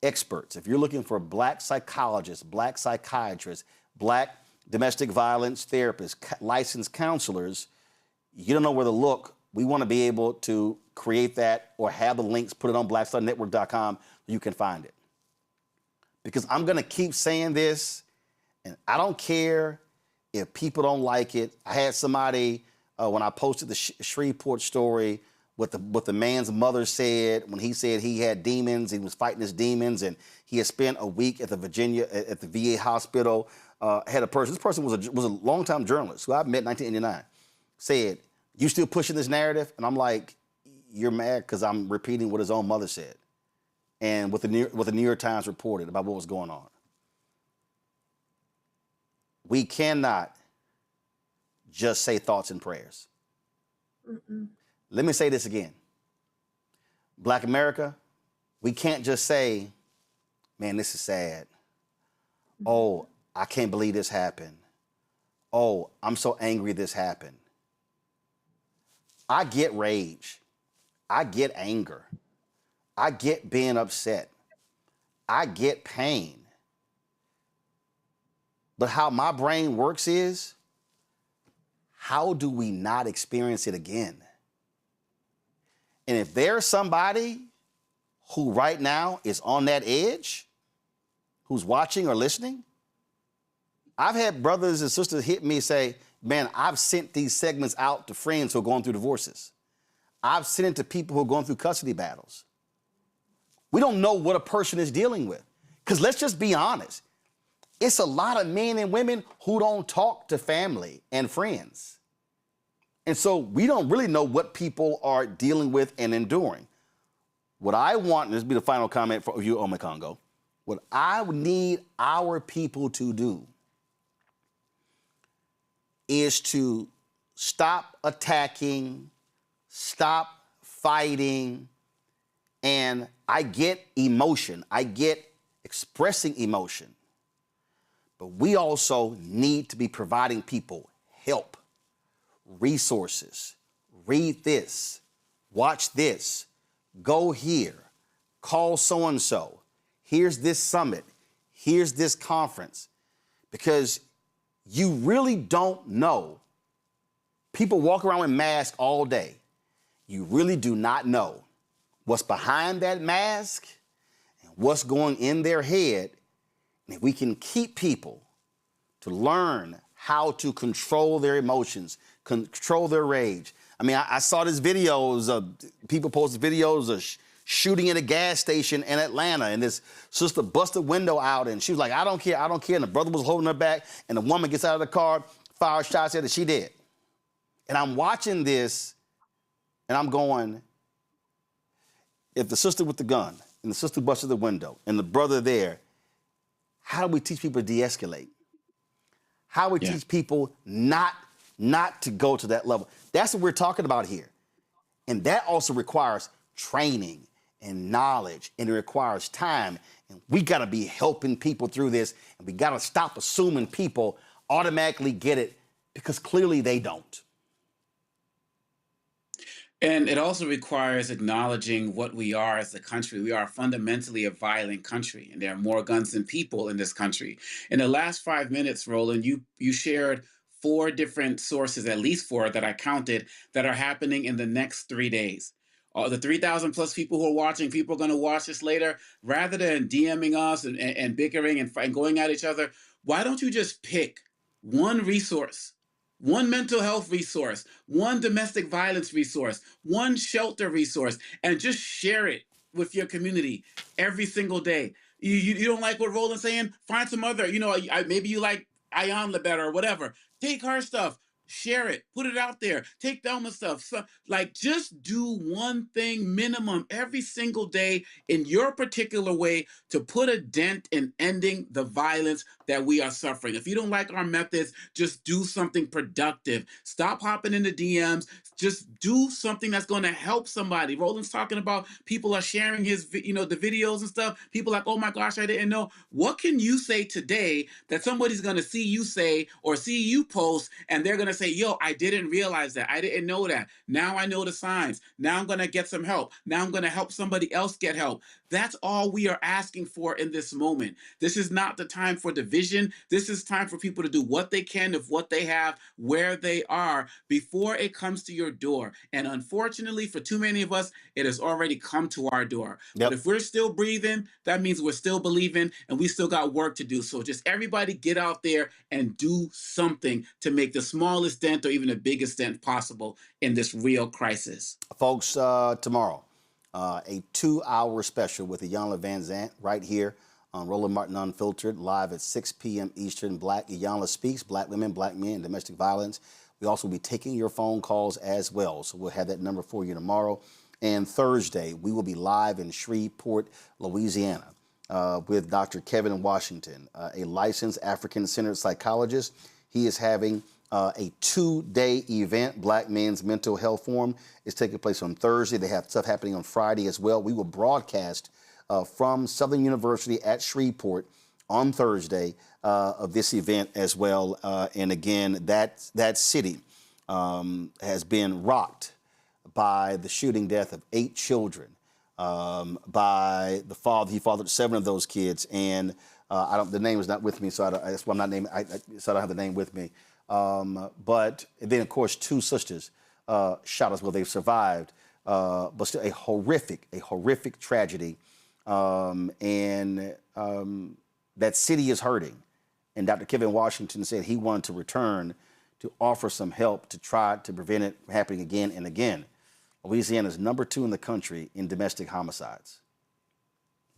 experts, if you're looking for Black psychologists, Black psychiatrists, Black domestic violence therapists, licensed counselors, you don't know where to look. We want to be able to create that or have the links, put it on blackstarnetwork.com, you can find it. Because I'm going to keep saying this, and I don't care if people don't like it. I had somebody, when I posted the Shreveport story, what the man's mother said when he said he had demons, he was fighting his demons, and he had spent a week at the VA hospital. Had a person. This person was a longtime journalist who I met in 1989. Said, "You still pushing this narrative?" And I'm like, "You're mad because I'm repeating what his own mother said, and what the New York Times reported about what was going on." We cannot just say thoughts and prayers. Mm-mm. Let me say this again. Black America, we can't just say, "Man, this is sad. Oh, I can't believe this happened. Oh, I'm so angry this happened." I get rage. I get anger. I get being upset. I get pain. But how my brain works is, how do we not experience it again? And if there's somebody who right now is on that edge, who's watching or listening, I've had brothers and sisters hit me and say, man, I've sent these segments out to friends who are going through divorces. I've sent it to people who are going through custody battles. We don't know what a person is dealing with. Because let's just be honest. It's a lot of men and women who don't talk to family and friends. And so we don't really know what people are dealing with and enduring. What I want, and this will be the final comment for you, Ome Congo, what I need our people to do is to stop attacking, stop fighting, and I get emotion. I get expressing emotion. But we also need to be providing people help, resources. Read this, watch this, go here, call so-and-so. Here's this summit, here's this conference. Because you really don't know. People walk around with masks all day. You really do not know what's behind that mask and what's going in their head. And if we can keep people to learn how to control their emotions, control their rage. I mean, I saw these videos of people posted videos of shooting at a gas station in Atlanta, and this sister busted a window out, and she was like, I don't care, and the brother was holding her back, and the woman gets out of the car, fires shots at her, she dead. And I'm watching this, and I'm going, if the sister with the gun, and the sister busted the window, and the brother there, how do we teach people to de-escalate? How do we teach people not to go to that level? That's what we're talking about here. And that also requires training and knowledge, and it requires time. And we got to be helping people through this, and we got to stop assuming people automatically get it, because clearly they don't. And it also requires acknowledging what we are as a country. We are fundamentally a violent country, and there are more guns than people in this country. In the last 5 minutes, Roland, you shared 4 different sources, at least 4 that I counted, that are happening in the next 3 days. The 3,000 plus people who are watching, people are going to watch this later, rather than DMing us and bickering and going at each other, why don't you just pick one resource? One mental health resource, one domestic violence resource, one shelter resource, and just share it with your community every single day. You don't like what Roland's saying? Find some other, maybe you like Ayanla better or whatever. Take her stuff, share it, put it out there. Take Thelma's stuff. So, just do one thing minimum every single day in your particular way to put a dent in ending the violence that we are suffering. If you don't like our methods, just do something productive. Stop hopping into DMs. Just do something that's going to help somebody. Roland's talking about people are sharing his, the videos and stuff. People are like, oh my gosh, I didn't know. What can you say today that somebody's going to see you say or see you post, and they're going to say, yo, I didn't realize that. I didn't know that. Now I know the signs. Now I'm going to get some help. Now I'm going to help somebody else get help. That's all we are asking for in this moment. This is not the time for division. This is time for people to do what they can of what they have, where they are, before it comes to your door. And unfortunately, for too many of us, it has already come to our door. But if we're still breathing, that means we're still believing, and we still got work to do. So just everybody get out there and do something to make the smallest dent or even the biggest dent possible in this real crisis. Folks, tomorrow, a 2-hour special with Iyanla Vanzant right here on Roland Martin Unfiltered, live at 6 p.m. Eastern. Iyanla Speaks, Black Women, Black Men, Domestic Violence. We also will be taking your phone calls as well, so we'll have that number for you tomorrow. And Thursday, we will be live in Shreveport, Louisiana, with Dr. Kevin Washington, a licensed African-centered psychologist. He is having a 2-day event. Black Men's Mental Health Forum is taking place on Thursday. They have stuff happening on Friday as well. We will broadcast from Southern University at Shreveport on Thursday of this event as well. And again, that city has been rocked by the shooting death of 8 children, by the father. He fathered 7 of those kids, and the name is not with me, so that's why I'm not naming. So I don't have the name with me. But then, of course, 2 sisters shot as well. They've survived, but still a horrific tragedy. That city is hurting. And Dr. Kevin Washington said he wanted to return to offer some help to try to prevent it from happening again and again. Louisiana is number 2 in the country in domestic homicides.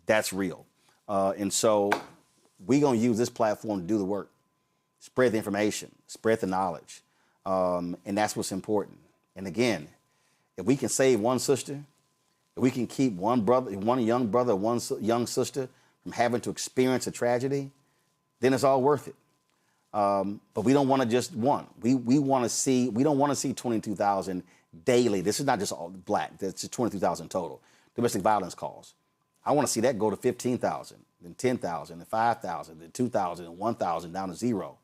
That's real. And so we're going to use this platform to do the work, spread the information, spread the knowledge. And that's what's important. And again, if we can save one sister, if we can keep one young brother, one young sister from having to experience a tragedy, then it's all worth it. But we don't want to just one. We don't want to see 22,000 daily. This is not just all black. That's just 22,000 total domestic violence calls. I want to see that go to 15,000, then 10,000, then 5,000, then 2,000, and 1,000 down to 0.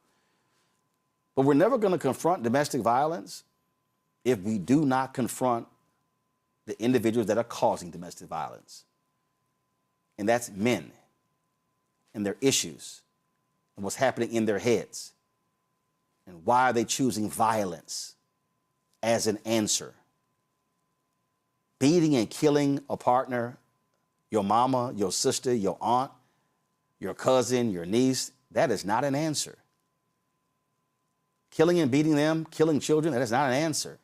But we're never going to confront domestic violence if we do not confront the individuals that are causing domestic violence. And that's men and their issues and what's happening in their heads. And why are they choosing violence as an answer? Beating and killing a partner, your mama, your sister, your aunt, your cousin, your niece, that is not an answer. Killing and beating them, killing children, that is not an answer.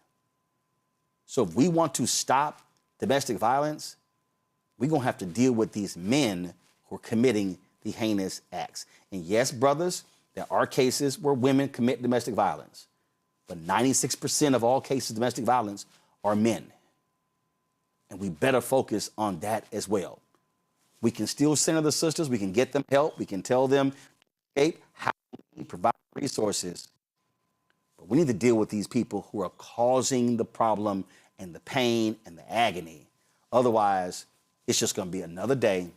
So if we want to stop domestic violence, we're going to have to deal with these men who are committing the heinous acts. And yes, brothers, there are cases where women commit domestic violence, but 96% of all cases of domestic violence are men. And we better focus on that as well. We can still center the sisters, we can get them help, we can tell them how we provide resources. But we need to deal with these people who are causing the problem and the pain and the agony. Otherwise, it's just going to be another day,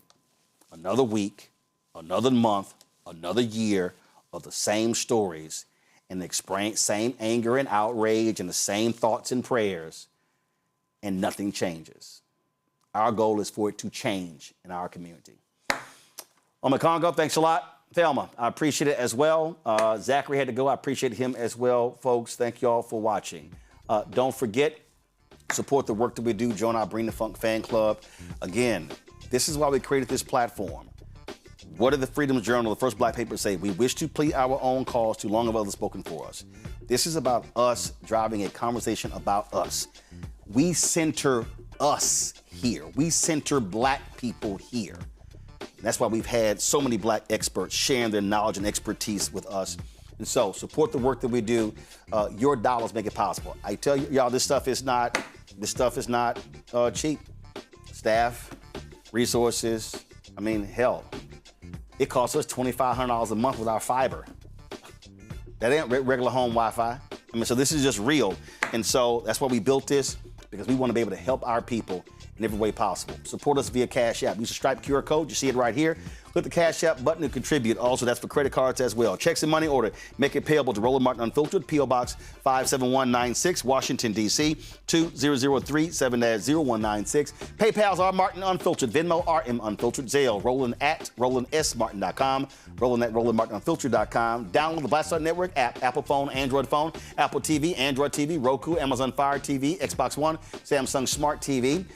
another week, another month, another year of the same stories and the same anger and outrage and the same thoughts and prayers, and nothing changes. Our goal is for it to change in our community. Congo, thanks a lot. Thelma, I appreciate it as well. Zachary had to go. I appreciate him as well, folks. Thank you all for watching. Don't forget, support the work that we do. Join our Bring the Funk fan club. Again, this is why we created this platform. What did the Freedom Journal, the first black paper, say? We wish to plead our own cause too long have others spoken for us. This is about us driving a conversation about us. We center us here. We center black people here. And that's why we've had so many black experts sharing their knowledge and expertise with us. And so support the work that we do. Your dollars make it possible. I tell you, y'all, this stuff is not cheap. Staff, resources, I mean, hell, it costs us $2,500 a month with our fiber. That ain't regular home Wi-Fi. I mean, so this is just real. And so that's why we built this, because we want to be able to help our people in every way possible. Support us via Cash App. Use the Stripe QR code. You see it right here. Click the Cash App button to contribute. Also, that's for credit cards as well. Checks and money order. Make it payable to Roland Martin Unfiltered, P.O. Box 57196, Washington, D.C. 2003-7-0196. PayPal's R Martin Unfiltered. Venmo RM Unfiltered. Zelle. Roland at RolandSMartin.com. Roland at RolandMartinUnfiltered.com. Download the Black Star Network app. Apple phone, Android phone, Apple TV, Android TV, Roku, Amazon Fire TV, Xbox One, Samsung Smart TV.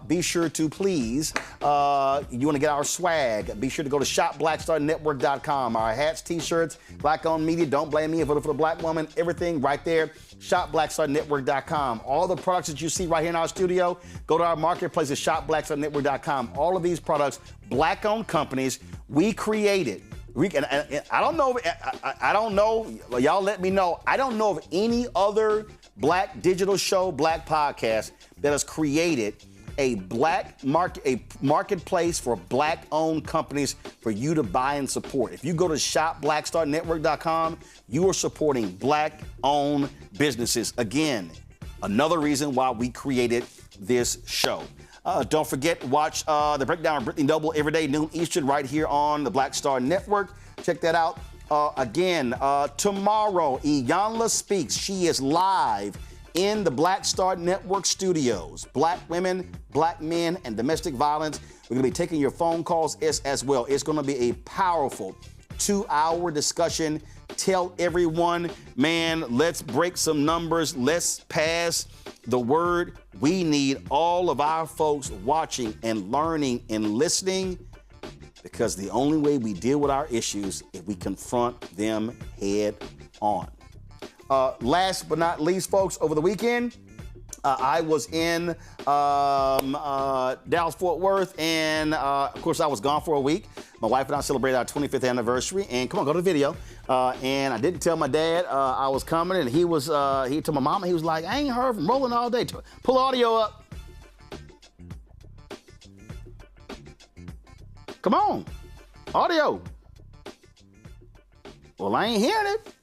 Be sure to please, you want to get our swag, be sure to go to shopblackstarnetwork.com. Our hats, t-shirts, black-owned media, don't blame me, voted for the black woman, everything right there, shopblackstarnetwork.com. All the products that you see right here in our studio, go to our marketplace at shopblackstarnetwork.com. All of these products, black-owned companies, we created. I don't know, y'all let me know. I don't know of any other black digital show, black podcast that has created a marketplace for black-owned companies for you to buy and support. If you go to shopblackstarnetwork.com, you are supporting black-owned businesses. Again, another reason why we created this show. Don't forget, watch the breakdown of Brittany Noble every day, noon Eastern, right here on the Black Star Network. Check that out. Again, tomorrow, Iyanla Speaks. She is live in the Black Star Network studios. Black women, black men, and domestic violence. We're going to be taking your phone calls as well. It's going to be a powerful 2-hour discussion. Tell everyone, man, let's break some numbers. Let's pass the word. We need all of our folks watching and learning and listening, because the only way we deal with our issues is we confront them head on. Last but not least, folks, over the weekend, I was in Dallas-Fort Worth, and of course, I was gone for a week. My wife and I celebrated our 25th anniversary, and come on, go to the video. And I didn't tell my dad I was coming, and he told my mama, he was like, I ain't heard from Roland all day. Pull audio up. Come on, audio. Well, I ain't hearing it.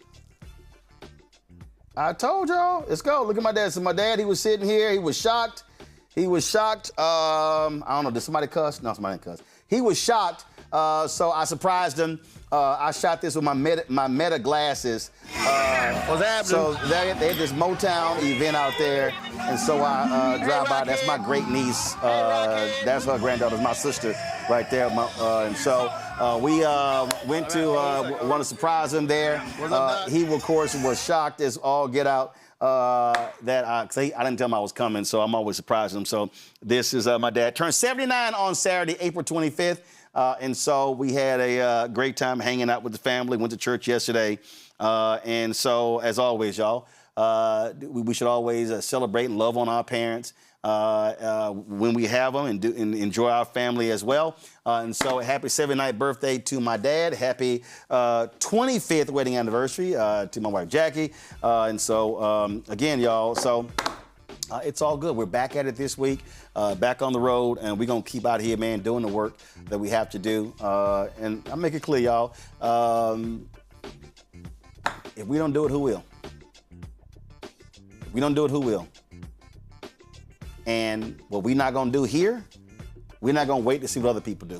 I told y'all, let's go. Look at my dad. So my dad, he was sitting here. He was shocked. He was shocked. I don't know, did somebody cuss? No, somebody didn't cuss. He was shocked, so I surprised him. I shot this with my Meta glasses. What's happening? So they had this Motown event out there, and so I drive by. That's my great niece. That's her granddaughter, my sister, right there. And so we went to want to surprise him there. He, of course, was shocked as all get out. That I didn't tell him I was coming, so I'm always surprising him. So this is my dad. Turned 79 on Saturday, April 25th. And so we had a great time hanging out with the family, went to church yesterday. And so, as always, y'all, we should always celebrate and love on our parents when we have them, and enjoy our family as well. And so happy 79th birthday to my dad. Happy 25th wedding anniversary to my wife, Jackie. And so, again, y'all, so it's all good. We're back at it this week, back on the road, and we're going to keep out here, man, doing the work that we have to do. And I'll make it clear, y'all, if we don't do it, who will? If we don't do it, who will? And what we're not going to do here, we're not going to wait to see what other people do.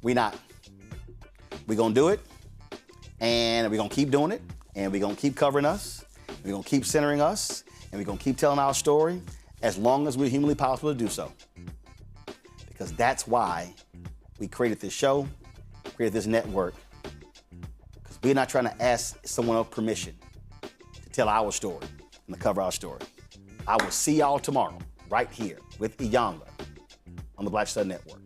We're not. We're going to do it, and we're going to keep doing it, and we're going to keep covering us, we're going to keep centering us, and we're going to keep telling our story as long as we're humanly possible to do so. Because that's why we created this show, created this network, because we're not trying to ask someone else permission to tell our story and to cover our story. I will see y'all tomorrow, right here with Iyanga on the Black Star Network.